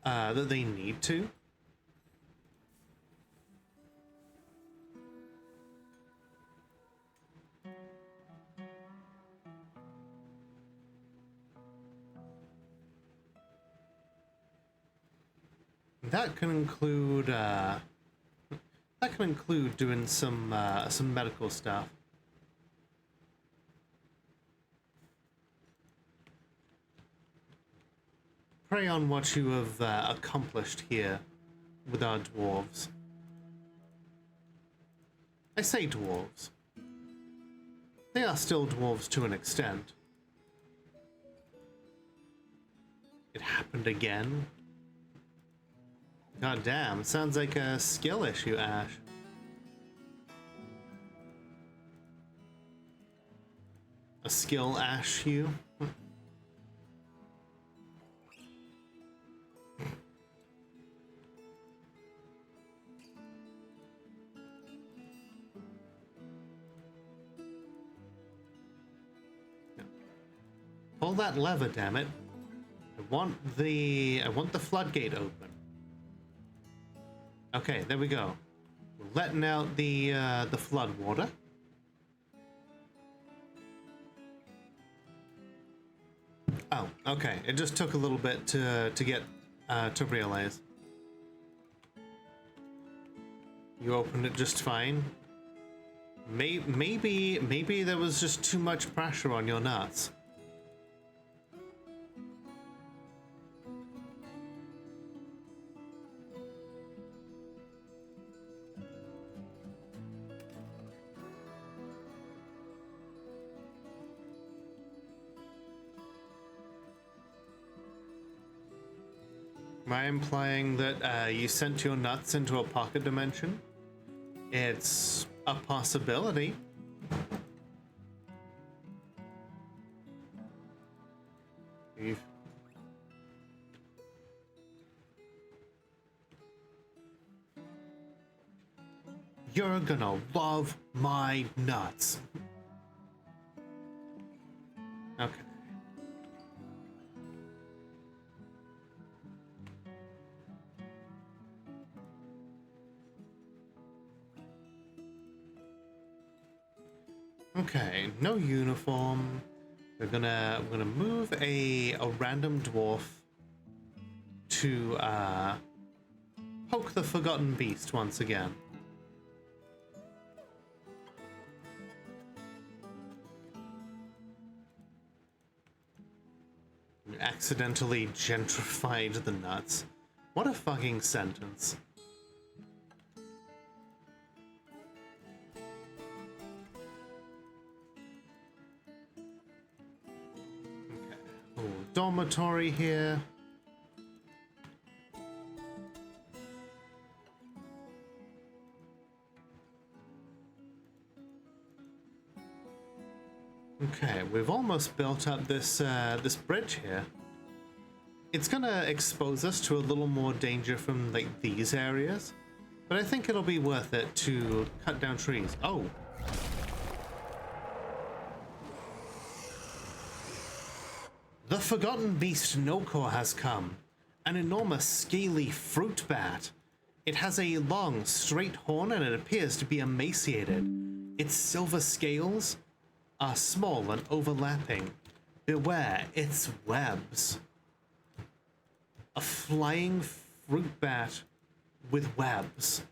[SPEAKER 1] need to. That can include doing some medical stuff. Prey on what you have accomplished here with our dwarves. I say dwarves. They are still dwarves to an extent. It happened again. God damn, it sounds like a skill issue, Ash. A skill issue? Pull that lever, damn it. I want the floodgate open. Okay, there we go. We're letting out the flood water. Oh, okay. It just took a little bit to get to realize. You opened it just fine. Maybe there was just too much pressure on your nuts. Am I implying that you sent your nuts into a pocket dimension? It's a possibility. You're gonna love my nuts. Okay. Okay, no uniform. We're gonna move a random dwarf to poke the forgotten beast once again. We accidentally gentrified the nuts. What a fucking sentence. Dormitory here. Okay, we've almost built up this this bridge here. It's gonna expose us to a little more danger from like these areas, but I think it'll be worth it to cut down trees. Oh. The Forgotten Beast Nokor has come. An enormous scaly fruit bat. It has a long, straight horn and it appears to be emaciated. Its silver scales are small and overlapping. Beware its webs. A flying fruit bat with webs.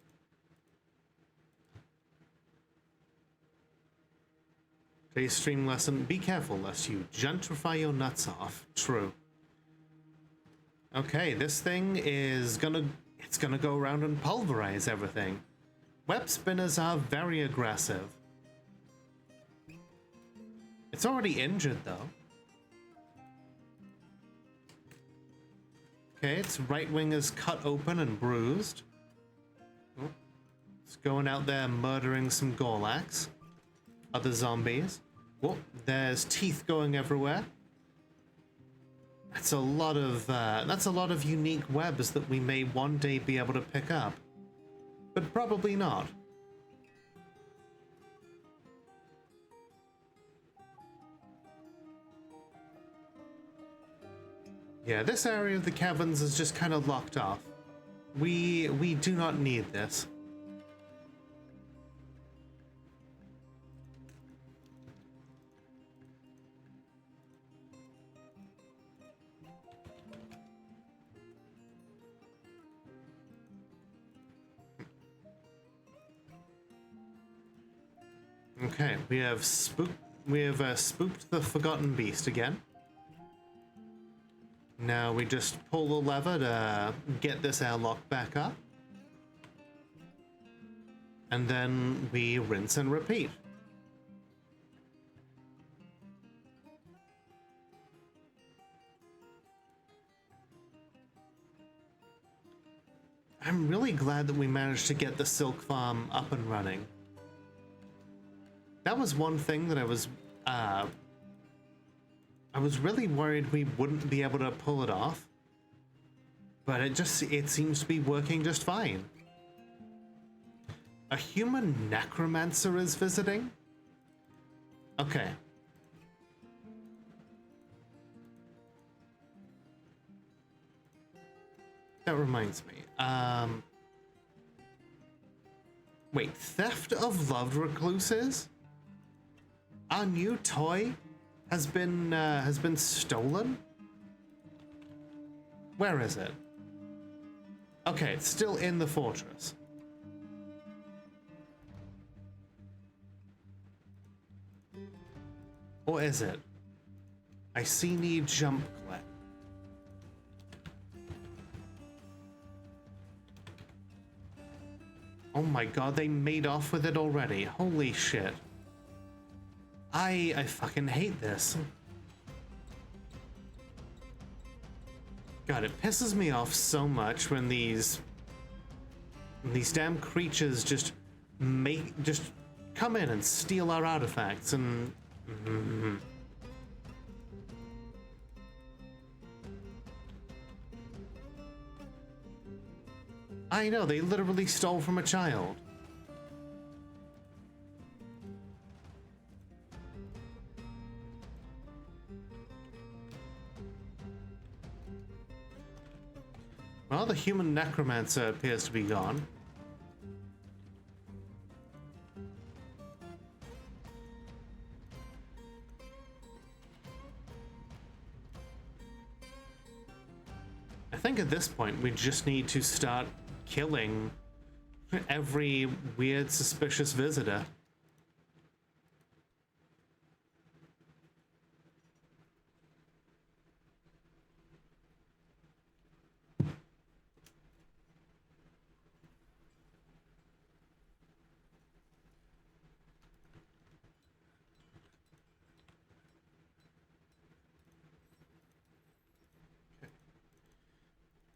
[SPEAKER 1] Today's stream lesson, be careful lest you gentrify your nuts off. True. Okay, this thing is gonna go around and pulverize everything. Web spinners are very aggressive. It's already injured though. Okay, its right wing is cut open and bruised. Oh, it's going out there murdering some Gorlax. Other zombies. Whoa, there's teeth going everywhere. That's a lot of unique webs that we may one day be able to pick up, but probably not. Yeah, this area of the caverns is just kind of locked off. We do not need this. Okay, we have spooked the Forgotten Beast again. Now we just pull the lever to get this airlock back up. And then we rinse and repeat. I'm really glad that we managed to get the silk farm up and running. That was one thing that I was really worried we wouldn't be able to pull it off, but it seems to be working just fine. A human necromancer is visiting? Okay. That reminds me. Wait, theft of loved recluses? Our new toy has been stolen? Where is it? Okay, it's still in the fortress. Or is it? I see need jump clip. Oh my god, they made off with it already. Holy shit. I fucking hate this. God, it pisses me off so much when these damn creatures just come in and steal our artifacts and I know, they literally stole from a child. Well, the human necromancer appears to be gone. I think at this point we just need to start killing every weird, suspicious visitor.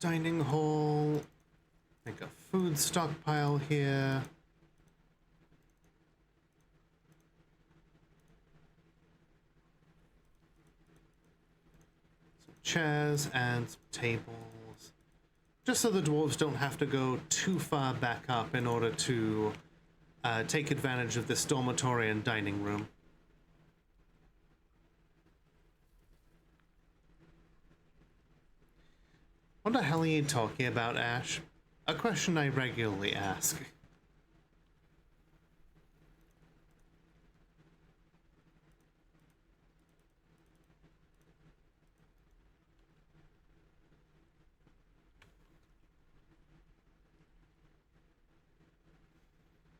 [SPEAKER 1] Dining hall. Like a food stockpile here. Some chairs and some tables. Just so the dwarves don't have to go too far back up in order to take advantage of this dormitory and dining room. What the hell are you talking about, Ash? A question I regularly ask.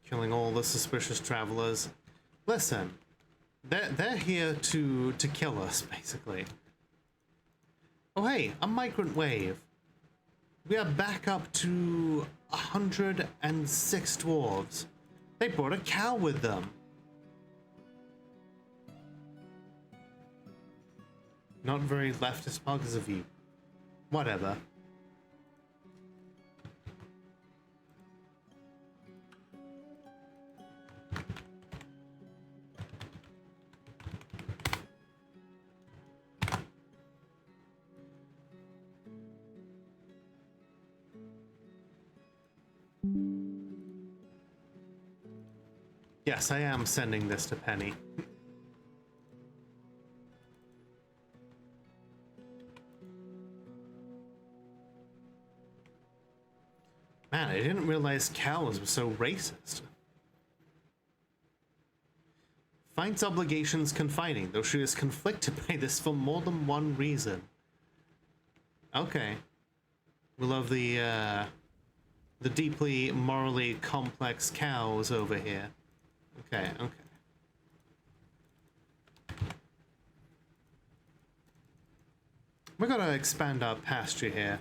[SPEAKER 1] Killing all the suspicious travelers. Listen, they're here to kill us, basically. Oh hey, a migrant wave. We are back up to 106 dwarves. They brought a cow with them. Not very leftist poggers of you. Whatever. Yes, I am sending this to Penny. Man, I didn't realize cows were so racist. Finds obligations confining, though she is conflicted by this for more than one reason. Okay. We love the deeply morally complex cows over here. Okay, okay. We're gonna expand our pasture here.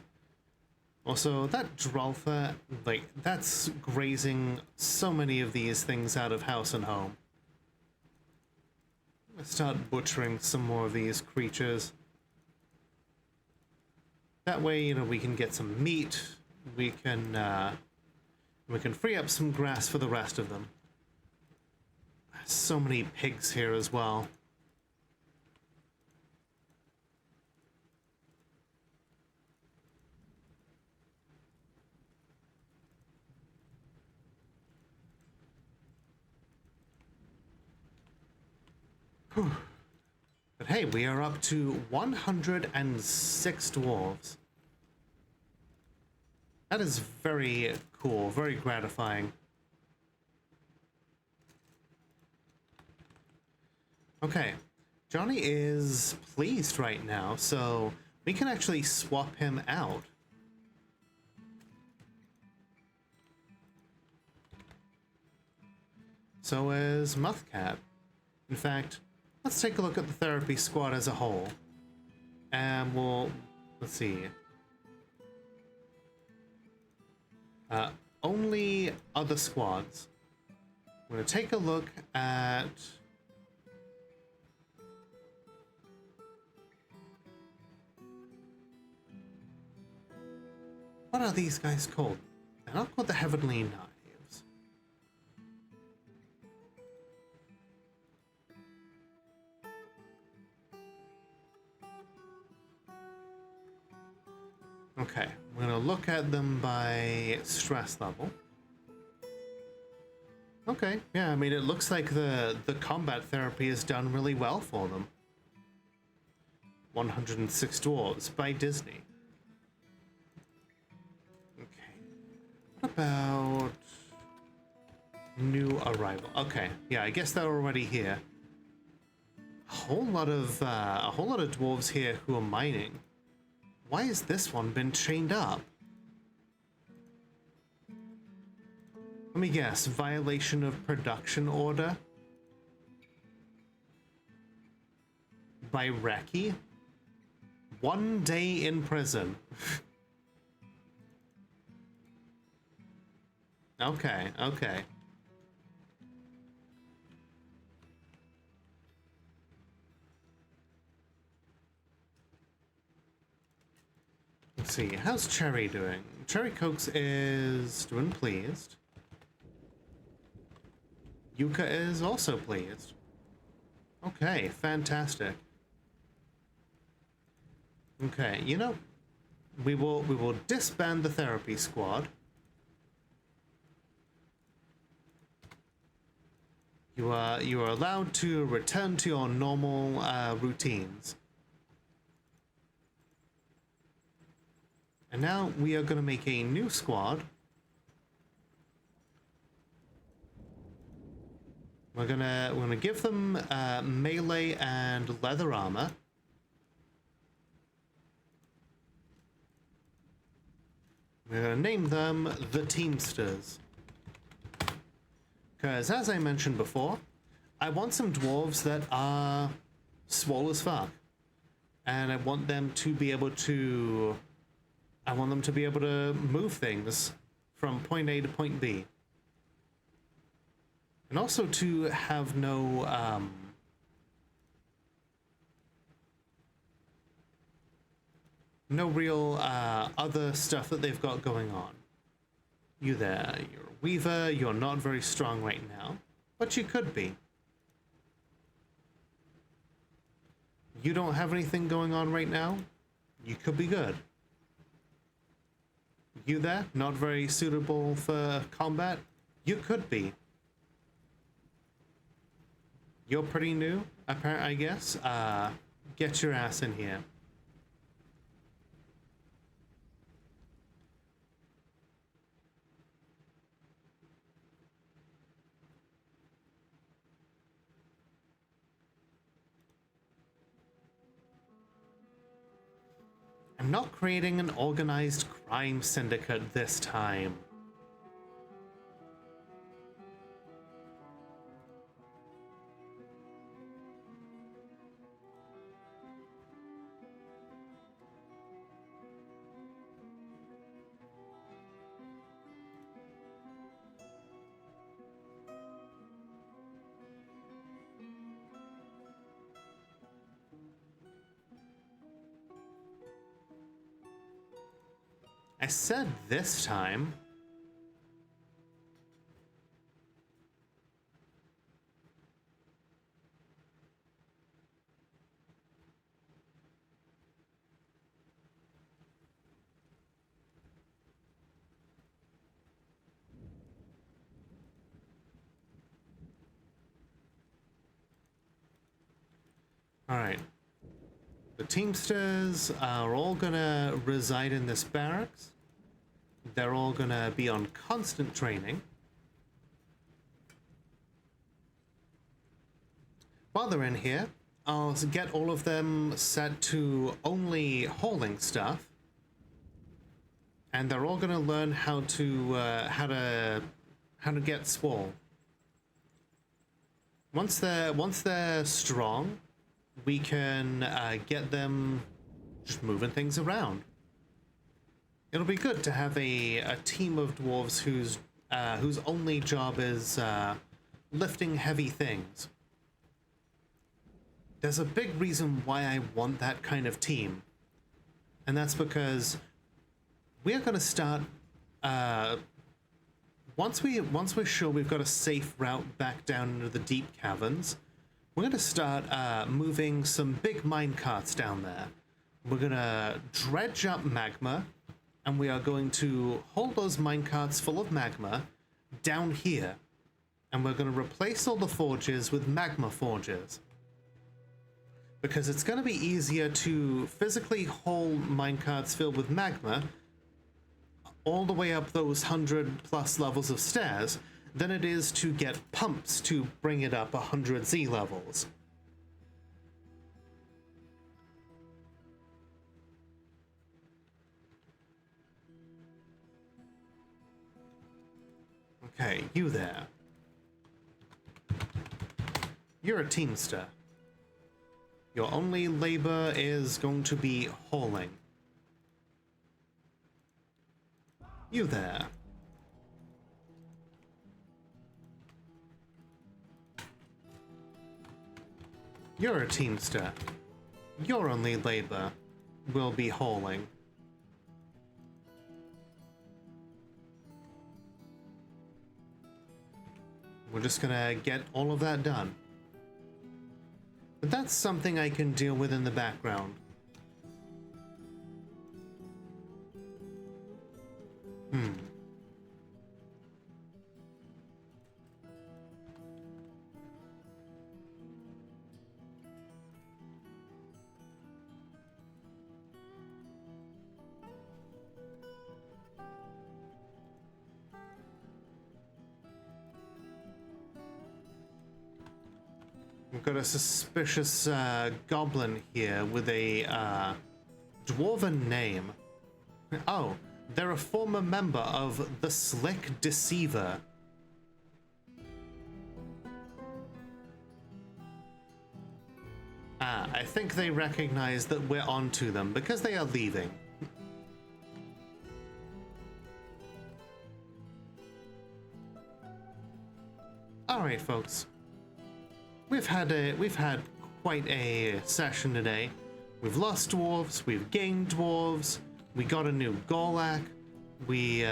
[SPEAKER 1] Also, that Dwarf, like, that's grazing so many of these things out of house and home. Let's start butchering some more of these creatures. That way, you know, we can get some meat. We can free up some grass for the rest of them. So many pigs here as well. Whew. But hey, we are up to 106 dwarves. That is very cool, very gratifying. Okay, Johnny is pleased right now, so we can actually swap him out. So is Muthcat. In fact, let's take a look at the therapy squad as a whole. And let's see. Only other squads. I'm going to take a look at... What are these guys called? They're not called the Heavenly Knives. Okay, we're going to look at them by stress level. Okay, yeah, I mean, it looks like the combat therapy has done really well for them. 106 Dwarves by Disney. Okay, what about new arrival? Okay, yeah, I guess they're already here. A whole lot of dwarves here who are mining. Why has this one been chained up? Let me guess, violation of production order? By Reki? 1 day in prison. Okay, okay. Let's see, how's Cherry doing? Cherry Cokes is doing pleased. Yuka is also pleased. Okay, fantastic. Okay, you know, we will disband the therapy squad. You are allowed to return to your normal routines. And now we are going to make a new squad. We're gonna give them melee and leather armor. We're gonna name them the Teamsters. Because as I mentioned before, I want some dwarves that are swole as fuck. And I want them to be able to move things from point A to point B. And also to have no real other stuff that they've got going on. You there, you're a weaver, you're not very strong right now, but you could be. You don't have anything going on right now, you could be good. You there, not very suitable for combat, you could be. You're pretty new, I guess. Get your ass in here. I'm not creating an organized crime syndicate this time. I said this time. All right. The Teamsters are all gonna reside in this barracks. They're all gonna be on constant training. While they're in here, I'll get all of them set to only hauling stuff. And they're all gonna learn how to get swole. Once they're strong, we can get them just moving things around. It'll be good to have a team of dwarves whose only job is lifting heavy things. There's a big reason why I want that kind of team, and that's because we're going to start. Once we're sure we've got a safe route back down into the deep caverns, we're going to start moving some big mine carts down there. We're going to dredge up magma, and we are going to hold those mine carts full of magma down here, and we're going to replace all the forges with magma forges. Because it's going to be easier to physically haul minecarts filled with magma all the way up those 100+ levels of stairs than it is to get pumps to bring it up 100 Z levels. Okay, you there. You're a teamster. Your only labor is going to be hauling. You there. You're a teamster. Your only labor will be hauling. We're just gonna get all of that done. But that's something I can deal with in the background. We've got a suspicious goblin here with a dwarven name. Oh, they're a former member of the Slick Deceiver. I think they recognize that we're onto them because they are leaving. All right, folks. We've had quite a session today. We've lost dwarves, we've gained dwarves, we got a new Golak, we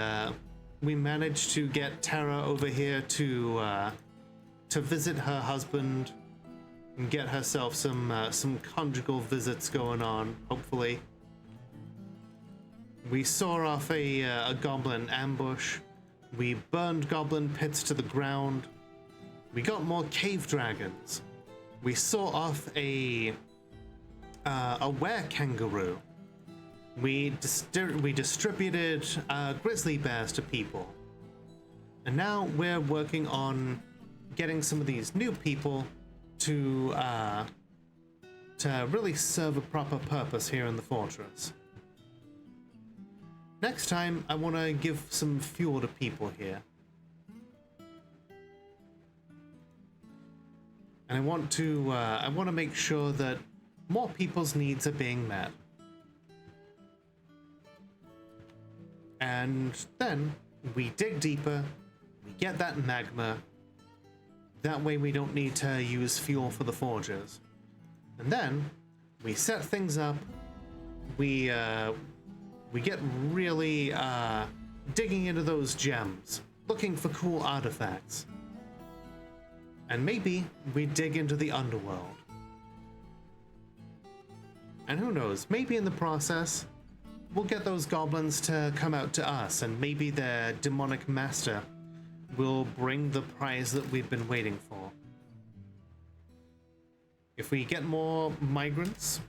[SPEAKER 1] managed to get Terra over here to visit her husband and get herself some conjugal visits going on, hopefully. We saw off a goblin ambush. We burned goblin pits to the ground. We got more cave dragons. We saw off a were-kangaroo. We distributed grizzly bears to people. And now we're working on getting some of these new people to really serve a proper purpose here in the fortress. Next time, I want to give some fuel to people here. And I want to make sure that more people's needs are being met. And then we dig deeper, we get that magma. That way we don't need to use fuel for the forges. And then we set things up. We get really digging into those gems, looking for cool artifacts. And maybe we dig into the underworld. And who knows, maybe in the process, we'll get those goblins to come out to us, and maybe their demonic master will bring the prize that we've been waiting for. If we get more migrants,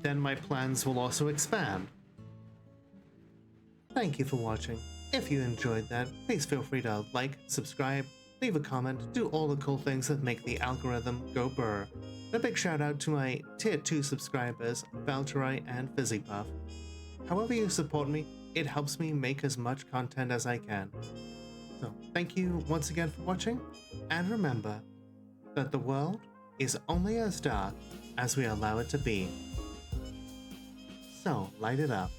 [SPEAKER 1] then my plans will also expand. Thank you for watching. If you enjoyed that, please feel free to like, subscribe, leave a comment, do all the cool things that make the algorithm go burr. And a big shout out to my tier 2 subscribers, Valtteri and Fizzypuff. However you support me, it helps me make as much content as I can. So thank you once again for watching, and remember, that the world is only as dark as we allow it to be. So light it up.